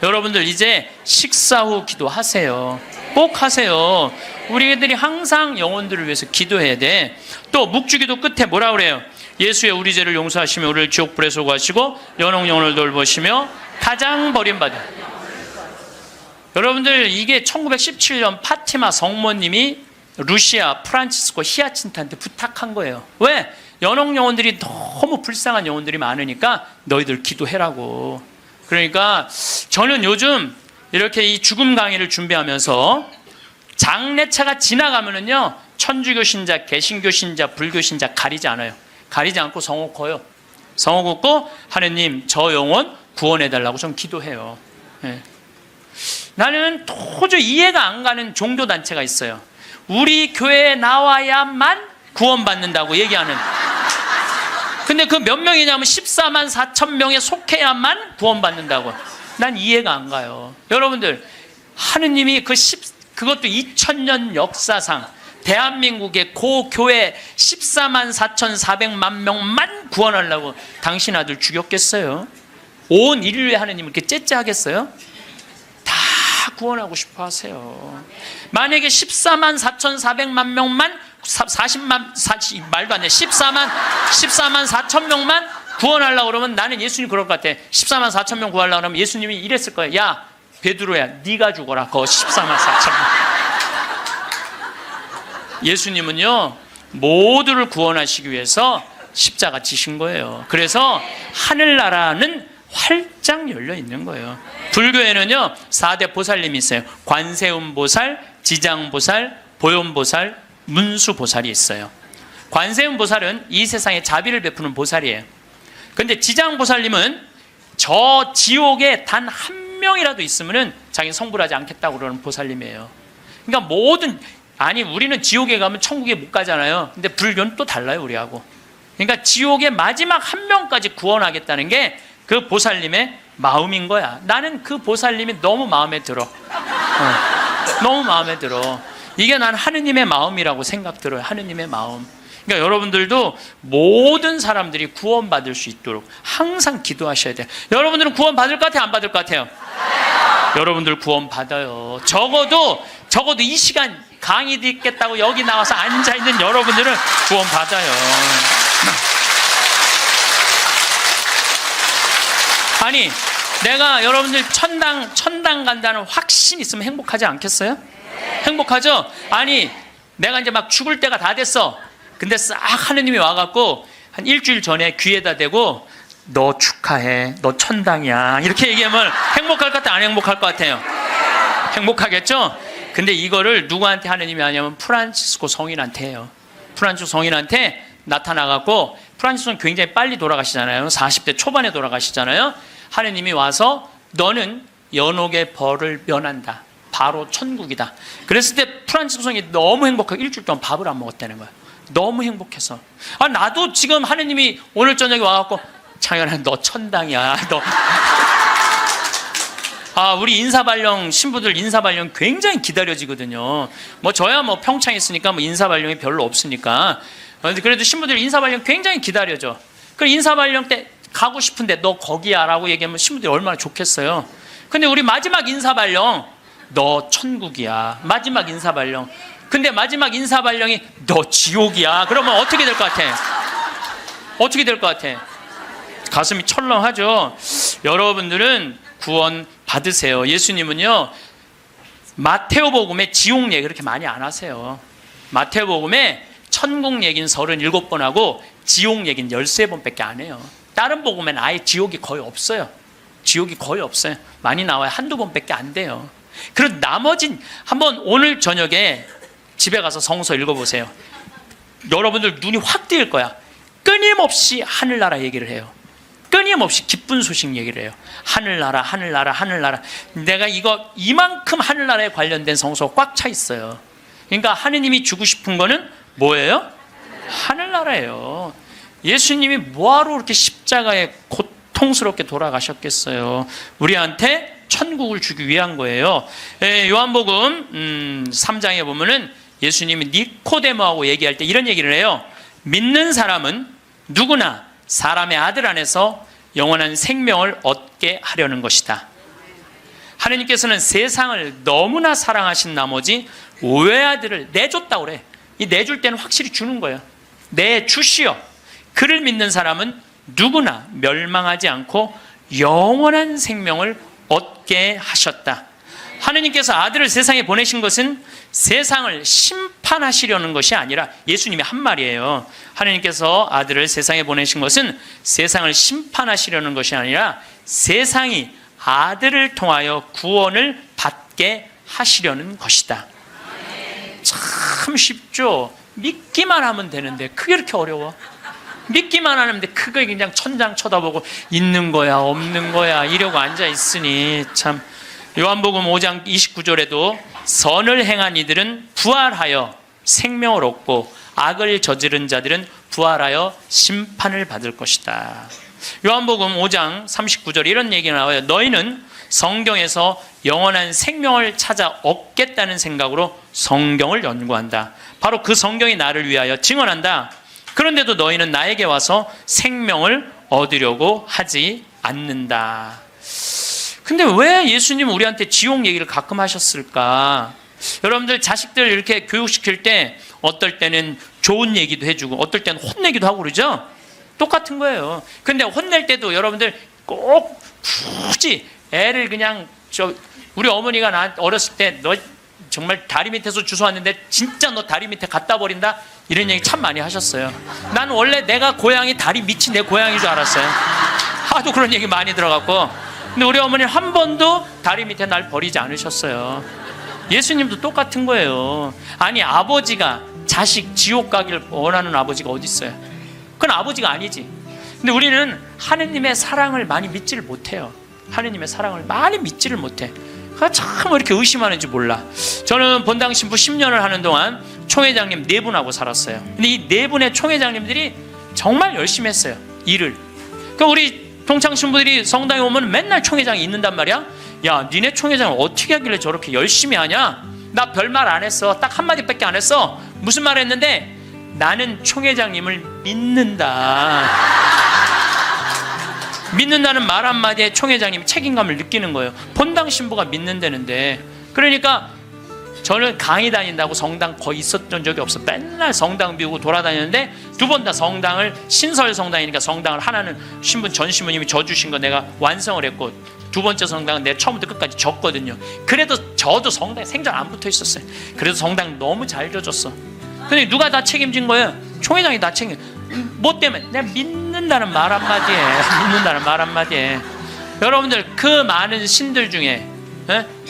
여러분들 이제 식사 후 기도하세요. 꼭 하세요. 우리들이 항상 영혼들을 위해서 기도해야 돼. 또 묵주기도 끝에 뭐라 그래요? 예수의 우리 죄를 용서하시며 우리를 지옥불에 소구하시고 연옥 영혼을 돌보시며 가장 버림받은. 여러분들 이게 1917년 파티마 성모님이 루시아 프란치스코 히아친트한테 부탁한 거예요. 왜? 연옥 영혼들이 너무 불쌍한 영혼들이 많으니까 너희들 기도해라고. 그러니까 저는 요즘 이렇게 이 죽음 강의를 준비하면서 장례차가 지나가면은요, 천주교 신자, 개신교 신자, 불교 신자 가리지 않아요. 가리지 않고 성호 커요. 성호 긋고 하느님 저 영혼 구원해달라고 좀 기도해요. 네. 나는 도저히 이해가 안 가는 종교단체가 있어요. 우리 교회에 나와야만 구원받는다고 얘기하는. 근데 그 몇 명이냐면 14만 4천 명에 속해야만 구원받는다고. 난 이해가 안 가요. 여러분들, 하느님이 그것도 2000년 역사상 대한민국의 고교회 14만 4,400만 명만 구원하려고 당신 아들 죽였겠어요? 온 인류의 하느님을 이렇게 째째하겠어요? 다 구원하고 싶어 하세요. 만약에 14만 4,400만 명만 14만 4천 명만 구원하려고 그러면 나는 예수님 그럴 것 같아. 14만 4천 명 구하려고 그러면 예수님이 이랬을 거예요. 야 베드로야 네가 죽어라. 그거 14만 4천 명. 예수님은요 모두를 구원하시기 위해서 십자가 지신 거예요. 그래서 하늘나라는 활짝 열려 있는 거예요. 불교에는요 4대 보살님이 있어요. 관세음보살, 지장보살, 보현보살, 문수보살이 있어요. 관세음보살은 이 세상에 자비를 베푸는 보살이에요. 근데 지장보살님은 저 지옥에 단 한 명이라도 있으면은 자기 성불하지 않겠다고 그러는 보살님이에요. 그러니까 우리는 지옥에 가면 천국에 못 가잖아요. 근데 불교는 또 달라요, 우리하고. 그러니까 지옥에 마지막 한 명까지 구원하겠다는 게 그 보살님의 마음인 거야. 나는 그 보살님이 너무 마음에 들어. 너무 마음에 들어. 이게 난 하느님의 마음이라고 생각 들어요. 하느님의 마음. 그러니까 여러분들도 모든 사람들이 구원받을 수 있도록 항상 기도하셔야 돼요. 여러분들은 구원 받을 것 같아요? 안 받을 것 같아요? 여러분들 구원 받아요. 적어도 이 시간 강의 듣겠다고 여기 나와서 앉아있는 여러분들은 구원 받아요. 아니 내가 여러분들 천당 간다는 확신 있으면 행복하지 않겠어요? 행복하죠? 아니 내가 이제 막 죽을 때가 다 됐어. 근데 싹 하느님이 와갖고 한 일주일 전에 귀에다 대고 너 축하해, 너 천당이야 이렇게 얘기하면 행복할 것 같아요? 안 행복할 것 같아요? 행복하겠죠? 근데 이거를 누구한테 하느님이 하냐면 프란치스코 성인한테 해요. 프란치스코 성인한테 나타나갖고, 프란치스코는 굉장히 빨리 돌아가시잖아요. 40대 초반에 돌아가시잖아요. 하느님이 와서 너는 연옥의 벌을 면한다. 바로 천국이다. 그랬을 때 프란치스코 성이 너무 행복하게 일주일 동안 밥을 안 먹었다는 거야. 너무 행복해서. 나도 지금 하느님이 오늘 저녁에 와갖고 창현아 너 천당이야. 너. 우리 인사발령 신부들 인사발령 굉장히 기다려지거든요. 저야 평창에 있으니까 인사발령이 별로 없으니까. 그래도 신부들 인사발령 굉장히 기다려져. 그 인사발령 때 가고 싶은데 너 거기야 라고 얘기하면 신부들이 얼마나 좋겠어요. 근데 우리 마지막 인사발령 너 천국이야. 마지막 인사발령. 근데 마지막 인사발령이 너 지옥이야. 그러면 어떻게 될 것 같아? 어떻게 될 것 같아? 가슴이 철렁하죠. 여러분들은 구원 받으세요. 예수님은요 마테오복음에 지옥 얘기 그렇게 많이 안 하세요. 마테오복음에 천국 얘기는 37번 하고 지옥 얘기는 13번밖에 안 해요. 다른 복음에는 아예 지옥이 거의 없어요. 지옥이 거의 없어요. 많이 나와요. 한두 번밖에 안 돼요. 그리고 나머진 한번 오늘 저녁에 집에 가서 성서 읽어보세요. 여러분들 눈이 확 뜨일 거야. 끊임없이 하늘나라 얘기를 해요. 끊임없이 기쁜 소식 얘기를 해요. 하늘나라, 하늘나라, 하늘나라. 내가 이만큼 하늘나라에 관련된 성서가 꽉 차 있어요. 그러니까 하느님이 주고 싶은 거는 뭐예요? 하늘나라예요. 예수님이 뭐하러 그렇게 십자가에 고통스럽게 돌아가셨겠어요? 우리한테 천국을 주기 위한 거예요. 요한복음 3장에 보면은 예수님이 니코데모하고 얘기할 때 이런 얘기를 해요. 믿는 사람은 누구나 사람의 아들 안에서 영원한 생명을 얻게 하려는 것이다. 하느님께서는 세상을 너무나 사랑하신 나머지 외아들을 내줬다고 그래. 이 내줄 때는 확실히 주는 거예요. 내주시오. 그를 믿는 사람은 누구나 멸망하지 않고 영원한 생명을 얻게 하셨다. 하느님께서 아들을 세상에 보내신 것은 세상을 심판하시려는 것이 아니라, 예수님이 한 말이에요. 하느님께서 아들을 세상에 보내신 것은 세상을 심판하시려는 것이 아니라 세상이 아들을 통하여 구원을 받게 하시려는 것이다. 참 쉽죠? 믿기만 하면 되는데 그게 그렇게 어려워? 믿기만 하는데 그거에 그냥 천장 쳐다보고 있는 거야 없는 거야 이러고 앉아있으니 참. 요한복음 5장 29절에도 선을 행한 이들은 부활하여 생명을 얻고 악을 저지른 자들은 부활하여 심판을 받을 것이다. 요한복음 5장 39절에 이런 얘기가 나와요. 너희는 성경에서 영원한 생명을 찾아 얻겠다는 생각으로 성경을 연구한다. 바로 그 성경이 나를 위하여 증언한다. 그런데도 너희는 나에게 와서 생명을 얻으려고 하지 않는다. 근데 왜 예수님은 우리한테 지옥 얘기를 가끔 하셨을까? 여러분들 자식들 이렇게 교육시킬 때 어떨 때는 좋은 얘기도 해주고 어떨 때는 혼내기도 하고 그러죠? 똑같은 거예요. 근데 혼낼 때도 여러분들 꼭 굳이 애를 그냥 우리 어머니가 나 어렸을 때 너 정말 다리 밑에서 주워왔는데 진짜 너 다리 밑에 갖다 버린다? 이런 얘기 참 많이 하셨어요. 난 원래 내가 고향이 다리 밑이 내 고향인 줄 알았어요. 하도 그런 얘기 많이 들어갔고. 근데 우리 어머니는 한 번도 다리 밑에 날 버리지 않으셨어요. 예수님도 똑같은 거예요. 아니 아버지가 자식 지옥 가기를 원하는 아버지가 어디 있어요? 그건 아버지가 아니지. 근데 우리는 하느님의 사랑을 많이 믿지를 못해요. 하느님의 사랑을 많이 믿지를 못해. 참 왜 이렇게 의심하는지 몰라. 저는 본당 신부 10년을 하는 동안 총회장님 4분하고 살았어요. 근데 이 4분의 총회장님들이 정말 열심히 했어요. 일을. 그러니까 우리 동창 신부들이 성당에 오면 맨날 총회장이 있는단 말이야. 야, 니네 총회장을 어떻게 하길래 저렇게 열심히 하냐? 나 별말 안 했어. 딱 한마디밖에 안 했어. 무슨 말 했는데? 나는 총회장님을 믿는다. 믿는다는 말 한마디에 총회장님이 책임감을 느끼는 거예요. 본당 신부가 믿는다는데. 그러니까 저는 강의 다닌다고 성당 거의 있었던 적이 없어. 맨날 성당 비우고 돌아다녔는데 2번 다 성당을, 신설 성당이니까 성당을 하나는 전 신부님이 져주신 거 내가 완성을 했고 2번째 성당은 내가 처음부터 끝까지 졌거든요. 그래도 저도 성당에 생전 안 붙어 있었어요. 그래도 성당 너무 잘 져줬어. 근데 누가 다 책임진 거예요? 총회장이 다 책임. 뭐 때문에? 내가 믿는다는 말 한마디에 믿는다는 말 한마디에. 여러분들 그 많은 신들 중에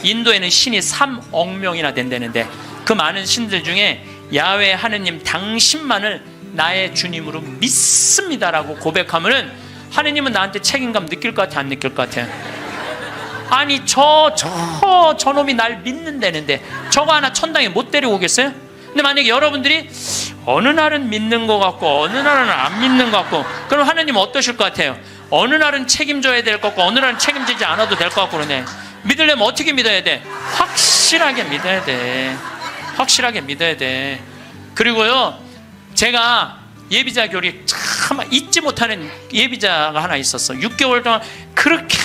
인도에는 신이 3억 명이나 된다는데 그 많은 신들 중에 야훼 하느님 당신만을 나의 주님으로 믿습니다라고 고백하면은 하느님은 나한테 책임감 느낄 것 같아 안 느낄 것 같아? 아니 저놈이 날 믿는다는데 저거 하나 천당에 못 데리고 오겠어요? 근데 만약에 여러분들이 어느 날은 믿는 것 같고 어느 날은 안 믿는 것 같고 그럼 하느님 어떠실 것 같아요? 어느 날은 책임져야 될 것 같고 어느 날은 책임지지 않아도 될 것 같고 그러네. 믿으려면 어떻게 믿어야 돼? 확실하게 믿어야 돼. 확실하게 믿어야 돼. 그리고요, 제가 예비자 교리 참 잊지 못하는 예비자가 하나 있었어. 6개월 동안 그렇게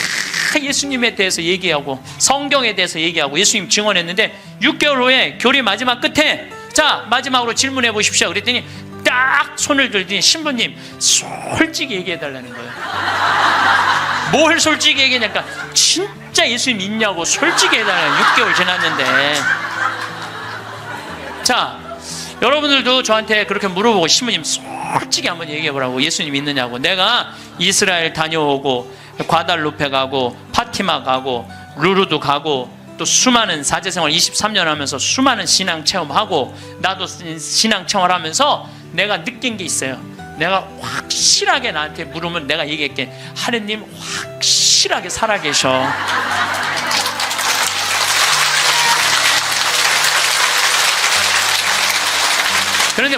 예수님에 대해서 얘기하고 성경에 대해서 얘기하고 예수님 증언했는데 6개월 후에 교리 마지막 끝에 자 마지막으로 질문해 보십시오. 그랬더니 딱 손을 들더니 신부님 솔직히 얘기해 달라는 거예요. 뭘 솔직히 얘기하냐니까 진짜 진짜 예수 믿냐고 솔직히 해달라요. 6개월 지났는데. 자, 여러분들도 저한테 그렇게 물어보고, 신부님 솔직히 한번 얘기해보라고. 예수님 믿느냐고. 내가 이스라엘 다녀오고 과달루페 가고 파티마 가고 루르도 가고 또 수많은 사제생활 23년 하면서 수많은 신앙 체험하고, 나도 신앙 체험하면서 내가 느낀 게 있어요. 내가 확실하게 나한테 물으면 내가 얘기할게. 하느님 확실하게 살아계셔. 그런데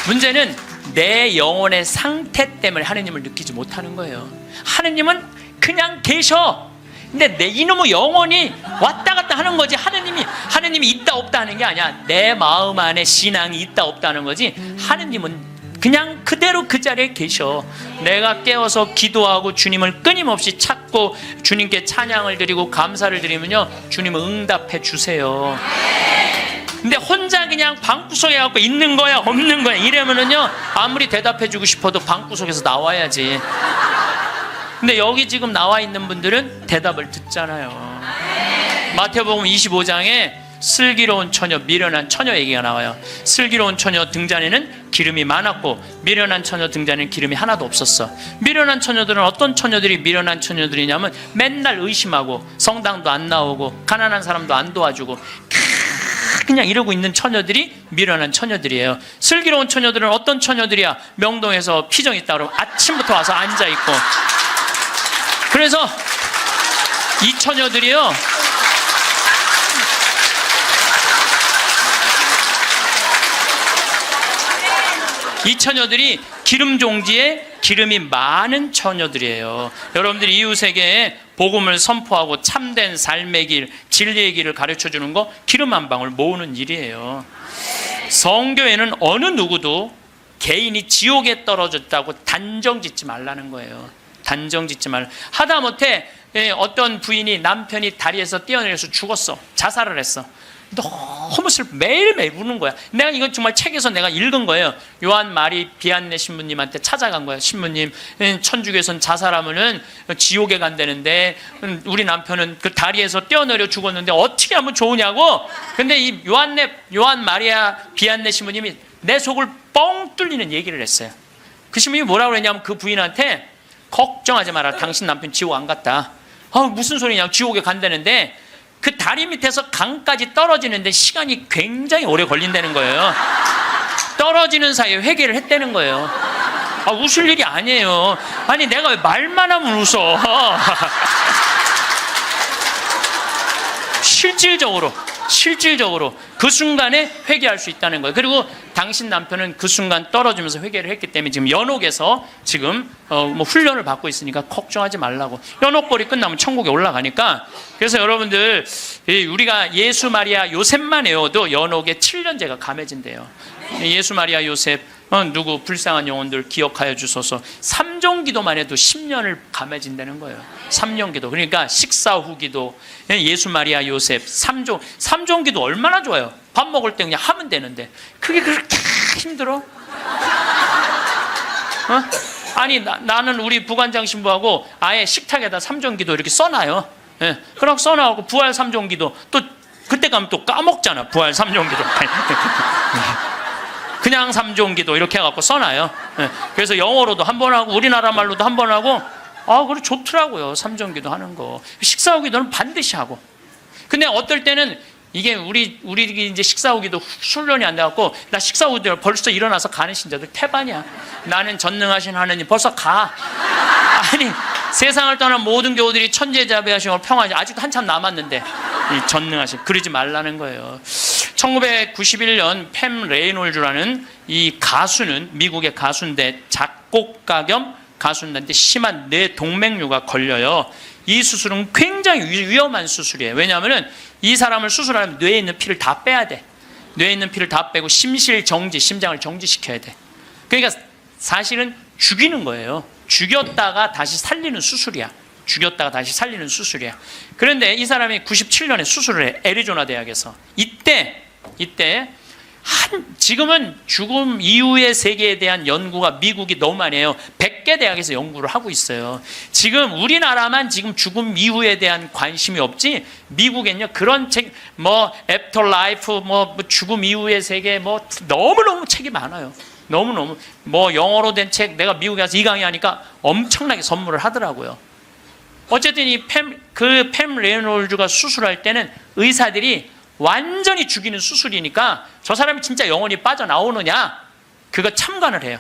문제는 내 영혼의 상태 때문에 하느님을 느끼지 못하는 거예요. 하느님은 그냥 계셔. 근데 내 이놈의 영혼이 왔다 갔다 하는 거지. 하느님이 있다 없다 하는 게 아니야. 내 마음 안에 신앙이 있다 없다 하는 거지. 하느님은 그냥 그대로 그 자리에 계셔. 내가 깨어서 기도하고 주님을 끊임없이 찾고 주님께 찬양을 드리고 감사를 드리면요, 주님은 응답해 주세요. 근데 혼자 그냥 방구석에 갖고 있는 거야 없는 거야 이러면은요, 아무리 대답해 주고 싶어도 방구석에서 나와야지. 근데 여기 지금 나와 있는 분들은 대답을 듣잖아요. 마태복음 25장에 슬기로운 처녀, 미련한 처녀 얘기가 나와요. 슬기로운 처녀 등잔에는 기름이 많았고 미련한 처녀 등잔에는 기름이 하나도 없었어. 미련한 처녀들은 어떤 처녀들이 미련한 처녀들이냐면 맨날 의심하고 성당도 안 나오고 가난한 사람도 안 도와주고 그냥 이러고 있는 처녀들이 미련한 처녀들이에요. 슬기로운 처녀들은 어떤 처녀들이야? 명동에서 피정 있다 그러면 아침부터 와서 앉아있고. 그래서 이 처녀들이요, 이 처녀들이 기름 종지에 기름이 많은 처녀들이에요. 여러분들이 이웃에게 복음을 선포하고 참된 삶의 길, 진리의 길을 가르쳐주는 거 기름 한 방울 모으는 일이에요. 성교회는 어느 누구도 개인이 지옥에 떨어졌다고 단정 짓지 말라는 거예요. 단정 짓지 말라. 하다못해 어떤 부인이 남편이 다리에서 뛰어내려서 죽었어. 자살을 했어. 너무 슬퍼. 매일매일 우는 거야. 내가 이건 정말 책에서 내가 읽은 거예요. 요한 마리 비안네 신부님한테 찾아간 거예요. 신부님, 천주교에선 자살하면은 지옥에 간다는데 우리 남편은 그 다리에서 뛰어내려 죽었는데 어떻게 하면 좋으냐고. 근데 이 요한 마리아 비안네 신부님이 내 속을 뻥 뚫리는 얘기를 했어요. 그 신부님이 뭐라고 그랬냐면 그 부인한테 걱정하지 마라. 당신 남편 지옥 안 갔다. 무슨 소리냐. 지옥에 간다는데 그 다리 밑에서 강까지 떨어지는데 시간이 굉장히 오래 걸린다는 거예요. 떨어지는 사이에 회개를 했다는 거예요. 웃을 일이 아니에요. 아니 내가 왜 말만 하면 웃어. 실질적으로 그 순간에 회개할 수 있다는 거예요. 그리고 당신 남편은 그 순간 떨어지면서 회개를 했기 때문에 지금 연옥에서 지금 훈련을 받고 있으니까 걱정하지 말라고. 연옥벌이 끝나면 천국에 올라가니까. 그래서 여러분들 우리가 예수 마리아 요셉만 외워도 연옥에 7년제가 감해진대요. 예수 마리아 요셉 누구 불쌍한 영혼들 기억하여 주소서. 3종 기도만 해도 10년을 감해진다는 거예요. 3년 기도. 그러니까 식사 후 기도, 예수 마리아 요셉 3종 기도 얼마나 좋아요. 밥 먹을 때 그냥 하면 되는데 그게 그렇게 힘들어? 아니 나는 우리 부관장 신부하고 아예 식탁에다 3종 기도 이렇게 써놔요. 그럼 써놔갖고 부활 3종 기도 또 그때 가면 또 까먹잖아. 부활 3종 기도 그냥 3종 기도 이렇게 해갖고 써놔요. 그래서 영어로도 한 번 하고 우리나라 말로도 한 번 하고 그래 좋더라고요. 3종 기도 하는 거. 식사 후 기도는 반드시 하고. 근데 어떨 때는 이게 우리 이제 식사 후 기도 훈련이 안 돼갖고 나 식사 후 기도 벌써 일어나서 가는 신자들 태반이야. 나는 전능하신 하느님 벌써 가. 아니 세상을 떠난 모든 교우들이 천지자비하시고 평화하시 아직도 한참 남았는데 이 전능하신 그러지 말라는 거예요. 1991년 팸 레이놀즈라는 이 가수는 미국의 가수인데 작곡가 겸 가수인데 심한 뇌 동맥류가 걸려요. 이 수술은 굉장히 위험한 수술이에요. 왜냐하면 이 사람을 수술하려면 뇌에 있는 피를 다 빼야 돼. 뇌에 있는 피를 다 빼고 심실 정지, 심장을 정지시켜야 돼. 그러니까 사실은 죽이는 거예요. 죽였다가 다시 살리는 수술이야. 그런데 이 사람이 97년에 수술을 해. 애리조나 대학에서. 이때 지금은 죽음 이후의 세계에 대한 연구가 미국이 너무 많이 해요. 100개 대학에서 연구를 하고 있어요. 지금 우리나라만 지금 죽음 이후에 대한 관심이 없지, 미국엔요 그런 책, 뭐 애프터 라이프, 뭐 죽음 이후의 세계, 뭐 너무너무 책이 많아요. 너무너무 뭐 영어로 된 책, 내가 미국에 가서 이 강의하니까 엄청나게 선물을 하더라고요. 어쨌든 이 팸 레이놀즈가 수술할 때는 의사들이 완전히 죽이는 수술이니까 저 사람이 진짜 영혼이 빠져나오느냐, 그거 참관을 해요.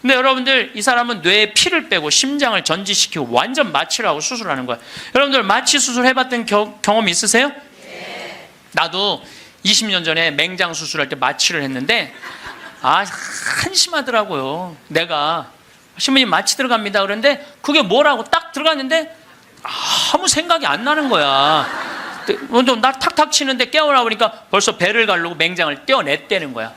근데 여러분들, 이 사람은 뇌에 피를 빼고 심장을 전지시키고 완전 마취를 하고 수술하는 거예요. 여러분들 마취 수술 해봤던 경험 있으세요? 네. 나도 20년 전에 맹장 수술할 때 마취를 했는데 한심하더라고요. 내가 신부님 마취 들어갑니다 그런데 그게 뭐라고 딱 들어갔는데 아무 생각이 안 나는 거야. 나 탁탁 치는데 깨어나 보니까 벌써 배를 가르고 맹장을 떼어냈다는 거야.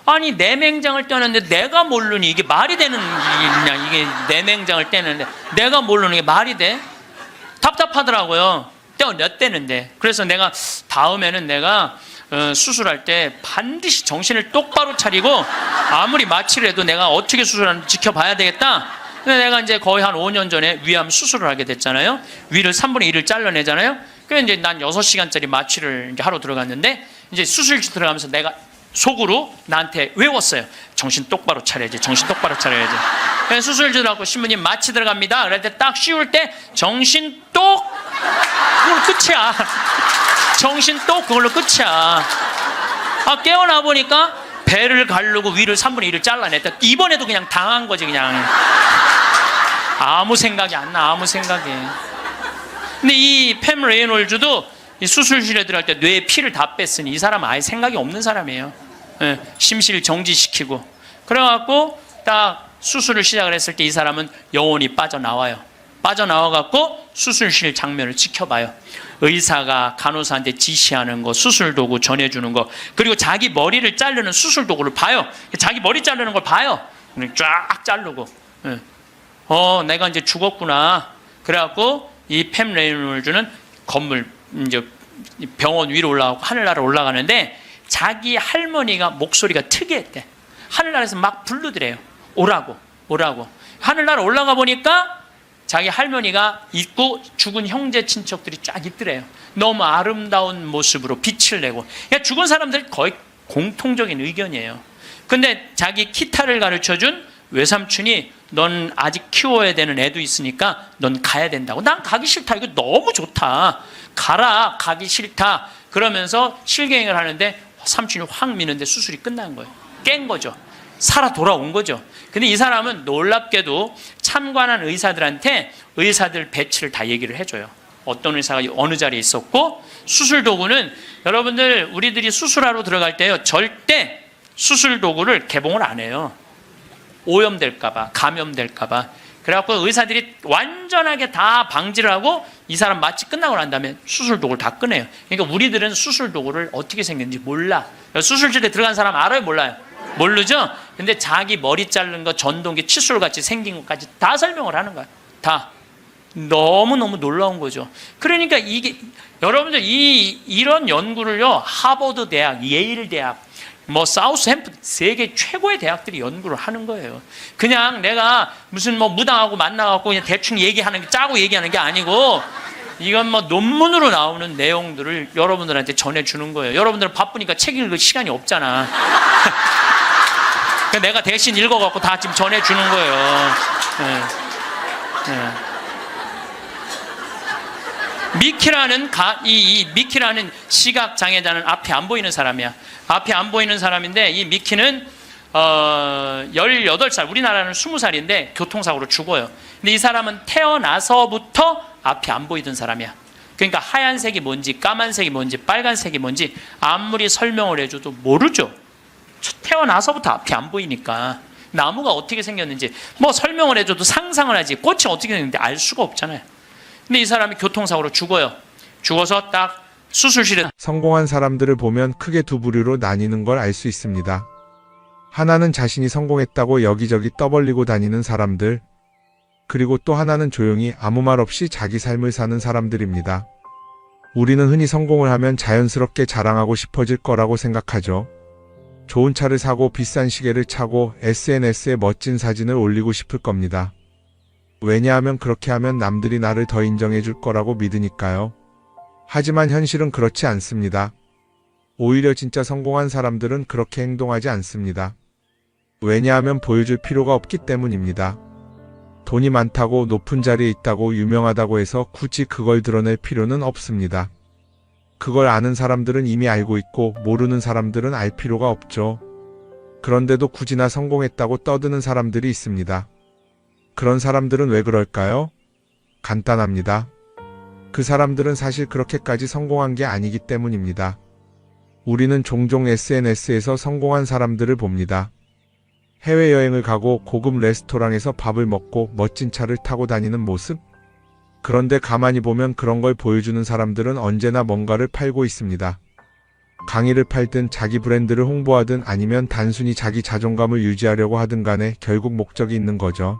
아니 내 맹장을 떼어냈는데 내가 모르니 이게 말이 되는 일이냐, 이게 내 맹장을 떼는데 내가 모르는 게 말이 돼? 답답하더라고요. 떼어냈다는데. 그래서 내가 다음에는 내가 수술할 때 반드시 정신을 똑바로 차리고 아무리 마취를 해도 내가 어떻게 수술하는지 지켜봐야 되겠다. 근데 내가 이제 거의 한 5년 전에 위암 수술을 하게 됐잖아요. 위를 3분의 1을 잘라내잖아요. 그래서 이제 난 6시간짜리 마취를 이제 하러 들어갔는데, 이제 수술실 들어가면서 내가 속으로 나한테 외웠어요. 정신 똑바로 차려야지, 정신 똑바로 차려야지. 그래서 수술실 들어가고 신부님 마취 들어갑니다. 그럴 때 딱 씌울 때 정신 똑, 그걸로 끝이야. 정신 똑, 그걸로 끝이야. 깨어나 보니까 배를 가르고 위를 3분의 1을 잘라냈다. 이번에도 그냥 당한 거지, 그냥. 아무 생각이 안 나, 아무 생각이. 근데 이 팸 레이놀즈도 이 수술실에 들어갈 때 뇌에 피를 다 뺐으니 이 사람은 아예 생각이 없는 사람이에요. 심실 정지시키고. 그래갖고 딱 수술을 시작을 했을 때 이 사람은 영혼이 빠져나와요. 빠져나와갖고 수술실 장면을 지켜봐요. 의사가 간호사한테 지시하는 거, 수술 도구 전해주는 거, 그리고 자기 머리를 자르는 수술 도구를 봐요. 자기 머리 자르는 걸 봐요. 쫙 자르고. 내가 이제 죽었구나. 그래갖고 이 팸 레이놀즈는 건물, 이제 병원 위로 올라가고 하늘나라 올라가는데 자기 할머니가 목소리가 특이했대. 하늘나라에서 막 부르더래요. 오라고, 오라고. 하늘나라 올라가 보니까 자기 할머니가 있고 죽은 형제 친척들이 쫙 있더래요. 너무 아름다운 모습으로 빛을 내고. 그러니까 죽은 사람들 거의 공통적인 의견이에요. 근데 자기 기타를 가르쳐준 외삼촌이 넌 아직 키워야 되는 애도 있으니까 넌 가야 된다고. 난 가기 싫다. 이거 너무 좋다. 가라. 가기 싫다. 그러면서 실갱이를 하는데 삼촌이 확 미는데 수술이 끝난 거예요. 깬 거죠. 살아 돌아온 거죠. 근데 이 사람은 놀랍게도 참관한 의사들한테 의사들 배치를 다 얘기를 해줘요. 어떤 의사가 어느 자리에 있었고, 수술 도구는 여러분들 우리들이 수술하러 들어갈 때요 절대 수술 도구를 개봉을 안 해요. 오염될까봐, 감염될까봐. 그래갖고 의사들이 완전하게 다 방지를 하고 이 사람 마취 끝나고 난 다음에 수술 도구를 다 꺼내요. 그러니까 우리들은 수술 도구를 어떻게 생겼는지 몰라. 수술실에 들어간 사람 알아요, 몰라요? 모르죠? 근데 자기 머리 자른 거, 전동기, 칫솔같이 생긴 것까지 다 설명을 하는 거야. 다. 너무너무 놀라운 거죠. 그러니까 이게 여러분들 이런 연구를요 하버드 대학, 예일 대학, 뭐 사우스햄프턴, 세계 최고의 대학들이 연구를 하는 거예요. 그냥 내가 무슨 뭐 무당하고 만나갖고 그냥 대충 얘기하는 게, 짜고 얘기하는 게 아니고 이건 뭐 논문으로 나오는 내용들을 여러분들한테 전해주는 거예요. 여러분들은 바쁘니까 책 읽을 시간이 없잖아. 내가 대신 읽어갖고 다 지금 전해주는 거예요. 미키라는 미키라는 시각 장애자는 앞이 안 보이는 사람이야. 앞이 안 보이는 사람인데 이 미키는 18살, 우리나라는 20살인데 교통사고로 죽어요. 근데 이 사람은 태어나서부터 앞이 안 보이던 사람이야. 그러니까 하얀색이 뭔지, 까만색이 뭔지, 빨간색이 뭔지 아무리 설명을 해줘도 모르죠. 태어나서부터 앞이 안 보이니까. 나무가 어떻게 생겼는지 뭐 설명을 해줘도 상상을 하지, 꽃이 어떻게 생겼는지 알 수가 없잖아요. 근데 이 사람이 교통사고로 죽어요. 죽어서 딱 수술실에. 성공한 사람들을 보면 크게 두 부류로 나뉘는 걸 알 수 있습니다. 하나는 자신이 성공했다고 여기저기 떠벌리고 다니는 사람들, 그리고 또 하나는 조용히 아무 말 없이 자기 삶을 사는 사람들입니다. 우리는 흔히 성공을 하면 자연스럽게 자랑하고 싶어질 거라고 생각하죠. 좋은 차를 사고 비싼 시계를 차고 SNS에 멋진 사진을 올리고 싶을 겁니다. 왜냐하면 그렇게 하면 남들이 나를 더 인정해 줄 거라고 믿으니까요. 하지만 현실은 그렇지 않습니다. 오히려 진짜 성공한 사람들은 그렇게 행동하지 않습니다. 왜냐하면 보여줄 필요가 없기 때문입니다. 돈이 많다고 높은 자리에 있다고 유명하다고 해서 굳이 그걸 드러낼 필요는 없습니다. 그걸 아는 사람들은 이미 알고 있고 모르는 사람들은 알 필요가 없죠. 그런데도 굳이나 성공했다고 떠드는 사람들이 있습니다. 그런 사람들은 왜 그럴까요? 간단합니다. 그 사람들은 사실 그렇게까지 성공한 게 아니기 때문입니다. 우리는 종종 SNS에서 성공한 사람들을 봅니다. 해외여행을 가고 고급 레스토랑에서 밥을 먹고 멋진 차를 타고 다니는 모습? 그런데 가만히 보면 그런 걸 보여주는 사람들은 언제나 뭔가를 팔고 있습니다. 강의를 팔든 자기 브랜드를 홍보하든 아니면 단순히 자기 자존감을 유지하려고 하든 간에 결국 목적이 있는 거죠.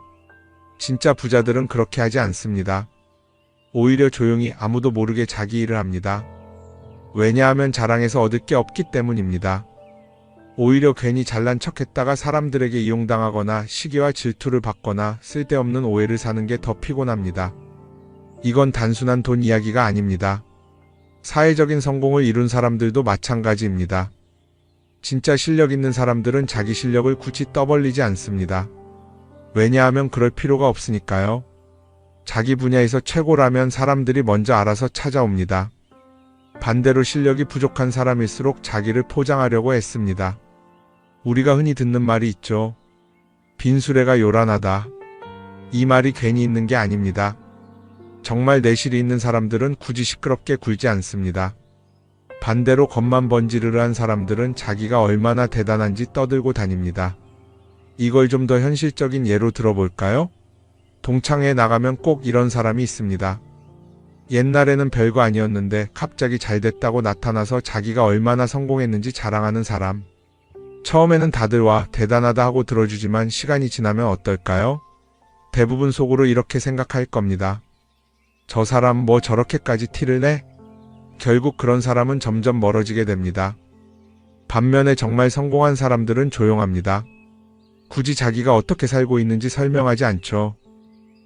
진짜 부자들은 그렇게 하지 않습니다. 오히려 조용히 아무도 모르게 자기 일을 합니다. 왜냐하면 자랑해서 얻을 게 없기 때문입니다. 오히려 괜히 잘난 척했다가 사람들에게 이용당하거나 시기와 질투를 받거나 쓸데없는 오해를 사는 게 더 피곤합니다. 이건 단순한 돈 이야기가 아닙니다. 사회적인 성공을 이룬 사람들도 마찬가지입니다. 진짜 실력 있는 사람들은 자기 실력을 굳이 떠벌리지 않습니다. 왜냐하면 그럴 필요가 없으니까요. 자기 분야에서 최고라면 사람들이 먼저 알아서 찾아옵니다. 반대로 실력이 부족한 사람일수록 자기를 포장하려고 애씁니다. 우리가 흔히 듣는 말이 있죠. 빈수레가 요란하다. 이 말이 괜히 있는 게 아닙니다. 정말 내실이 있는 사람들은 굳이 시끄럽게 굴지 않습니다. 반대로 겉만 번지르르한 사람들은 자기가 얼마나 대단한지 떠들고 다닙니다. 이걸 좀 더 현실적인 예로 들어볼까요? 동창회에 나가면 꼭 이런 사람이 있습니다. 옛날에는 별거 아니었는데 갑자기 잘 됐다고 나타나서 자기가 얼마나 성공했는지 자랑하는 사람. 처음에는 다들 와 대단하다 하고 들어주지만 시간이 지나면 어떨까요? 대부분 속으로 이렇게 생각할 겁니다. 저 사람 뭐 저렇게까지 티를 내? 결국 그런 사람은 점점 멀어지게 됩니다. 반면에 정말 성공한 사람들은 조용합니다. 굳이 자기가 어떻게 살고 있는지 설명하지 않죠.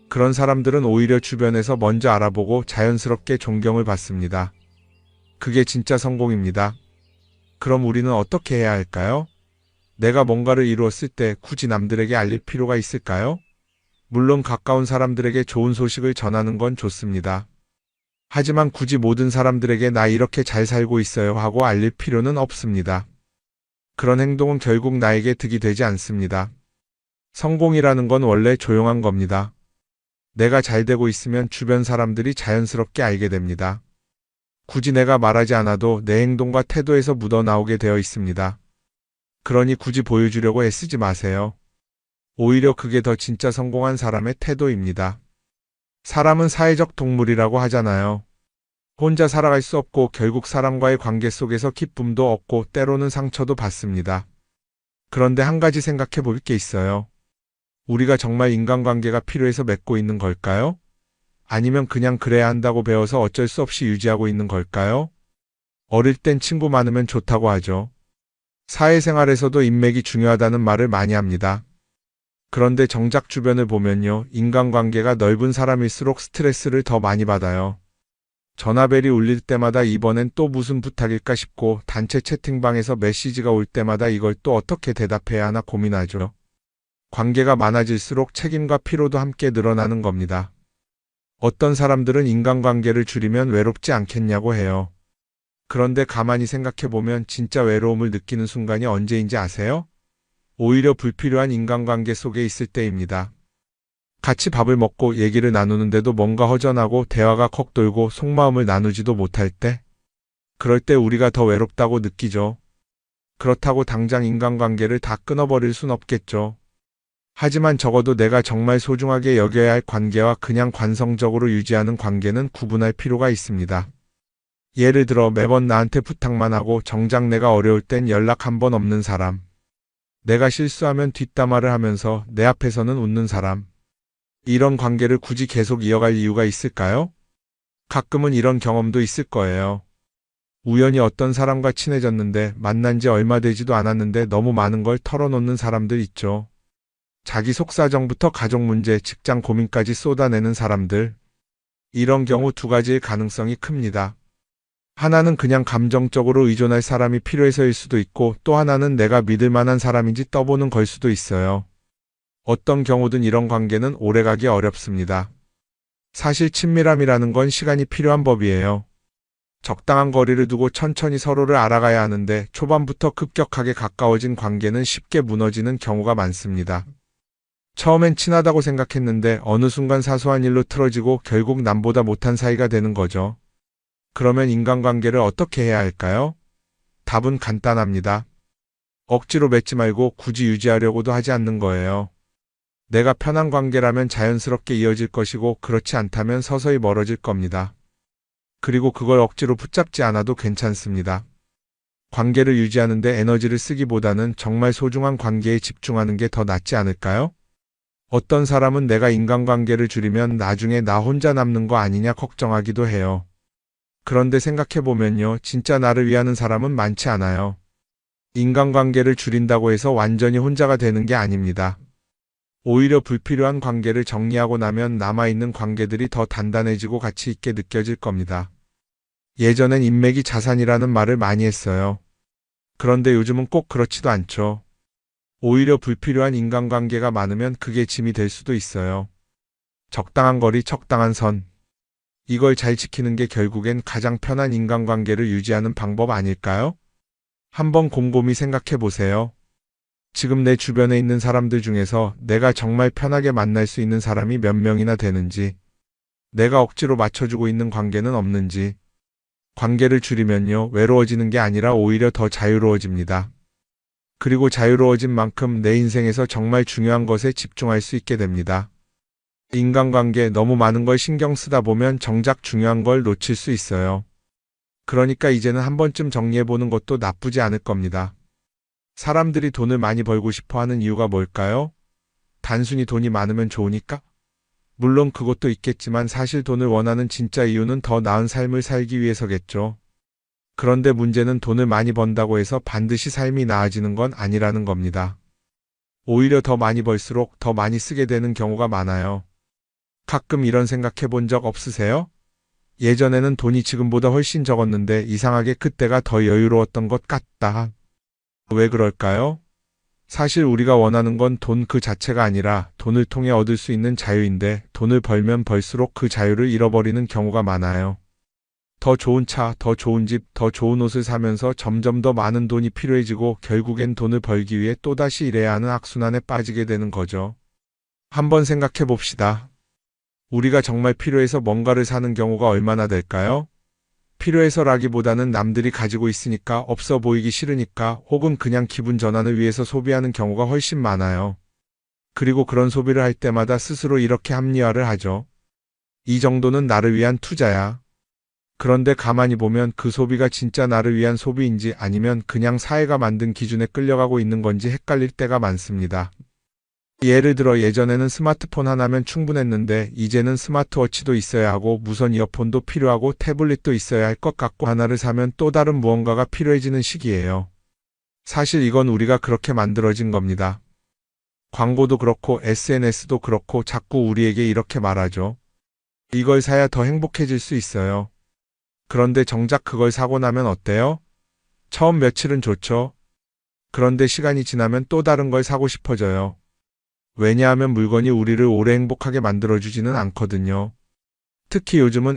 그런 사람들은 오히려 주변에서 먼저 알아보고 자연스럽게 존경을 받습니다. 그게 진짜 성공입니다. 그럼 우리는 어떻게 해야 할까요? 내가 뭔가를 이루었을 때 굳이 남들에게 알릴 필요가 있을까요? 물론 가까운 사람들에게 좋은 소식을 전하는 건 좋습니다. 하지만 굳이 모든 사람들에게 나 이렇게 잘 살고 있어요 하고 알릴 필요는 없습니다. 그런 행동은 결국 나에게 득이 되지 않습니다. 성공이라는 건 원래 조용한 겁니다. 내가 잘 되고 있으면 주변 사람들이 자연스럽게 알게 됩니다. 굳이 내가 말하지 않아도 내 행동과 태도에서 묻어나오게 되어 있습니다. 그러니 굳이 보여주려고 애쓰지 마세요. 오히려 그게 더 진짜 성공한 사람의 태도입니다. 사람은 사회적 동물이라고 하잖아요. 혼자 살아갈 수 없고 결국 사람과의 관계 속에서 기쁨도 얻고 때로는 상처도 받습니다. 그런데 한 가지 생각해 볼 게 있어요. 우리가 정말 인간관계가 필요해서 맺고 있는 걸까요? 아니면 그냥 그래야 한다고 배워서 어쩔 수 없이 유지하고 있는 걸까요? 어릴 땐 친구 많으면 좋다고 하죠. 사회생활에서도 인맥이 중요하다는 말을 많이 합니다. 그런데 정작 주변을 보면요. 인간관계가 넓은 사람일수록 스트레스를 더 많이 받아요. 전화벨이 울릴 때마다 이번엔 또 무슨 부탁일까 싶고 단체 채팅방에서 메시지가 올 때마다 이걸 또 어떻게 대답해야 하나 고민하죠. 관계가 많아질수록 책임과 피로도 함께 늘어나는 겁니다. 어떤 사람들은 인간관계를 줄이면 외롭지 않겠냐고 해요. 그런데 가만히 생각해보면 진짜 외로움을 느끼는 순간이 언제인지 아세요? 오히려 불필요한 인간관계 속에 있을 때입니다. 같이 밥을 먹고 얘기를 나누는데도 뭔가 허전하고 대화가 컥 돌고 속마음을 나누지도 못할 때? 그럴 때 우리가 더 외롭다고 느끼죠. 그렇다고 당장 인간관계를 다 끊어버릴 순 없겠죠. 하지만 적어도 내가 정말 소중하게 여겨야 할 관계와 그냥 관성적으로 유지하는 관계는 구분할 필요가 있습니다. 예를 들어 매번 나한테 부탁만 하고 정작 내가 어려울 땐 연락 한 번 없는 사람. 내가 실수하면 뒷담화를 하면서 내 앞에서는 웃는 사람. 이런 관계를 굳이 계속 이어갈 이유가 있을까요? 가끔은 이런 경험도 있을 거예요. 우연히 어떤 사람과 친해졌는데 만난 지 얼마 되지도 않았는데 너무 많은 걸 털어놓는 사람들 있죠. 자기 속사정부터 가족 문제, 직장 고민까지 쏟아내는 사람들. 이런 경우 두 가지의 가능성이 큽니다. 하나는 그냥 감정적으로 의존할 사람이 필요해서일 수도 있고 또 하나는 내가 믿을 만한 사람인지 떠보는 걸 수도 있어요. 어떤 경우든 이런 관계는 오래가기 어렵습니다. 사실 친밀함이라는 건 시간이 필요한 법이에요. 적당한 거리를 두고 천천히 서로를 알아가야 하는데 초반부터 급격하게 가까워진 관계는 쉽게 무너지는 경우가 많습니다. 처음엔 친하다고 생각했는데 어느 순간 사소한 일로 틀어지고 결국 남보다 못한 사이가 되는 거죠. 그러면 인간관계를 어떻게 해야 할까요? 답은 간단합니다. 억지로 맺지 말고 굳이 유지하려고도 하지 않는 거예요. 내가 편한 관계라면 자연스럽게 이어질 것이고 그렇지 않다면 서서히 멀어질 겁니다. 그리고 그걸 억지로 붙잡지 않아도 괜찮습니다. 관계를 유지하는데 에너지를 쓰기보다는 정말 소중한 관계에 집중하는 게 더 낫지 않을까요? 어떤 사람은 내가 인간관계를 줄이면 나중에 나 혼자 남는 거 아니냐 걱정하기도 해요. 그런데 생각해보면요, 진짜 나를 위하는 사람은 많지 않아요. 인간관계를 줄인다고 해서 완전히 혼자가 되는 게 아닙니다. 오히려 불필요한 관계를 정리하고 나면 남아있는 관계들이 더 단단해지고 가치 있게 느껴질 겁니다. 예전엔 인맥이 자산이라는 말을 많이 했어요. 그런데 요즘은 꼭 그렇지도 않죠. 오히려 불필요한 인간관계가 많으면 그게 짐이 될 수도 있어요. 적당한 거리, 적당한 선. 이걸 잘 지키는 게 결국엔 가장 편한 인간관계를 유지하는 방법 아닐까요? 한번 곰곰이 생각해 보세요. 지금 내 주변에 있는 사람들 중에서 내가 정말 편하게 만날 수 있는 사람이 몇 명이나 되는지, 내가 억지로 맞춰주고 있는 관계는 없는지. 관계를 줄이면요, 외로워지는 게 아니라 오히려 더 자유로워집니다. 그리고 자유로워진 만큼 내 인생에서 정말 중요한 것에 집중할 수 있게 됩니다. 인간관계 너무 많은 걸 신경 쓰다 보면 정작 중요한 걸 놓칠 수 있어요. 그러니까 이제는 한 번쯤 정리해보는 것도 나쁘지 않을 겁니다. 사람들이 돈을 많이 벌고 싶어 하는 이유가 뭘까요? 단순히 돈이 많으면 좋으니까? 물론 그것도 있겠지만 사실 돈을 원하는 진짜 이유는 더 나은 삶을 살기 위해서겠죠. 그런데 문제는 돈을 많이 번다고 해서 반드시 삶이 나아지는 건 아니라는 겁니다. 오히려 더 많이 벌수록 더 많이 쓰게 되는 경우가 많아요. 가끔 이런 생각해 본 적 없으세요? 예전에는 돈이 지금보다 훨씬 적었는데 이상하게 그때가 더 여유로웠던 것 같다. 왜 그럴까요? 사실 우리가 원하는 건 돈 그 자체가 아니라 돈을 통해 얻을 수 있는 자유인데 돈을 벌면 벌수록 그 자유를 잃어버리는 경우가 많아요. 더 좋은 차, 더 좋은 집, 더 좋은 옷을 사면서 점점 더 많은 돈이 필요해지고 결국엔 돈을 벌기 위해 또다시 일해야 하는 악순환에 빠지게 되는 거죠. 한번 생각해 봅시다. 우리가 정말 필요해서 뭔가를 사는 경우가 얼마나 될까요? 필요해서라기보다는 남들이 가지고 있으니까, 없어 보이기 싫으니까, 혹은 그냥 기분 전환을 위해서 소비하는 경우가 훨씬 많아요. 그리고 그런 소비를 할 때마다 스스로 이렇게 합리화를 하죠. 이 정도는 나를 위한 투자야. 그런데 가만히 보면 그 소비가 진짜 나를 위한 소비인지 아니면 그냥 사회가 만든 기준에 끌려가고 있는 건지 헷갈릴 때가 많습니다. 예를 들어 예전에는 스마트폰 하나면 충분했는데 이제는 스마트워치도 있어야 하고 무선 이어폰도 필요하고 태블릿도 있어야 할 것 같고 하나를 사면 또 다른 무언가가 필요해지는 시기예요. 사실 이건 우리가 그렇게 만들어진 겁니다. 광고도 그렇고 SNS도 그렇고 자꾸 우리에게 이렇게 말하죠. 이걸 사야 더 행복해질 수 있어요. 그런데 정작 그걸 사고 나면 어때요? 처음 며칠은 좋죠. 그런데 시간이 지나면 또 다른 걸 사고 싶어져요. 왜냐하면 물건이 우리를 오래 행복하게 만들어주지는 않거든요. 특히 요즘은